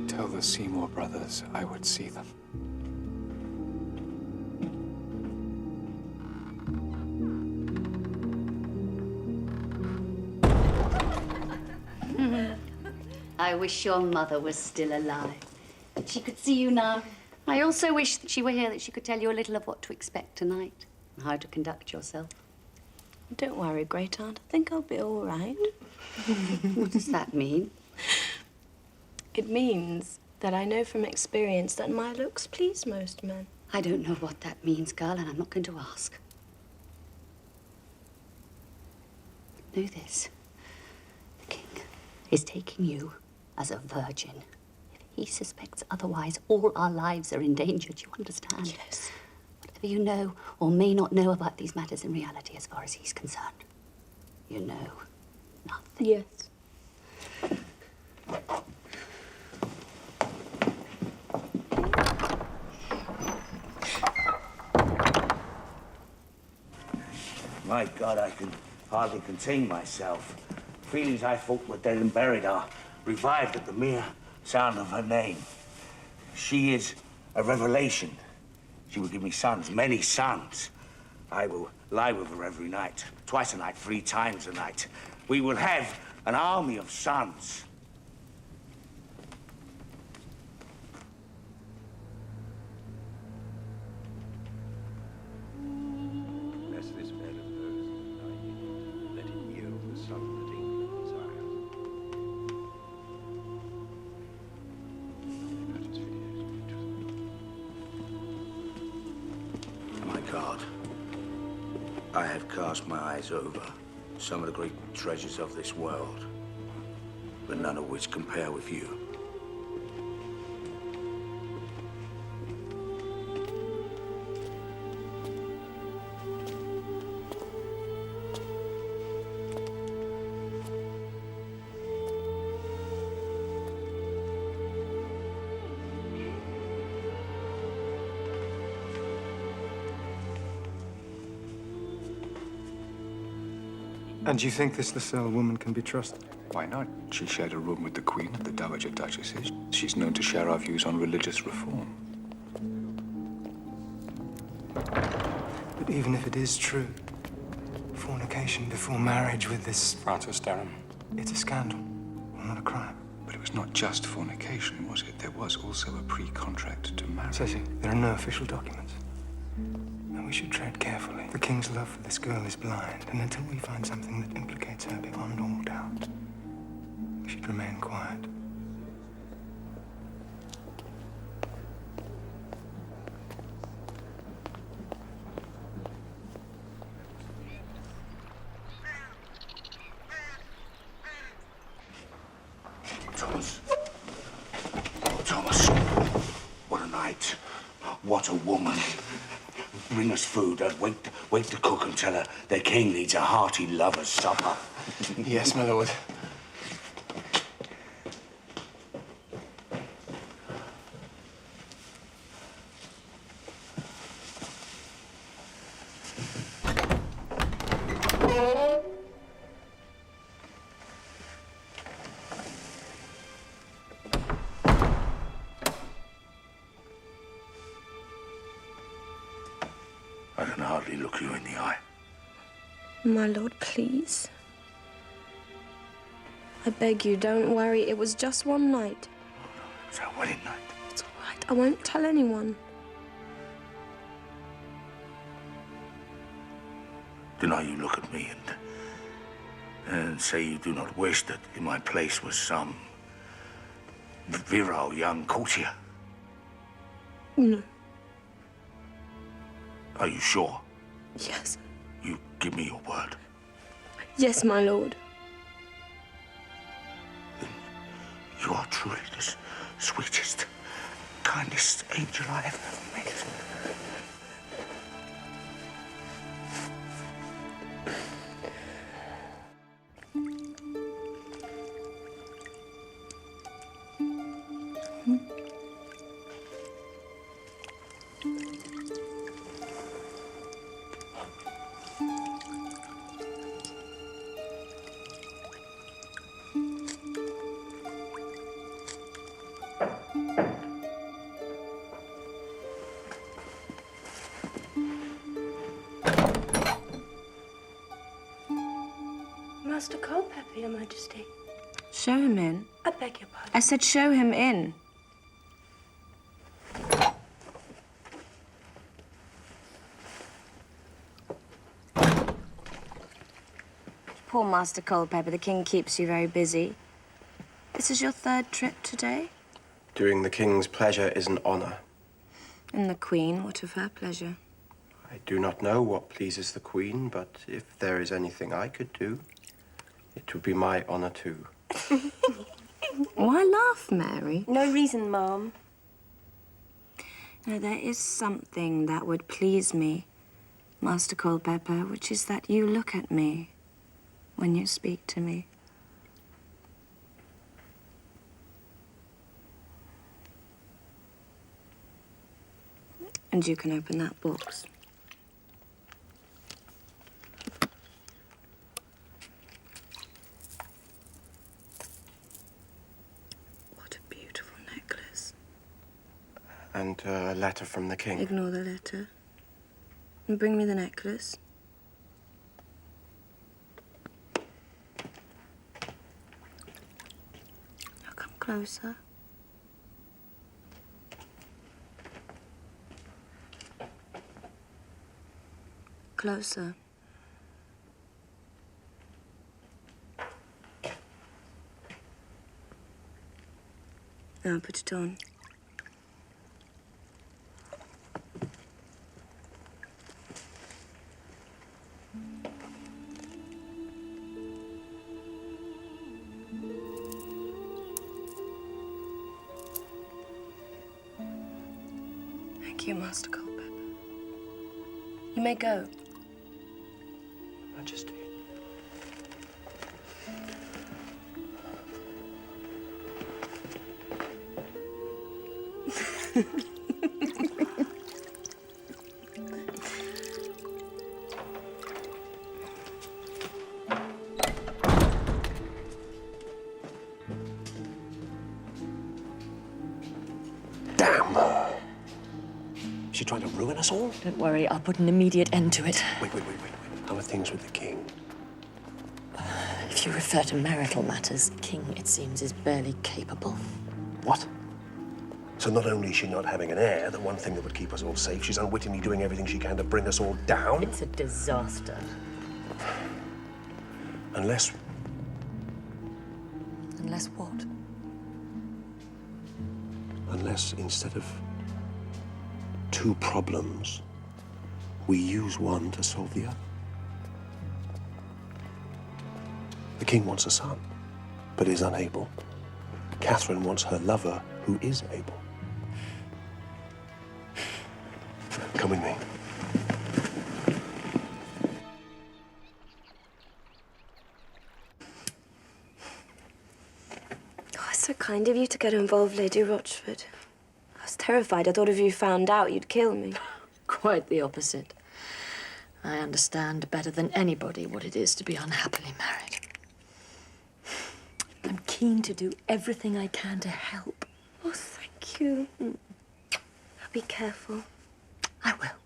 Tell the Seymour brothers I would see them. I wish your mother was still alive. That she could see you now. I also wish that she were here, that she could tell you a little of what to expect tonight, and how to conduct yourself. Don't worry, Great Aunt. I think I'll be all right. What does that mean? It means that I know from experience that my looks please most men. I don't know what that means, girl, and I'm not going to ask. Know this. The king is taking you as a virgin. If he suspects otherwise, all our lives are in danger. Do you understand? Yes. Whatever you know or may not know about these matters in reality, as far as he's concerned, you know nothing. Yes. My God, I can hardly contain myself. Feelings I thought were dead and buried are revived at the mere sound of her name. She is a revelation. She will give me sons, many sons. I will lie with her every night, twice a night, 3 times a night. We will have an army of sons. Bless this bed of hers, let it yield the son that England desires. My God, I have cast my eyes over some of the great treasures of this world, but none of which compare with you. And do you think this Lascelles woman can be trusted? Why not? She shared a room with the Queen and the Dowager Duchesses. She's known to share our views on religious reform. But even if it is true, fornication before marriage with this Francis Durham. It's a scandal, not a crime. But it was not just fornication, was it? There was also a pre-contract to marry. Ceci, there are no official documents. And we should tread carefully. The king's love for this girl is blind, and until we find something that implicates her beyond all doubt, we should remain quiet. Thomas. Oh, Thomas. What a night. What a woman. Bring us food and wait the cook and tell her their king needs a hearty lover's supper. Yes, my lord. I can hardly look you in the eye. My lord, please. I beg you, don't worry. It was just one night. It's our wedding night. It's all right. I won't tell anyone. Do not you look at me and say you do not wish that in my place was some virile young courtier. No. Are you sure? Yes. You give me your word. Yes, my lord. You are truly the sweetest, kindest angel I ever met. Master Culpepper, Your Majesty. Show him in. I beg your pardon. I said show him in. Poor Master Culpepper, the king keeps you very busy. This is your 3rd trip today? Doing the king's pleasure is an honor. And the queen, what of her pleasure? I do not know what pleases the queen, but if there is anything I could do, it would be my honor too. Why laugh, Mary? No reason, Ma'am. No, there is something that would please me, Master Culpepper, which is that you look at me when you speak to me. And you can open that box. and a letter from the king. Ignore the letter. And bring me the necklace. Now come closer. Closer. Now put it on. Thank you, Master Culpepper. You may go. Majesty. Damn. Is she trying to ruin us all? Don't worry, I'll put an immediate end to it. Wait. How are things with the king? If you refer to marital matters, the king, it seems, is barely capable. What? So not only is she not having an heir, the one thing that would keep us all safe, she's unwittingly doing everything she can to bring us all down? It's a disaster. Unless... Unless what? Unless instead of two problems, we use one to solve the other. The king wants a son, but is unable. Catherine wants her lover, who is able. Come with me. Oh, it's so kind of you to get involved, Lady Rochford. I was terrified. I thought if you found out, you'd kill me. Quite the opposite. I understand better than anybody what it is to be unhappily married. I'm keen to do everything I can to help. Oh, thank you. I'll be careful. I will.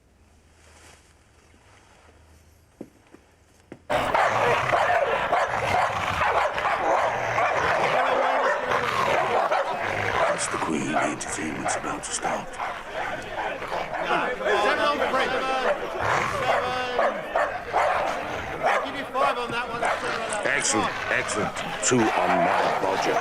It's the Queen. The entertainment's about to start. Excellent. 2 on my Bodger.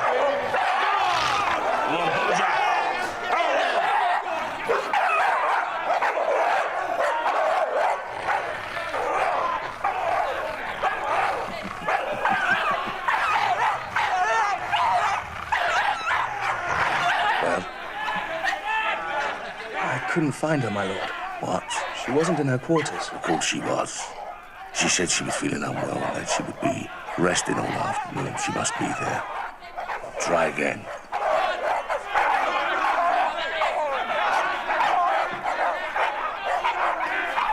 I couldn't find her, my lord. What? She wasn't in her quarters. Of course she was. She said she was feeling unwell and that she would be resting all afternoon. She must be there. Try again.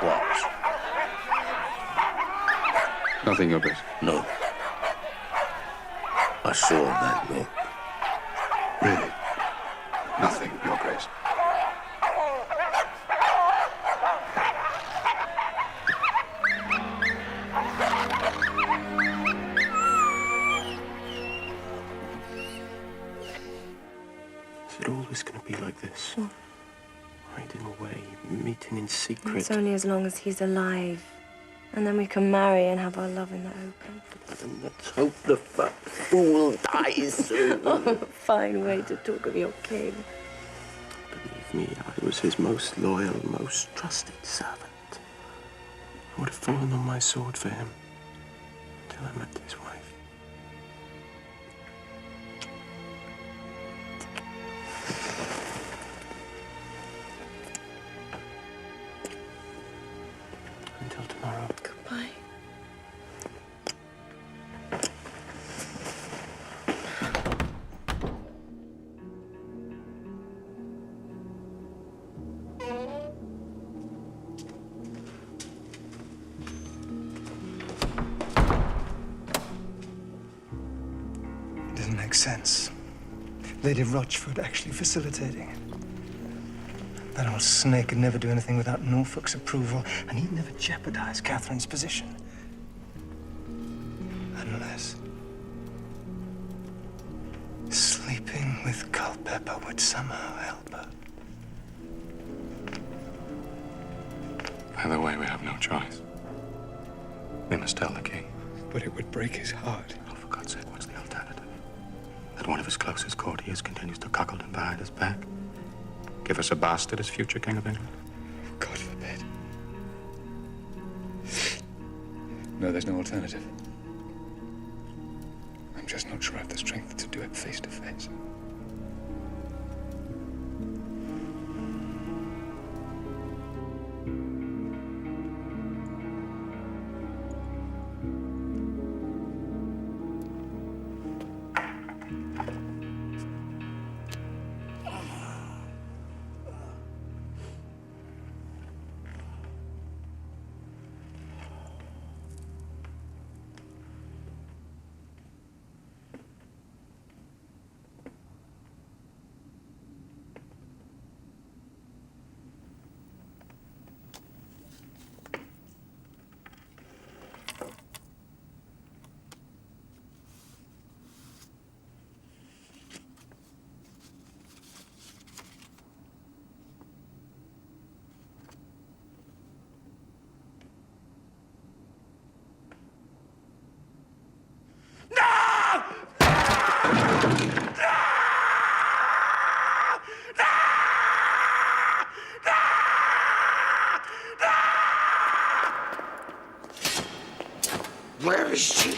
What? Nothing, Your Grace. No. I saw that look. Really? Nothing, Your Grace. Is it always going to be like this? Hiding away, meeting in secret. It's only as long as he's alive. And then we can marry and have our love in the open. And let's hope the fat fool dies soon. Oh, fine way to talk of your king. Believe me, I was his most loyal, most trusted servant. I would have fallen on my sword for him until I met his wife. Until tomorrow. Goodbye. It doesn't make sense. Lady Rochford actually facilitating it. That old snake could never do anything without Norfolk's approval, and he'd never jeopardize Catherine's position. Unless sleeping with Culpeper would somehow help her. Either way, we have no choice. We must tell the king. But it would break his heart. Oh, for God's sake, what's the alternative? That one of his closest courtiers continues to cuckold him behind his back? Give us a bastard as future King of England? God forbid. No, there's no alternative. I'm just not sure I have the strength to do it face to face. Where is she?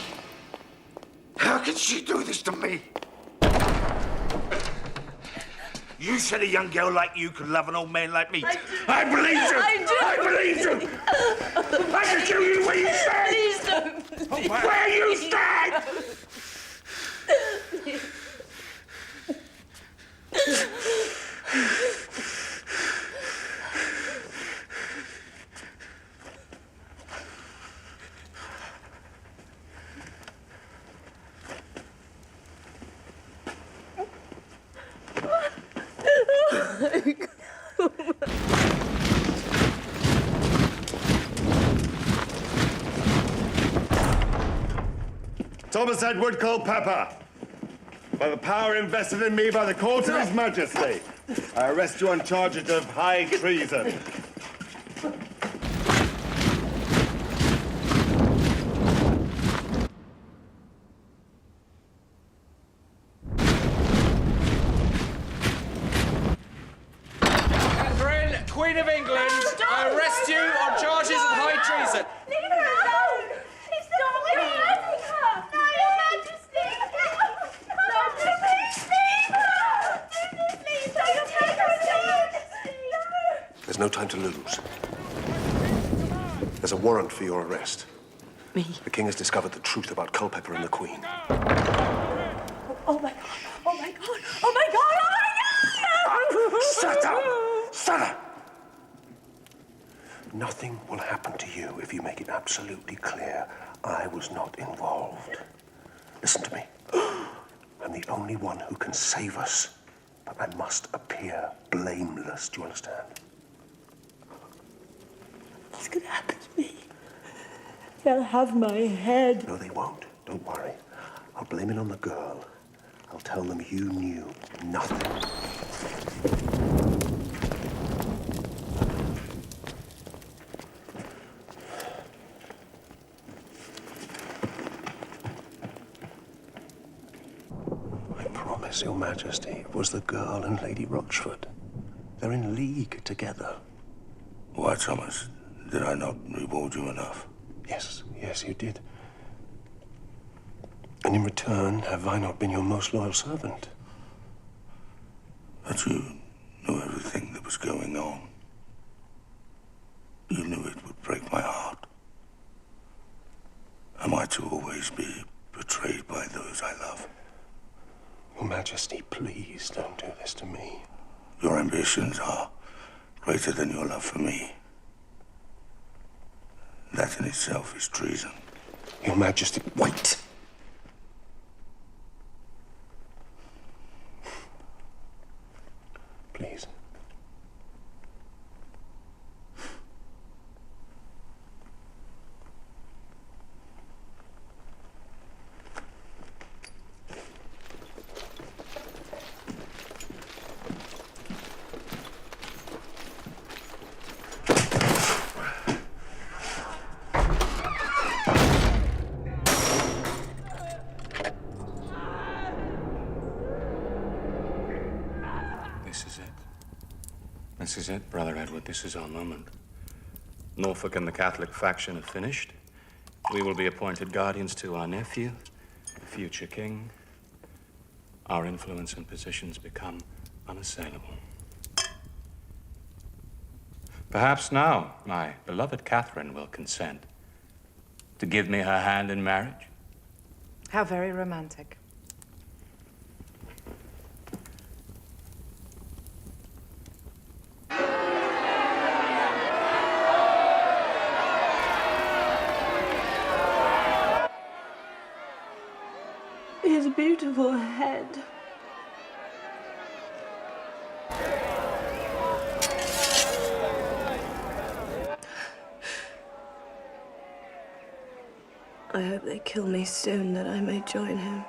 How can she do this to me? You said a young girl like you could love an old man like me. I believe you! I believe you! I can kill you where you stand! Please don't. Where you stand! Thomas Edward Culpeper, by the power invested in me by the court of His Majesty, I arrest you on charges of high treason. Catherine, Queen of England, I arrest you on charges of high treason. Leave her alone! Stop! You're hurting her! No, Your Majesty! No, please leave her! Please don't take her alone! There's no time to lose. There's a warrant for your arrest. Me? The king has discovered the truth about Culpeper and the Queen. Oh my God! Oh my God! Oh my God! Oh my God! Shut up! Shut up! Nothing will happen to you if you make it absolutely clear I was not involved. Listen to me. I'm the only one who can save us, but I must appear blameless. Do you understand? What's gonna happen to me? They'll have my head. No, they won't. Don't worry. I'll blame it on the girl. I'll tell them you knew nothing. I promise, Your Majesty, it was the girl and Lady Rochford. They're in league together. Why, Thomas? Did I not reward you enough? Yes, you did. And in return, have I not been your most loyal servant? But you knew everything that was going on. You knew it would break my heart. Am I to always be betrayed by those I love? Your Majesty, please don't do this to me. Your ambitions are greater than your love for me. That in itself is treason. Your Majesty, wait! Please. This is it. This is it, Brother Edward. This is our moment. Norfolk and the Catholic faction have finished. We will be appointed guardians to our nephew, the future king. Our influence and positions become unassailable. Perhaps now my beloved Catherine will consent to give me her hand in marriage. How very romantic. His beautiful head. I hope they kill me soon that I may join him.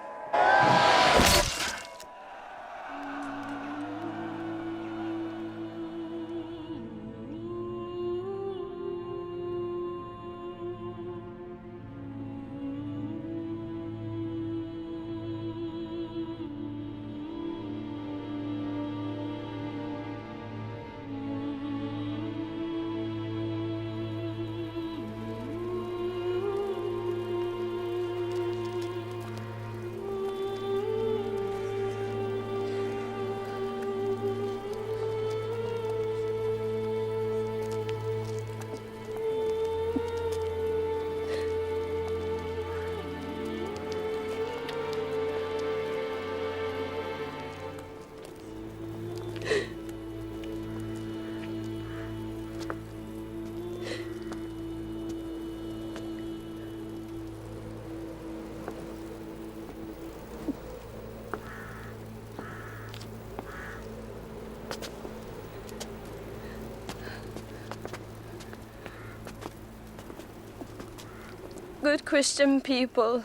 Good Christian people,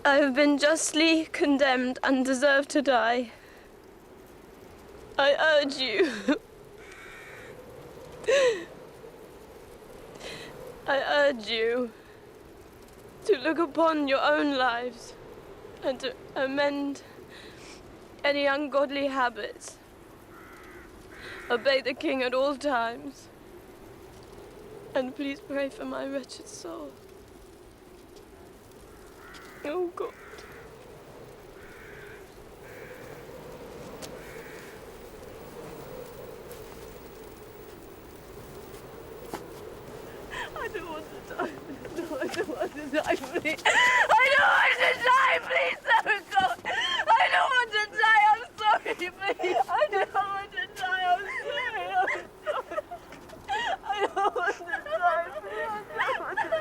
I have been justly condemned and deserve to die. I urge you, I urge you to look upon your own lives and to amend any ungodly habits. Obey the king at all times. And please pray for my wretched soul. Oh, God. I don't want to die. No, I don't want to die, please. I don't want to die, please, oh, God. I don't want to die. I'm sorry, please. I don't want to die. I'm sorry. I don't want to die.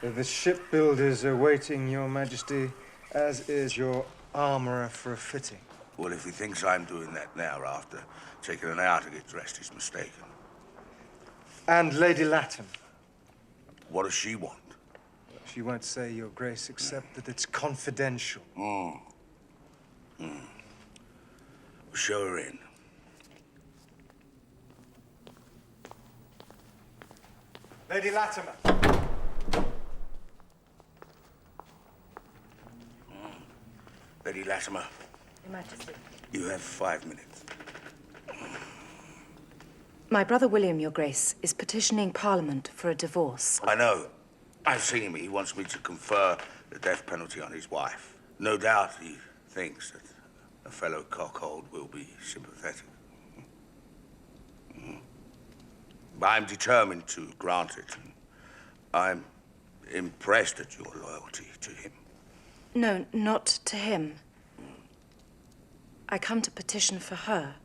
The shipbuilders are waiting, Your Majesty, as is your armourer for a fitting. Well, if he thinks I'm doing that now after taking an hour to get dressed, he's mistaken. And Lady Latham. What does she want? She won't say, Your Grace, except that it's confidential. We'll show her in. Lady Latimer. Lady Latimer, Your Majesty. you have 5 minutes. My brother William, Your Grace, is petitioning Parliament for a divorce. I know. I've seen him. He wants me to confer the death penalty on his wife. No doubt he thinks that a fellow cockhold will be sympathetic. But I'm determined to grant it. I'm impressed at your loyalty to him. No, not to him. I come to petition for her.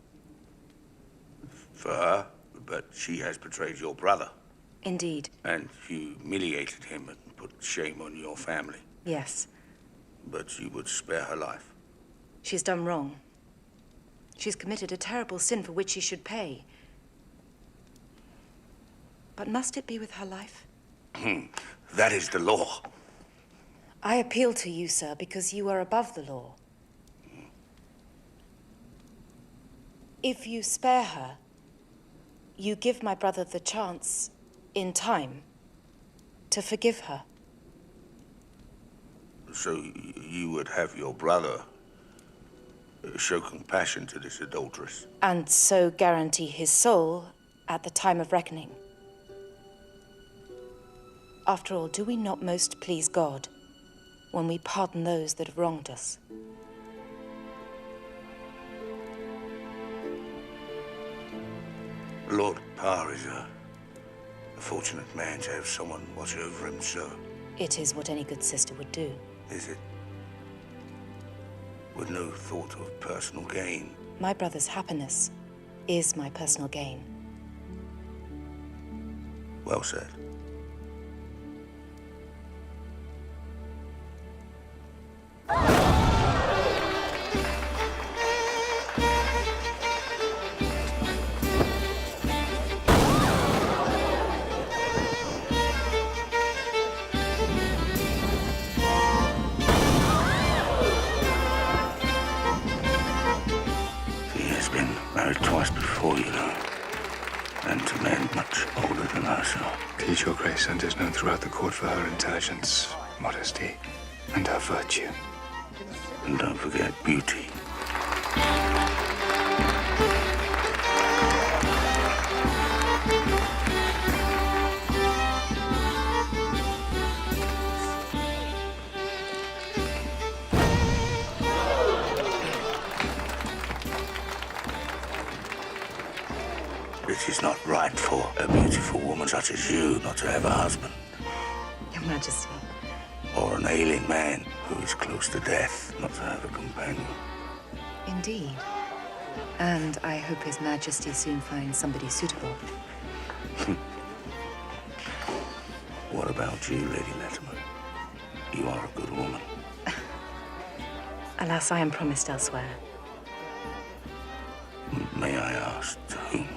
For her, but she has betrayed your brother. Indeed. And you humiliated him and put shame on your family. Yes. But you would spare her life. She's done wrong. She's committed a terrible sin for which she should pay. But must it be with her life? That is the law. I appeal to you, sir, because you are above the law. If you spare her, you give my brother the chance, in time, to forgive her. So you would have your brother show compassion to this adulteress? And so guarantee his soul at the time of reckoning. After all, do we not most please God when we pardon those that have wronged us? Lord Parr is a fortunate man to have someone watch over him so. It is what any good sister would do. Is it? With no thought of personal gain? My brother's happiness is my personal gain. Well said. Twice before, you know, and to men much older than herself. Please, Your Grace, and is known throughout the court for her intelligence, modesty, and her virtue. And don't forget beauty. It is not right for a beautiful woman such as you not to have a husband. Your Majesty. Or an ailing man who is close to death not to have a companion. Indeed. And I hope His Majesty soon finds somebody suitable. What about you, Lady Latimer? You are a good woman. Alas, I am promised elsewhere. May I ask to whom?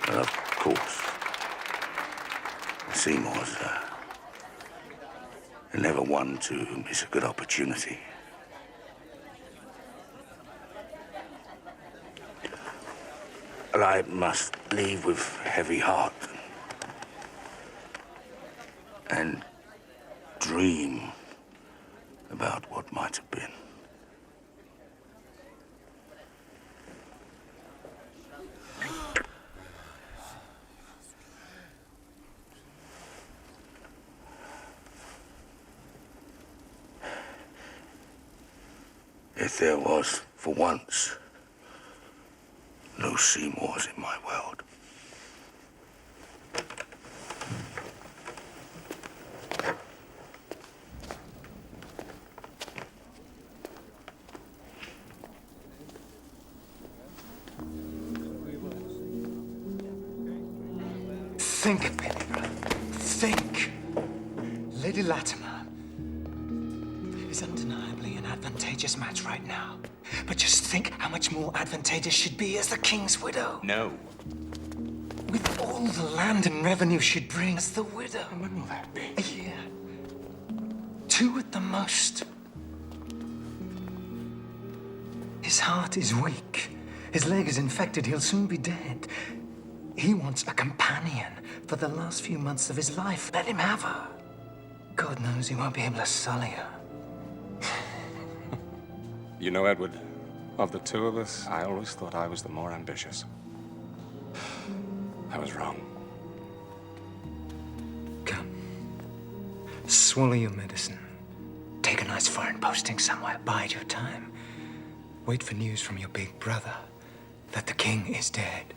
Of course. Seymour's never one to miss a good opportunity. Well, I must leave with heavy heart and dream about what might have been. If there was, for once, no Seymours in my world. Think of it. Think. Lady Latimer is undeniably an advantageous match right now. But just think how much more advantageous she'd be as the king's widow. No. With all the land and revenue she'd bring as the widow. And when will that be? A year. 2 at the most. His heart is weak. His leg is infected. He'll soon be dead. He wants a companion for the last few months of his life. Let him have her. God knows he won't be able to sully her. You know, Edward, of the two of us, I always thought I was the more ambitious. I was wrong. Come. Swallow your medicine. Take a nice foreign posting somewhere. Bide your time. Wait for news from your big brother that the king is dead.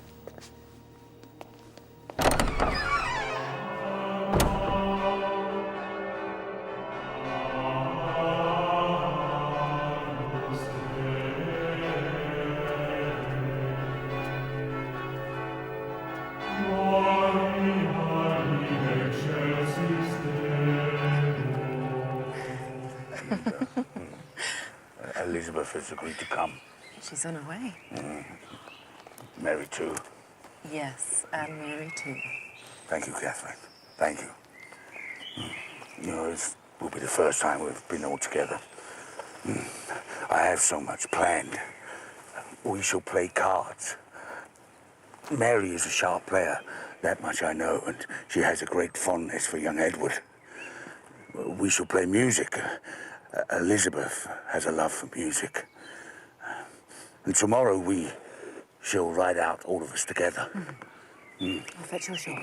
Elizabeth has agreed to come. She's on her way. Mary too. Yes, and Mary too. Thank you, Catherine. Thank you. You know, this will be the first time we've been all together. I have so much planned. We shall play cards. Mary is a sharp player, that much I know, and she has a great fondness for young Edward. We shall play music. Elizabeth has a love for music. And tomorrow we shall ride out, all of us together. I'll fetch your shawl.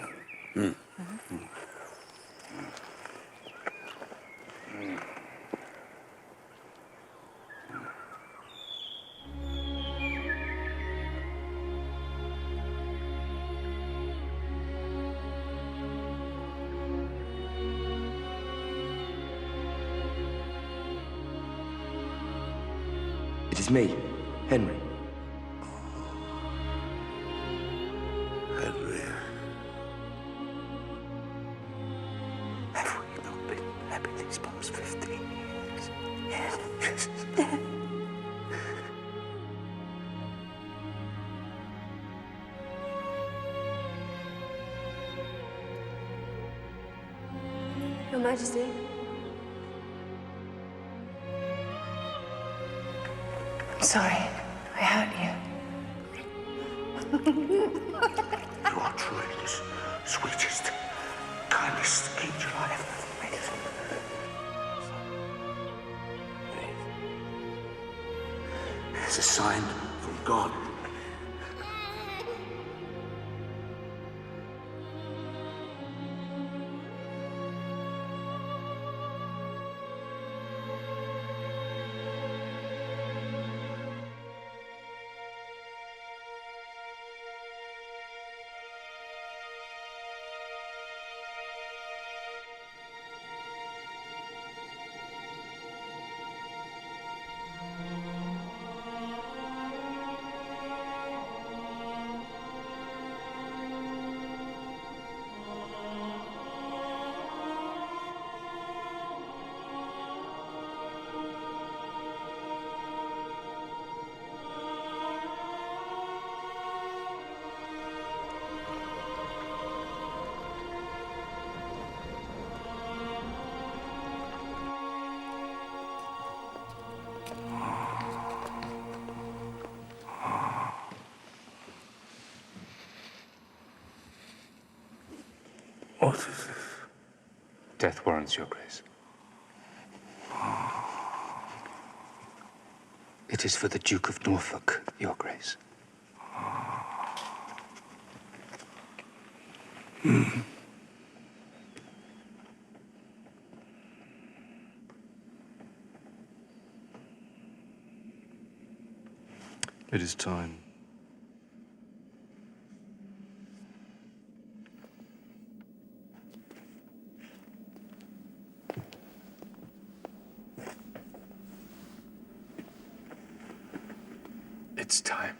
It is me, Henry. Henry. Have we not been happy these past 15 years? Yes. Your Majesty. I'm sorry. I hurt you. You are truly the sweetest, kindest angel I ever met. It's a sign from God. What is this? Death warrants, Your Grace. It is for the Duke of Norfolk, Your Grace. It is time. It's time.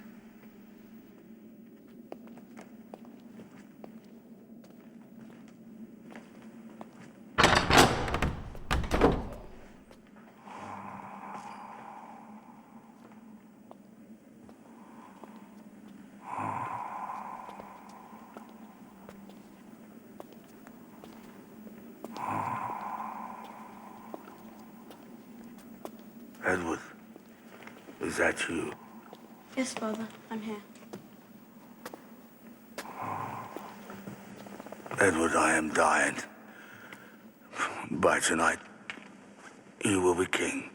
Edward, is that you? Yes, Father, I'm here. Edward, I am dying. By tonight, you will be king.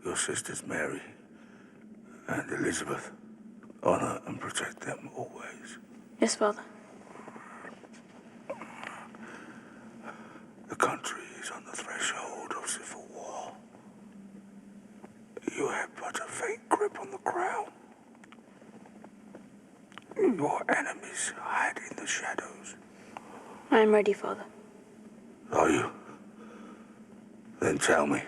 Your sisters Mary and Elizabeth, honor and protect them always. Yes, Father. The country is on the threshold of civil war. You have but a faint grip on the crown. Your enemies hide in the shadows. I am ready, Father. Are you? Then tell me,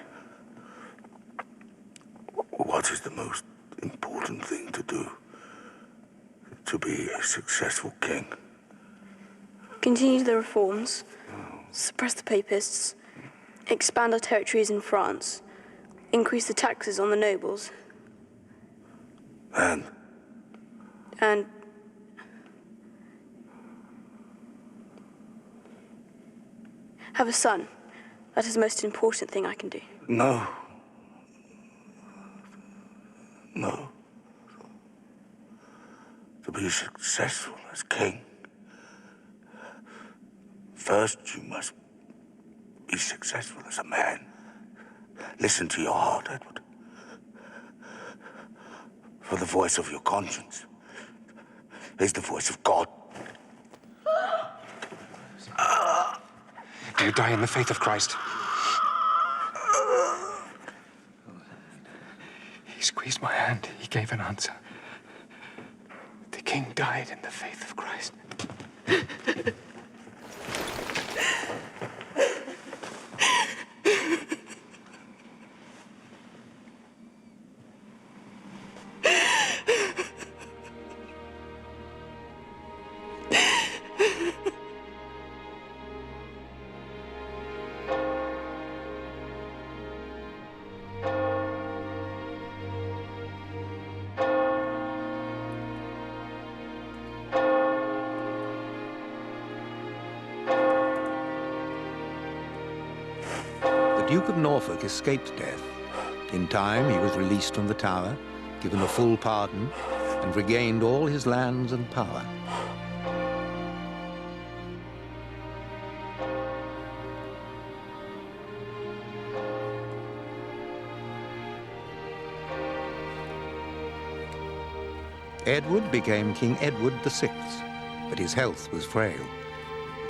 what is the most important thing to do to be a successful king? Continue the reforms, suppress the papists, expand our territories in France, increase the taxes on the nobles. And have a son. That is the most important thing I can do. no. No. To be successful as king, first you must be successful as a man. Listen to your heart, Edward. For the voice of your conscience is the voice of God. Do you die in the faith of Christ? He squeezed my hand. He gave an answer. The king died in the faith of Christ. The Duke of Norfolk escaped death. In time, he was released from the Tower, given a full pardon, and regained all his lands and power. Edward became King Edward VI, but his health was frail.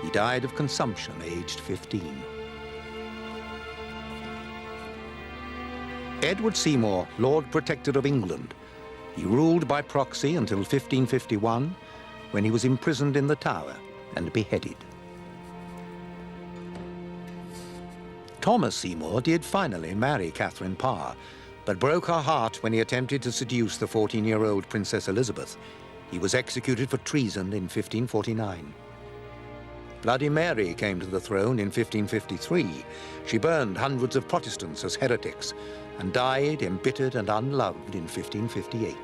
He died of consumption, aged 15. Edward Seymour, Lord Protector of England. He ruled by proxy until 1551, when he was imprisoned in the Tower and beheaded. Thomas Seymour did finally marry Catherine Parr, but broke her heart when he attempted to seduce the 14-year-old Princess Elizabeth. He was executed for treason in 1549. Bloody Mary came to the throne in 1553. She burned hundreds of Protestants as heretics and died embittered and unloved in 1558.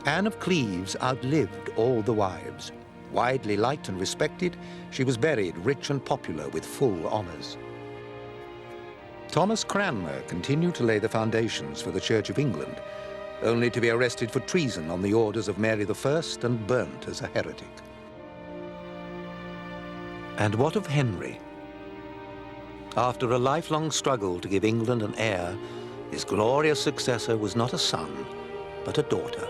Anne of Cleves outlived all the wives. Widely liked and respected, she was buried rich and popular with full honours. Thomas Cranmer continued to lay the foundations for the Church of England, only to be arrested for treason on the orders of Mary I and burnt as a heretic. And what of Henry? After a lifelong struggle to give England an heir, his glorious successor was not a son, but a daughter.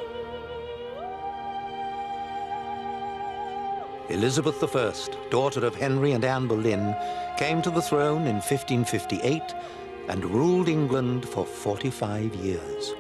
Elizabeth I, daughter of Henry and Anne Boleyn, came to the throne in 1558 and ruled England for 45 years.